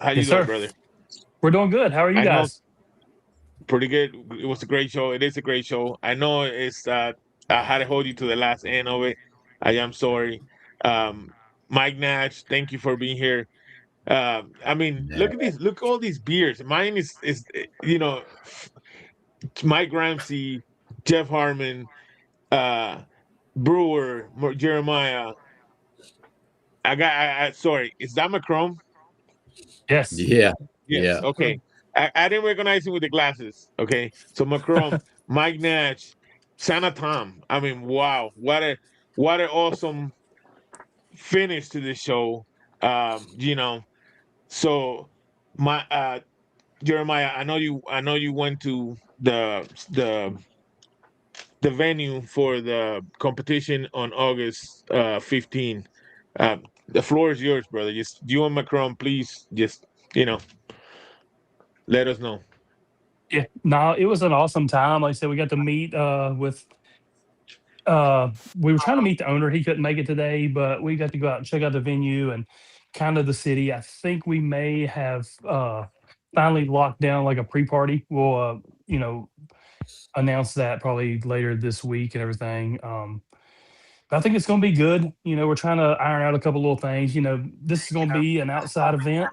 how you Yes, doing, sir. brother? We're doing good. How are you I know guys? pretty good. It was a great show. It is a great show. I know it's I had to hold you to the last end of it. I am sorry. Mike Nash, thank you for being here. I mean, look at these. Look at all these beers. Mine is you know, Mike Ramsey, Jeff Harmon, Brewer, Jeremiah. Sorry, is that Macron? Yes. Yeah. Yes. Yeah. Okay. I didn't recognize him with the glasses. Okay. So Macron, Mike Nash, Santa Tom. I mean, wow, what an awesome finish to the show. You know, so my Jeremiah, I know you went to the venue for the competition on August 15. The floor is yours, brother. Just you and Macron, please just, you know, let us know. Yeah. No, it was an awesome time. Like I said, we got to meet with we were trying to meet the owner. He couldn't make it today, but we got to go out and check out the venue and kind of the city. I think we may have finally locked down like a pre-party. We'll you know, announce that probably later this week and everything. But I think it's going to be good. You know, we're trying to iron out a couple little things. You know, this is going to be an outside event.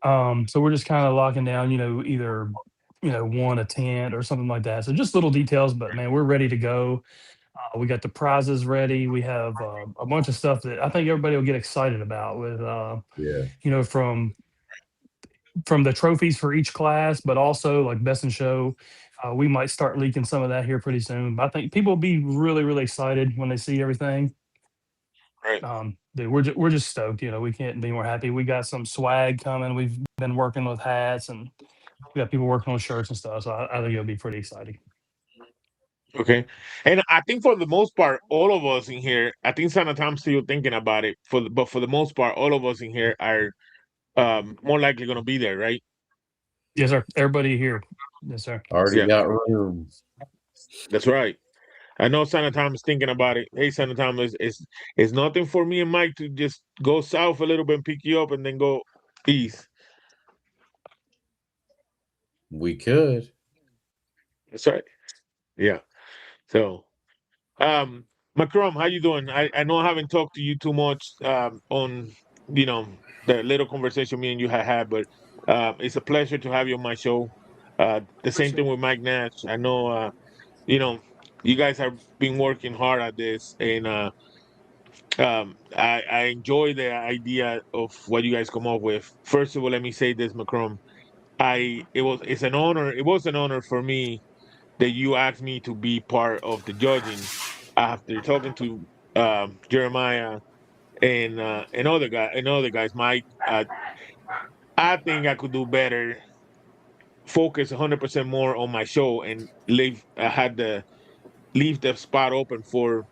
So we're just kind of locking down, you know, either, you know, one a tent or something like that. So just little details, but man, we're ready to go. We got the prizes ready. We have a bunch of stuff that I think everybody will get excited about with, Yeah. you know, from the trophies for each class, but also like best in show. We might start leaking some of that here pretty soon. But I think people will be really, really excited when they see everything. Right. Dude, we're just stoked. You know, we can't be more happy. We got some swag coming. We've been working with hats, and we got people working on shirts and stuff. So I think it'll be pretty exciting. Okay. And I think for the most part, all of us in here, I think Santa Tom's still thinking about it. But for the most part, all of us in here are more likely going to be there, right? Yes, sir. Everybody here. Yes, sir. Already Yeah, got room. that's right. I know Santa Tom is thinking about it. Hey, Santa Tom, is nothing for me and Mike to just go south a little bit and pick you up and then go east. We could. That's right. Yeah. So, Macron, how you doing? I know I haven't talked to you too much on, you know, the little conversation me and you had, but it's a pleasure to have you on my show. The same thing with Mike Nash. I know, you know, you guys have been working hard at this, and I enjoy the idea of what you guys come up with. First of all, let me say this, Macron. It's an honor. It was an honor for me that you asked me to be part of the judging after talking to Jeremiah and other guys. Mike, I think I could do better. Focus 100% more on my show and leave. I had to leave the spot open for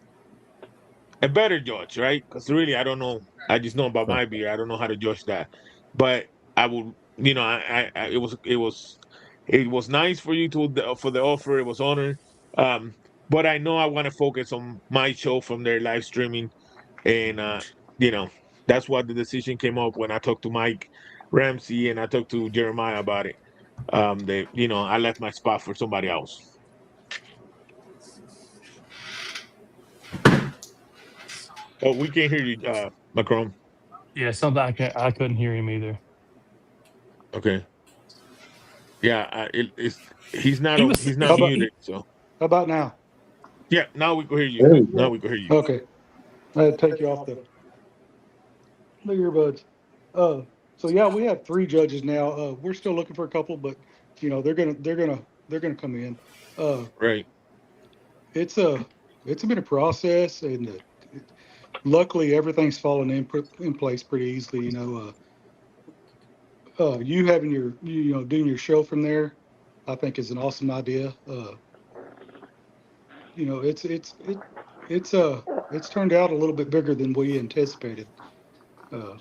a better judge, right? Because really, I don't know. I just know about my beer. I don't know how to judge that. But I will, you know, it was nice for you for the offer. It was honor. Um, but I know I want to focus on my show from their live streaming, and you know, that's what the decision came up when I talked to Mike Ramsey and I talked to Jeremiah about it. They, you know, I left my spot for somebody else. Oh, we can't hear you, Macron. Yeah, something I couldn't hear him either. Okay. Yeah, he's not He was he's not How about he, muted. So how about now? yeah, now we can hear you. There you Now go. we can hear you. Okay, I had to take you off the earbuds. Uh, so yeah, we have three judges now. We're still looking for a couple, but you know they're gonna come in. Uh, Right. it's a it's been a process, and luckily everything's fallen in place pretty easily. You know, you having you know doing your show from there, I think is an awesome idea. You know, it's turned out a little bit bigger than we anticipated. Uh,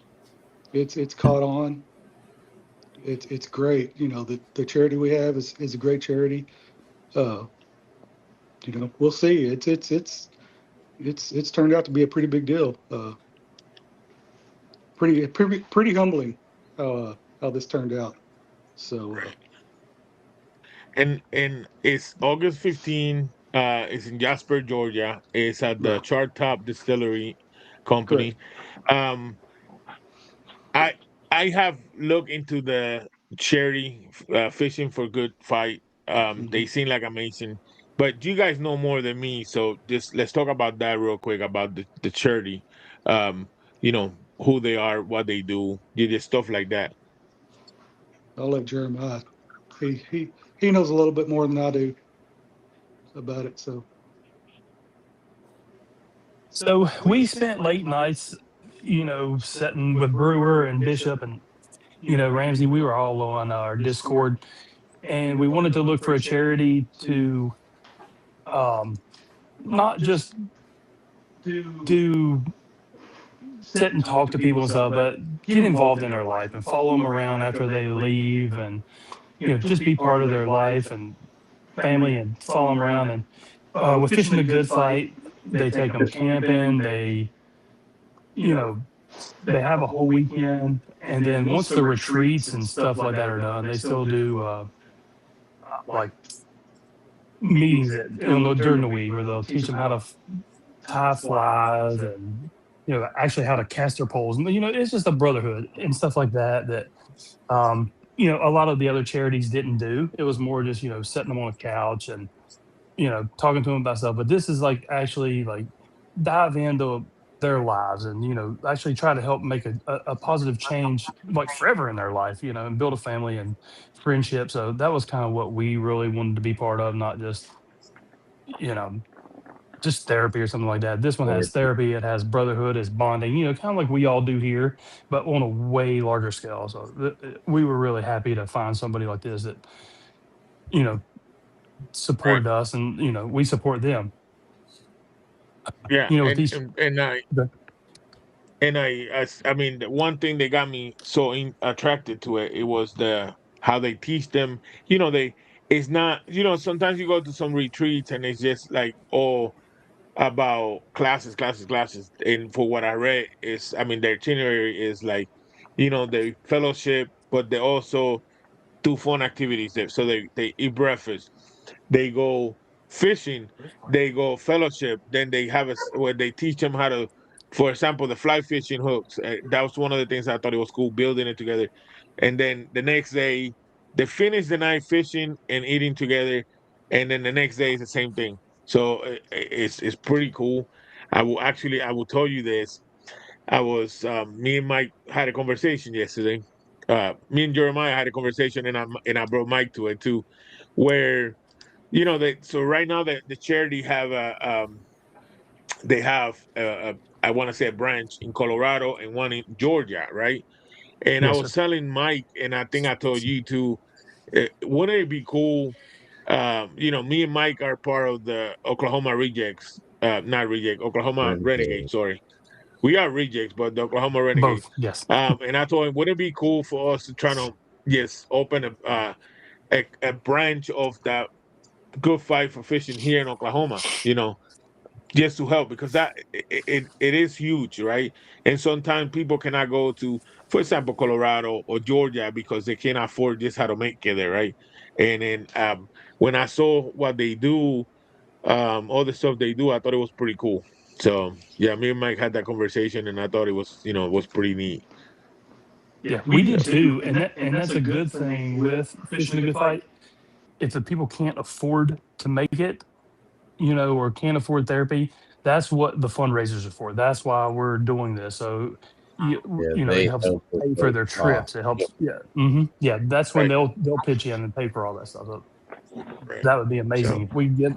it's caught on. It's great. You know, the charity we have is a great charity. Uh, you know, we'll see. It's turned out to be a pretty big deal. Pretty humbling how this turned out. So and it's August 15. It's in Jasper, Georgia. It's at the Right. Chart Top Distillery Company. Correct. Um, I I have looked into the charity fishing for good fight. Hmm. They seem like amazing, but you guys know more than me, so just let's talk about that real quick about the charity. Um, you know who they are, what they do, just stuff like that. I'll let Jeremiah. He knows a little bit more than I do about it. So So we spent late nights, sitting with Brewer and Bishop and Ramsey. We were all on our Discord, and we wanted to look for a charity to um, not just do sit and talk to people and stuff, but get involved in their life and follow them around after they leave, and just be part of their life and family, and follow them around. And with Fishing the Good Fight, they take them camping. You know, they have a whole weekend, and then once the retreats and stuff like that are done, they still do like meetings during the week where they'll teach them how to tie flies, and actually how to cast their poles. And it's just a brotherhood and stuff like that a lot of the other charities didn't do. It was more just setting them on a couch and talking to them about stuff. But this is like actually like dive into their lives, and actually try to help make a positive change like forever in their life, and build a family and friendship. So that was kind of what we really wanted to be part of, not you know just therapy or something like that. This one has therapy, it has brotherhood, it's bonding, kind of like we all do here, but on a way larger scale. So we were really happy to find somebody like this that you know Right. supported us, and we support them. Yeah, With these. The- I mean, the one thing that got me so attracted to it, it was the how they teach them. They it's not. Sometimes you go to some retreats and it's just like all about classes, classes, classes. And for what I read is, I mean, their itinerary is like, the fellowship, but they also do fun activities there. So they eat breakfast, they go fishing, they go fellowship, then they have where they teach them how to, for example, the fly fishing hooks. That was one of the things I thought it was cool, building it together. And then the next day, they finish the night fishing and eating together, and then the next day is the same thing. So it's pretty cool. I will tell you this. I was me and Mike had a conversation yesterday. Me and Jeremiah had a conversation, and I brought Mike to it too, where so right now the charity have they have I want to say a branch in Colorado and one in Georgia, right? And I yes, was sir. telling Mike, and I think I told you too. Wouldn't it be cool? Me and Mike are part of the Oklahoma Rejects, not Reject, Oklahoma Renegades. Sorry, we are Rejects, but the Oklahoma Renegades. Both, yes. And I told him, wouldn't it be cool for us to try to open a branch of that good fight for fishing here in Oklahoma? Just to help, because that it is huge, right? And sometimes people cannot go to, for example, Colorado or Georgia because they can't afford just how to make it there, right? And then when I saw what they do, all the stuff they do, I thought it was pretty cool. So yeah, me and Mike had that conversation, and I thought it was it was pretty neat. Yeah, we did too, and that's a good thing with Fishing a Good Fight. If the people can't afford to make it, or can't afford therapy, that's what the fundraisers are for. That's why we're doing this. So, Yeah, it they helps help with pay for those their costs. trips. It helps. Yeah. Yeah. That's when Right, they'll pitch in and pay for all that stuff. So right. that would be So amazing if we get,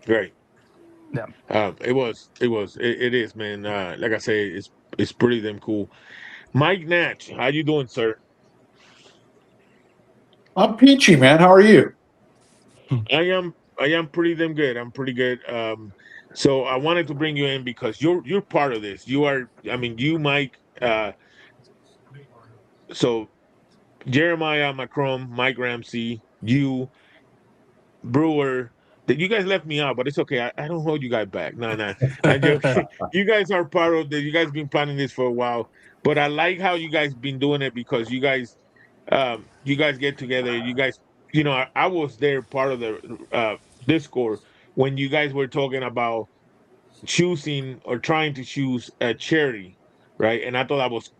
great. yeah. It is, man. Like I say, it's pretty damn cool. Mike Natch, how you doing, sir? I'm peachy, man. How are you? I am pretty damn good. I'm pretty good. So I wanted to bring you in because you're part of this. You are, I mean, you, Mike. So Jeremiah Macron, Mike Ramsey, you, Brewer. That you guys left me out, but it's okay. I don't hold you guys back. No, no, I'm joking. You guys are part of this. You guys been planning this for a while, but I like how you guys been doing it because you guys you guys get together. You guys, I was there, part of the Discord when you guys were talking about choosing or trying to choose a charity, right? And I thought that was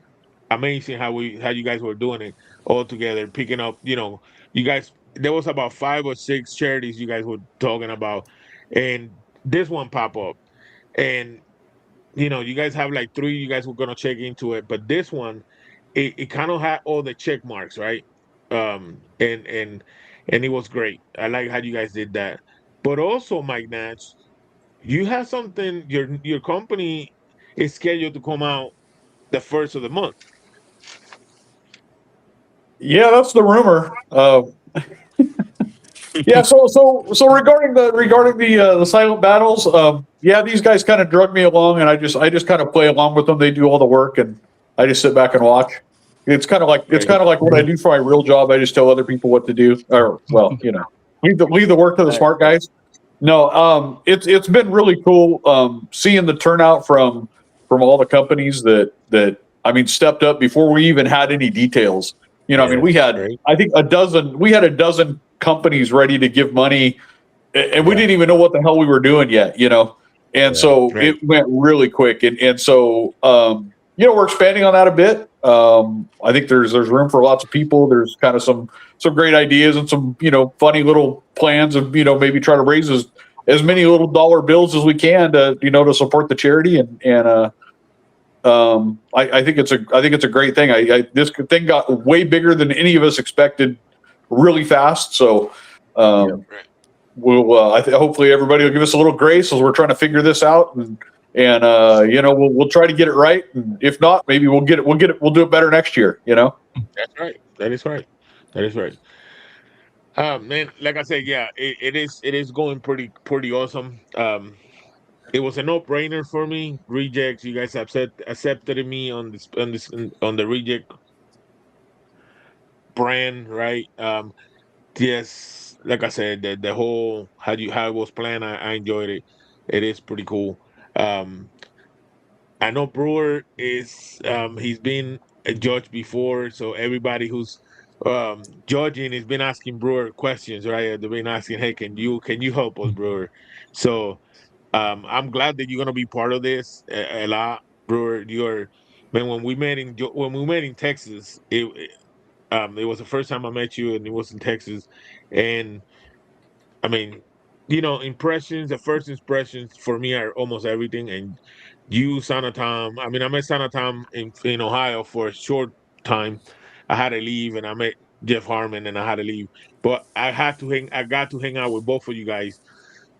amazing how you guys were doing it all together, picking up. You guys, there was about 5 or 6 charities you guys were talking about, and this one pop up, and you guys have like 3. You guys were gonna check into it, but this one, it kind of had all the check marks, right? And it was great. I like how you guys did that. But also, Mike Natch, you have something. Your company is scheduled to come out the first of the month. Yeah, that's the rumor. Yeah, so regarding the silent battles, yeah, these guys kind of drug me along, and I just kind of play along with them. They do all the work, and I just sit back and watch. It's kind of like what I do for my real job. I just tell other people what to do, or well, leave the work to the smart guys. No, it's been really cool seeing the turnout from all the companies that I mean stepped up before we even had any details. I mean, we had Right. I think a dozen companies ready to give money, and we didn't even know what the hell we were doing yet. And so Right. it went really quick, and so we're expanding on that a bit. I think there's room for lots of people. There's kind of some great ideas and some funny little plans of maybe try to raise as many little dollar bills as we can to support the charity and I think it's a great thing. This thing got way bigger than any of us expected, really fast. So we'll hopefully everybody will give us a little grace as we're trying to figure this out, and we'll try to get it right. And if not, maybe we'll do it better next year. That's right. That is right. That is right. Man, like I said, yeah, it is going pretty awesome. It was a no-brainer for me. Rejects, you guys accepted me on the reject brand, right? Yes, like I said, the whole how it was planned, I enjoyed it. It is pretty cool. Um, I know Brewer he's been a judge before, so everybody who's judging has been asking Brewer questions, right? They've been asking, hey, can you help us, Brewer? So I'm glad that you're gonna be part of this a lot, Brewer. Man, when we met in Texas, it was the first time I met you, and it was in Texas, and I mean, impressions. The first impressions for me are almost everything. And you, Sanatam. I mean, I met Sanatam in Ohio for a short time. I had to leave, and I met Jeff Harmon, and I had to leave. But I got to hang out with both of you guys,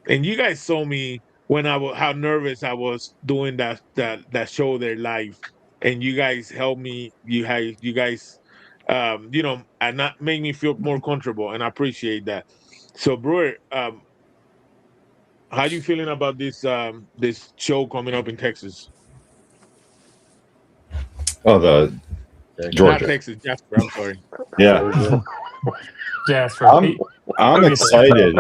and you guys saw me when how nervous I was doing that show there live, and you guys helped me. You guys, and that made me feel more comfortable, and I appreciate that. So, Brewer, how you feeling about this show coming up in Texas? Oh, the Not Georgia. Texas, Jasper. I'm sorry. Yeah. Jasper. I'm He'll get there. excited.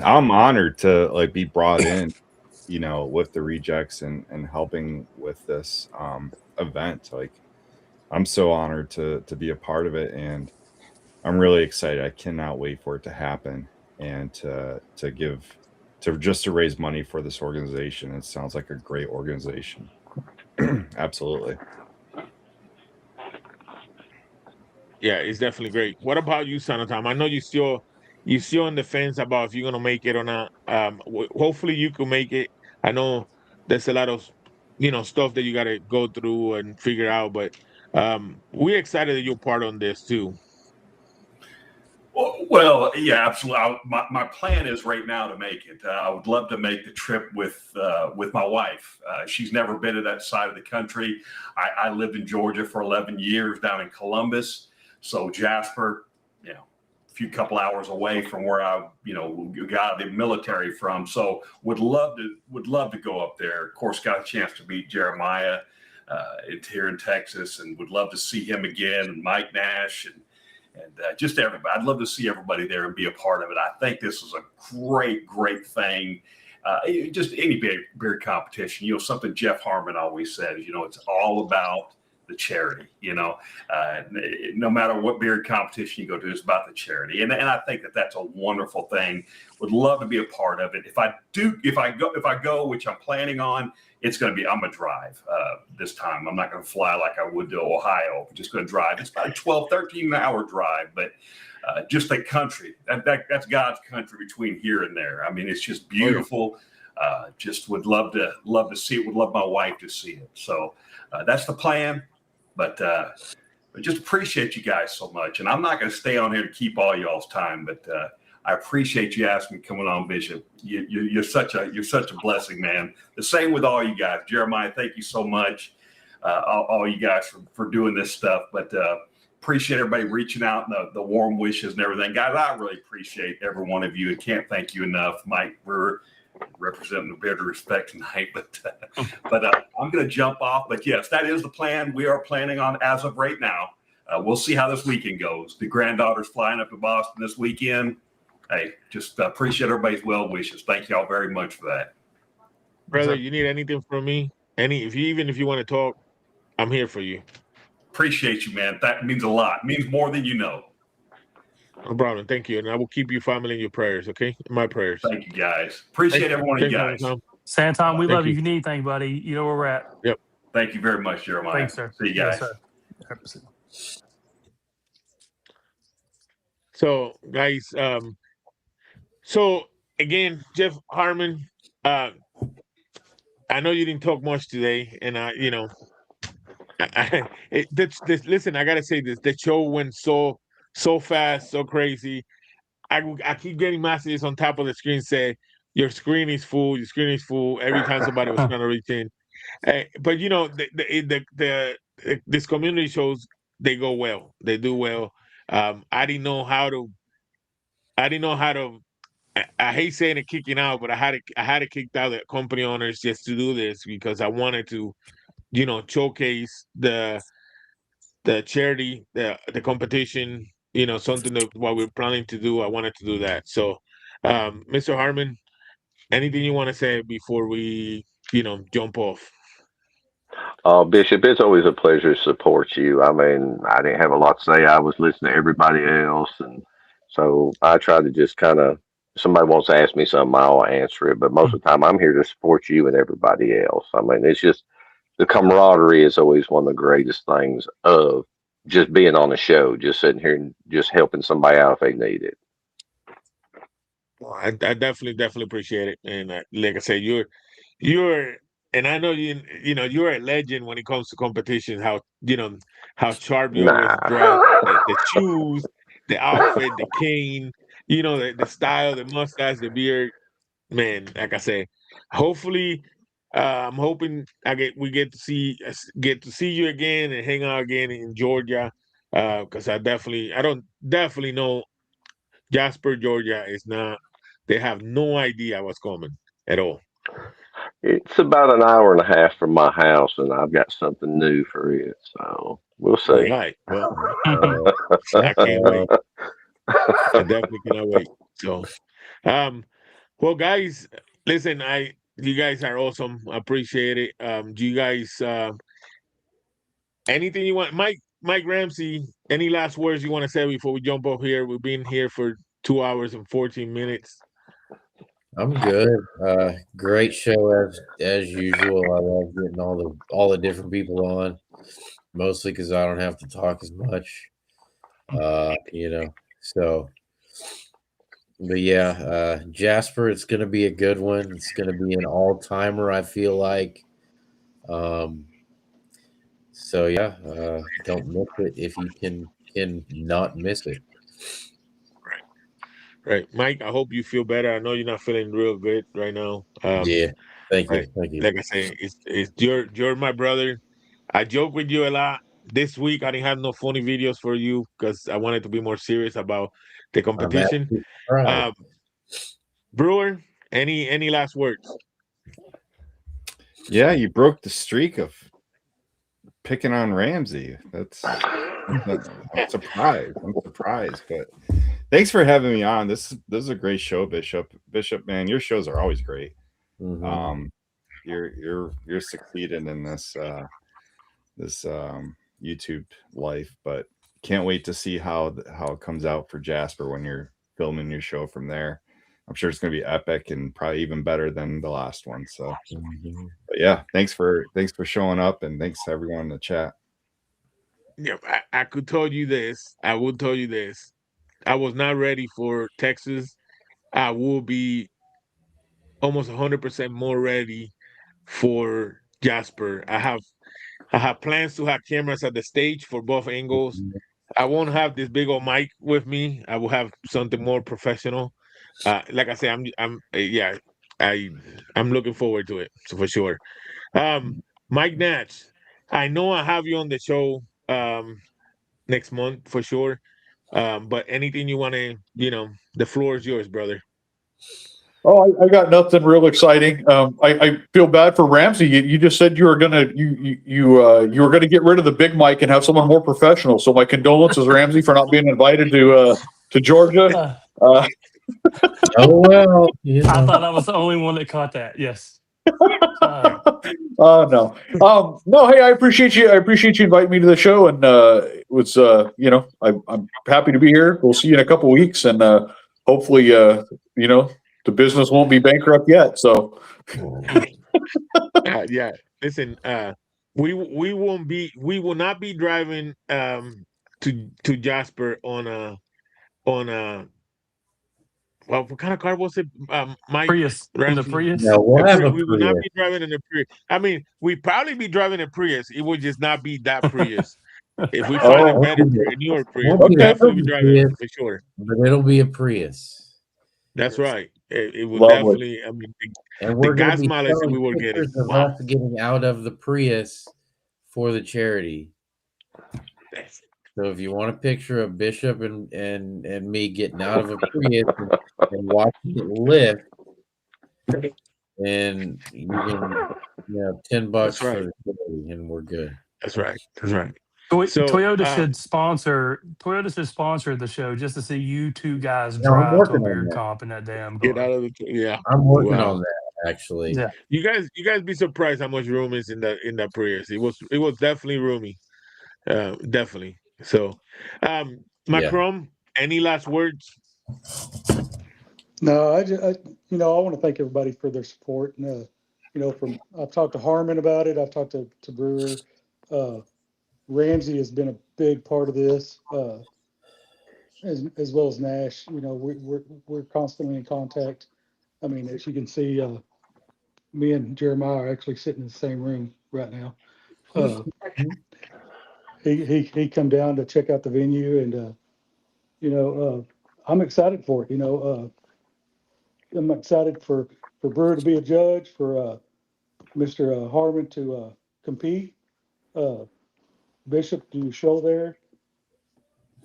I'm honored to be brought in, with the rejects and helping with this event. I'm so honored to be a part of it, and I'm really excited. I cannot wait for it to happen and to raise money for this organization. It sounds like a great organization. Absolutely. Yeah, it's definitely great. What about you, Sanatam? I know you still on the fence about if you're gonna make it or not. Hopefully you can make it. I know there's a lot of stuff that you got to go through and figure out, but we're excited that you're part on this too. Well, yeah, absolutely. My plan is right now to make it. I would love to make the trip with my wife. She's never been to that side of the country. I lived in Georgia for 11 years down in Columbus. So Jasper, a few couple hours away from where I, got the military from. So would love to go up there. Of course, got a chance to meet Jeremiah here in Texas, and would love to see him again, and Mike Nash and just everybody. I'd love to see everybody there and be a part of it. I think this is a great thing. Just any beer competition, something Jeff Harmon always says, it's all about the charity. No matter what beard competition you go to, it's about the charity, and I think that's a wonderful thing. Would love to be a part of it. If I go, which I'm planning on, it's going to be, I'm going to drive this time. I'm not going to fly like I would to Ohio. I'm just going to drive. It's about a 12, 13-hour drive, but just the country, that's God's country between here and there. I mean, it's just beautiful. Just would love to see it. Would love my wife to see it. So that's the plan. But just appreciate you guys so much. And I'm not going to stay on here to keep all y'all's time, but I appreciate you asking me coming on, Bishop. You're such a blessing, man. The same with all you guys. Jeremiah, thank you so much, all you guys for doing this stuff. But appreciate everybody reaching out and the warm wishes and everything. Guys, I really appreciate every one of you and can't thank you enough. Mike, we're representing a bit of respect tonight, but I'm going to jump off. But yes, that is the plan. We are planning on, as of right now, we'll see how this weekend goes. The granddaughter's flying up to Boston this weekend. Hey, just appreciate everybody's well wishes. Thank y'all very much for that. Brother, you need anything from me? If you want to talk, I'm here for you. Appreciate you, man. That means a lot. It means more than you know. No problem. Thank you. And I will keep you family in your prayers, okay? In my prayers. Thank you, guys. Appreciate every one of you guys. Santon, we love you. If you need anything, buddy, you know where we're at. Yep. Thank you very much, Jeremiah. Thanks, sir. See you guys. Yes, sir. So, guys, so again, Jeff Harmon, I know you didn't talk much today, and listen, I gotta say this: the show went so fast, so crazy. I keep getting messages on top of the screen say your screen is full, your screen is full. Every time somebody was trying to reach in, but this community shows, they go well, they do well. I didn't know how to. I hate saying it kicking out, but I had to kick out the company owners just to do this because I wanted to, showcase the charity, the competition, something that what we're planning to do. I wanted to do that. So, Mr. Harmon, anything you want to say before we, jump off? Bishop, it's always a pleasure to support you. I mean, I didn't have a lot to say. I was listening to everybody else, and so I try to just kind of, somebody wants to ask me something, I'll answer it. But most of the time, I'm here to support you and everybody else. I mean, it's just the camaraderie is always one of the greatest things of just being on the show, just sitting here and just helping somebody out if they need it. Well, I definitely appreciate it, and like I said, you're, and I know you're a legend when it comes to competition. How sharp you always dress, the shoes, the outfit, the cane, the style, the mustache, the beard. Man, like I say, hopefully, I'm hoping we get to see you again and hang out again in Georgia, because I don't know. Jasper, Georgia is not. They have no idea what's coming at all. It's about an hour and a half from my house, and I've got something new for it. So we'll see. All right. Well, I can't wait. I definitely cannot wait. So, well, guys, listen. You guys are awesome. I appreciate it. Do you guys anything you want, Mike Ramsey? Any last words you want to say before we jump off here? We've been here for 2 hours and 14 minutes. I'm good. Great show as usual. I love getting all the different people on, mostly because I don't have to talk as much. So. But yeah, Jasper, it's gonna be a good one. It's gonna be an all-timer, I feel like. So yeah, don't miss it if you can not miss it. Right, Mike. I hope you feel better. I know you're not feeling real good right now. Yeah, thank you. Like I say, you're my brother. I joke with you a lot. This week I didn't have no funny videos for you because I wanted to be more serious about the competition. Brewer, any last words? Yeah, you broke the streak of picking on Ramsey. I'm surprised. But thanks for having me on. This is a great show, Bishop. Bishop, man, your shows are always great. Mm-hmm. You're succeeding in this this YouTube life, but can't wait to see how it comes out for Jasper when you're filming your show from there. I'm sure it's going to be epic and probably even better than the last one. So, but yeah, thanks for showing up, and thanks to everyone in the chat. Yeah, I could tell you this. I will tell you this. I was not ready for Texas. I will be almost 100% more ready for Jasper. I have plans to have cameras at the stage for both angles. I won't have this big old mic with me. I will have something more professional. Like I said, I'm looking forward to it, so for sure. Mike Natch, I know I have you on the show next month for sure. But anything you want to, the floor is yours, brother. Oh, I got nothing real exciting. I feel bad for Ramsey. You just said you were gonna you were gonna get rid of the big mic and have someone more professional. So my condolences, Ramsey, for not being invited to Georgia. Oh well, I thought I was the only one that caught that. Yes. No. No, hey, I appreciate you. I appreciate you inviting me to the show, and it was I'm happy to be here. We'll see you in a couple weeks, and hopefully the business won't be bankrupt yet. So Yeah, listen, we will not be driving to Jasper on a well, what kind of car was it, Mike? Prius. In the Ramsey? Prius. No, we'll have a We will not Prius. be driving in a Prius. I mean, we probably be driving a Prius. It would just not be that Prius. If we find a better, a newer Prius, we'll definitely be driving it for sure. But it'll be a Prius. That's right. It will Lovely. definitely. I mean, And the we're going gas to be mileage that we showing were getting. pictures of Wow. us getting out of the Prius for the charity. So if you want a picture of Bishop and me getting out of a Prius and watching it lift, and you can $10 That's right. for the charity, and we're good. That's right. That's right. Toyota should sponsor the show just to see you two guys No, I'm drive to a working on beard that. comp in that damn Get car. out of the yeah. I'm working Wow. on that actually. Yeah. You guys be surprised how much room is in that Prius. It was definitely roomy. Definitely. So Macron, any last words? No, I want to thank everybody for their support. And, I've talked to Harmon about it. I've talked to Brewer. Ramsey has been a big part of this, as well as Nash. We're constantly in contact. I mean, as you can see, me and Jeremiah are actually sitting in the same room right now. He come down to check out the venue, and I'm excited for it. I'm excited for Brewer to be a judge, for Mr. Harmon to compete, Bishop to do a show there.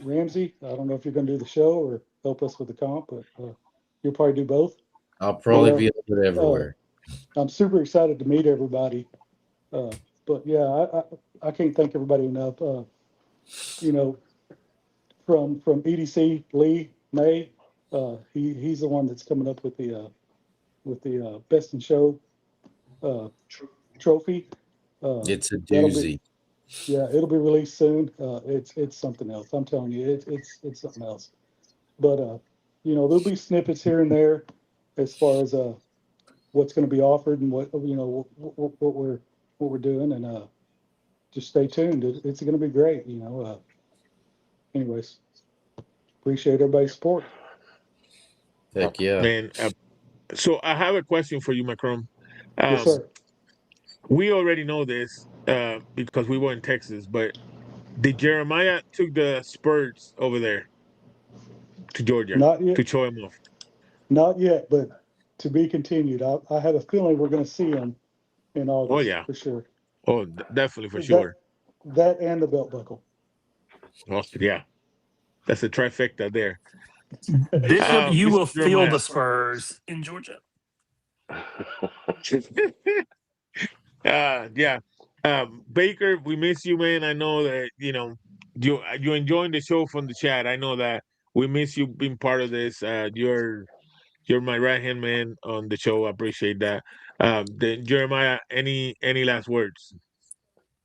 Ramsey, I don't know if you're going to do the show or help us with the comp, but you'll probably do both. I'll probably be a little bit everywhere. I'm super excited to meet everybody. But yeah, I can't thank everybody enough. From EDC Lee May, he's the one that's coming up with the best in show trophy. It's a doozy. It'll be released soon. It's something else. I'm telling you, it's something else. But there'll be snippets here and there as far as what's going to be offered and what we're doing, and just stay tuned. It's going to be great. Anyways, appreciate everybody's support. Heck yeah, man. So I have a question for you, Macron. Yes, sir. We already know this because we were in Texas, but did Jeremiah took the Spurs over there to Georgia Not yet. to show him off? Not yet, but to be continued. I have a feeling we're going to see him in August. Oh yeah, for sure. Oh, definitely for sure. That and the belt buckle. Oh yeah, that's a trifecta there. Bishop, you Mr. will feel Jeremiah. the Spurs in Georgia. Yeah. Baker, we miss you, man. I know that you enjoying the show from the chat. I know that we miss you being part of this. You're my right hand man on the show. I appreciate that. Then Jeremiah, any last words?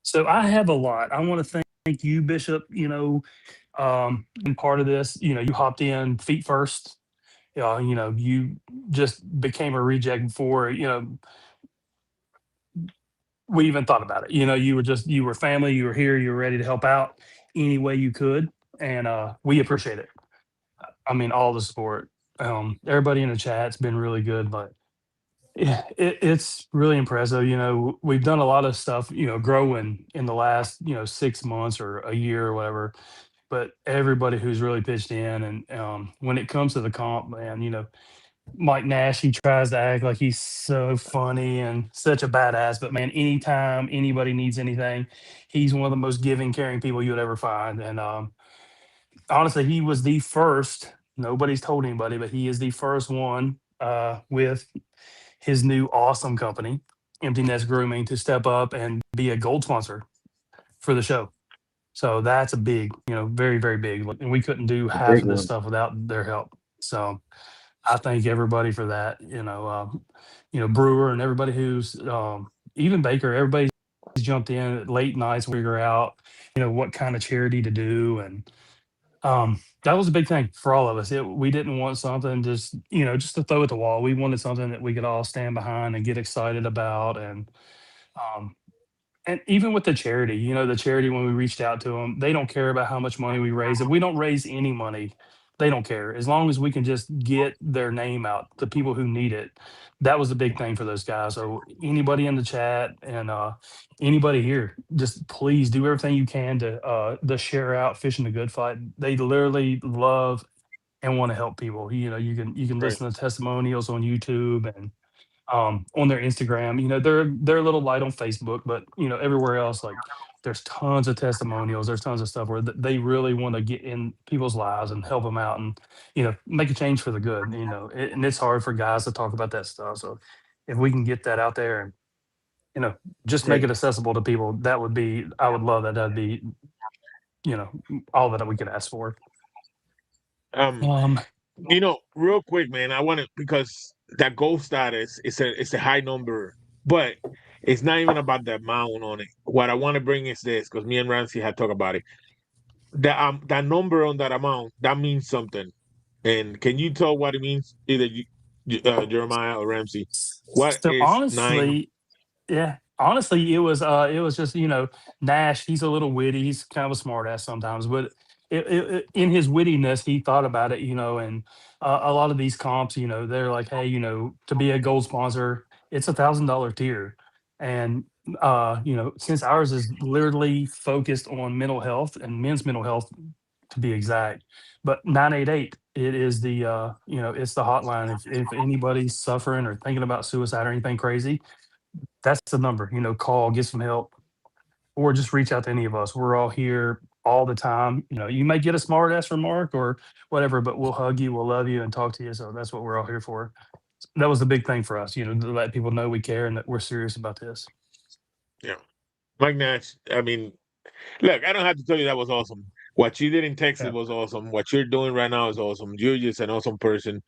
So I have a lot. I want to thank you, Bishop. And part of this, you hopped in feet first. You just became a reject before, we even thought about it. You were family, you were here, you were ready to help out any way you could. And we appreciate it. I mean, all the support. Everybody in the chat's been really good, but yeah, it's really impressive. We've done a lot of stuff, growing in the last, 6 months or a year or whatever. But everybody who's really pitched in, and when it comes to the comp, man, Mike Nash, he tries to act like he's so funny and such a badass. But man, anytime anybody needs anything, he's one of the most giving, caring people you would ever find. And honestly, he was the first. Nobody's told anybody, but he is the first one with his new awesome company, Empty Nest Grooming, to step up and be a gold sponsor for the show. So that's a big, very, very big. And we couldn't do A half big of this one. stuff without their help. So I thank everybody for that. Brewer and everybody who's even Baker, everybody's jumped in at late nights, figure out, what kind of charity to do. And that was a big thing for all of us. We didn't want something just to throw at the wall. We wanted something that we could all stand behind and get excited about. Um, and even with the charity, when we reached out to them, they don't care about how much money we raise. If we don't raise any money, they don't care. As long as we can just get their name out to people who need it. That was a big thing for those guys. So anybody in the chat and anybody here, just please do everything you can to share out Fishing the Good Fight. They literally love and want to help people. You can Right. listen to testimonials on YouTube and on their Instagram. They're a little light on Facebook, but everywhere else, like there's tons of testimonials. There's tons of stuff where they really want to get in people's lives and help them out and make a change for the good. And it's hard for guys to talk about that stuff. So if we can get that out there and you know just make Right. it accessible to people, I would love that. That'd be you know all that we could ask for. Um, Um, real quick, man, I want to because that gold status it's a high number, but it's not even about the amount on it. What I want to bring is this because me and Ramsey had talked about it. That number on that amount that means something. And can you tell what it means? Either Jeremiah or Ramsey. What so is nine? honestly, yeah. Honestly, it was just, Nash, he's a little witty. He's kind of a smart ass sometimes, but in his wittiness, he thought about it, and a lot of these comps, they're like, hey, to be a gold sponsor, it's $1,000 tier. And since ours is literally focused on mental health and men's mental health to be exact, but 988, it is it's the hotline. If anybody's suffering or thinking about suicide or anything crazy, that's the number. Call, get some help, or just reach out to any of us. We're all here all the time. You may get a smart ass remark or whatever, but we'll hug you, we'll love you, and talk to you. So that's what we're all here for. That was the big thing for us, to let people know we care and that we're serious about this. Yeah, Mike Nash. I mean, look, I don't have to tell you that was awesome. What you did in Texas Yeah. was awesome. What you're doing right now is awesome. You're just an awesome person.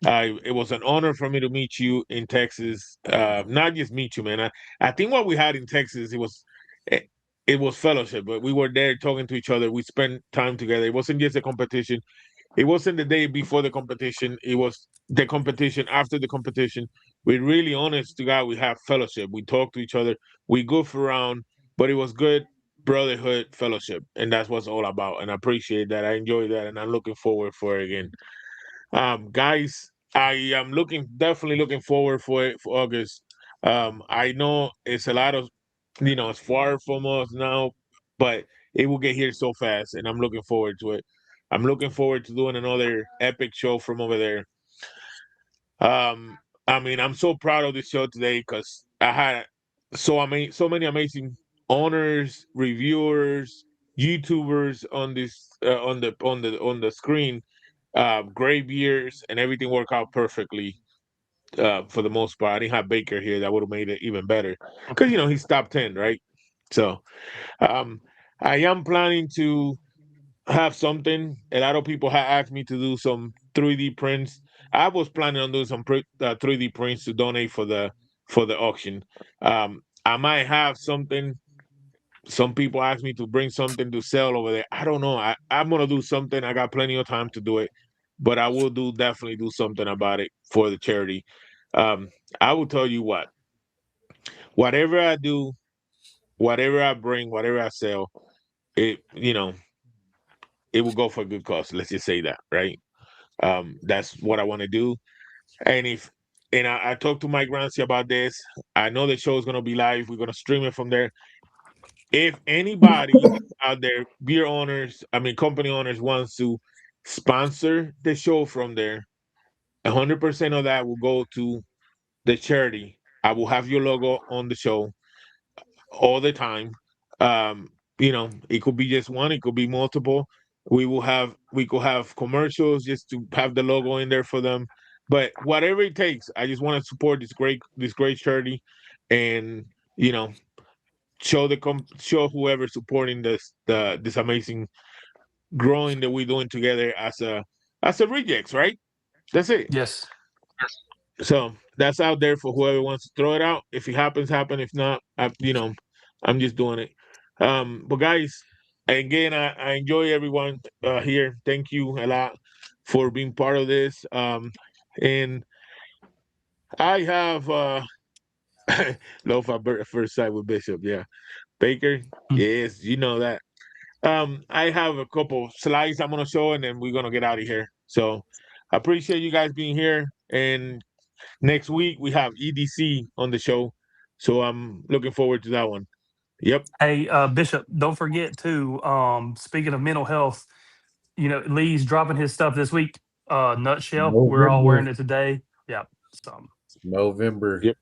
It was an honor for me to meet you in Texas. Not just meet you, man. I think what we had in Texas, it, it was fellowship, but we were there talking to each other. We spent time together. It wasn't just a competition. It wasn't the day before the competition. It was the competition after the competition. We're really honest to God. We have fellowship. We talk to each other. We goof around, but it was good brotherhood fellowship, and that's what's all about. And I appreciate that. I enjoy that, and I'm looking forward for it again. Guys, I am definitely looking forward for it for August. I know it's a lot of, it's far from us now, but it will get here so fast, and I'm looking forward to it. I'm looking forward to doing another epic show from over there. I mean, I'm so proud of this show today because I had so many amazing owners, reviewers, YouTubers on this on the screen. Great beers and everything worked out perfectly for the most part. I didn't have Baker here; that would have made it even better because he's top 10, right? So I am planning to have something. A lot of people have asked me to do some 3D prints. I was planning on doing some 3D prints to donate for the auction. I might have something Some people ask me to bring something to sell over there. I don't know. I'm gonna do something. I got plenty of time to do it, but I will definitely do something about it for the charity. I will tell you what. Whatever I do, whatever I bring, whatever I sell, it it will go for a good cause. Let's just say that, right? That's what I want to do. And I talked to Mike Rancy about this. I know the show is gonna be live. We're gonna stream it from there. If anybody out there, beer owners, company owners, wants to sponsor the show from there, 100% of that will go to the charity. I will have your logo on the show all the time. It could be just one, it could be multiple. We could have commercials just to have the logo in there for them. But whatever it takes, I just want to support this great charity, and show whoever's supporting this amazing growing that we're doing together as a rejects, right? That's it. Yes. So that's out there for whoever wants to throw it out. If it happens, happen. If not, I'm just doing it. But guys, again, I enjoy everyone here. Thank you a lot for being part of this. And I have love at first sight with Bishop. Yeah, Baker. Yes, you know that. I have a couple slides I'm gonna show, and then we're gonna get out of here. So I appreciate you guys being here. And next week we have EDC on the show, so I'm looking forward to that one. Yep. Hey, Bishop, don't forget to, speaking of mental health, Lee's dropping his stuff this week. Nutshell. We're all wearing it today. Yep. So November. Yep.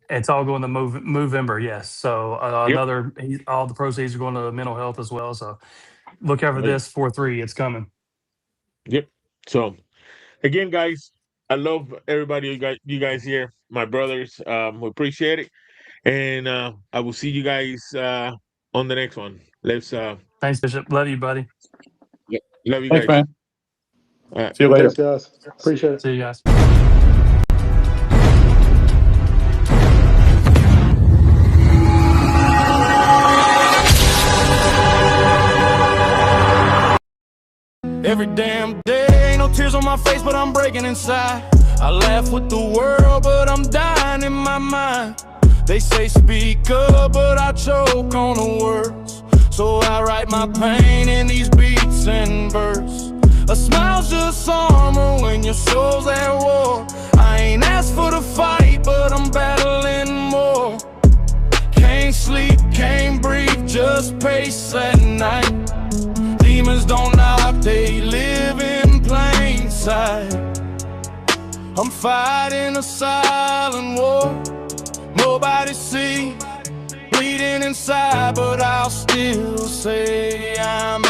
It's all going to Movember. Yes. So all the proceeds are going to mental health as well. So look out for this 4/3. It's coming. Yep. So again, guys, I love everybody you guys here, my brothers. We appreciate it. And I will see you guys on the next one. Let's Thanks, Bishop. Love you, buddy. Yep. Love you Thanks, guys. man. All right. See you later. Thanks, guys. Appreciate it. See you guys. Every damn day, ain't no tears on my face, but I'm breaking inside. I laugh with the world, but I'm dying in my mind. They say speak up, but I choke on the words. So I write my pain in these beats and verse. A smile's just armor when your soul's at war. I ain't asked for the fight, but I'm battling more. Can't sleep, can't breathe, just pace at night. Demons don't knock, they live in plain sight. I'm fighting a silent war, nobody sees. Bleeding inside, but I'll still say I'm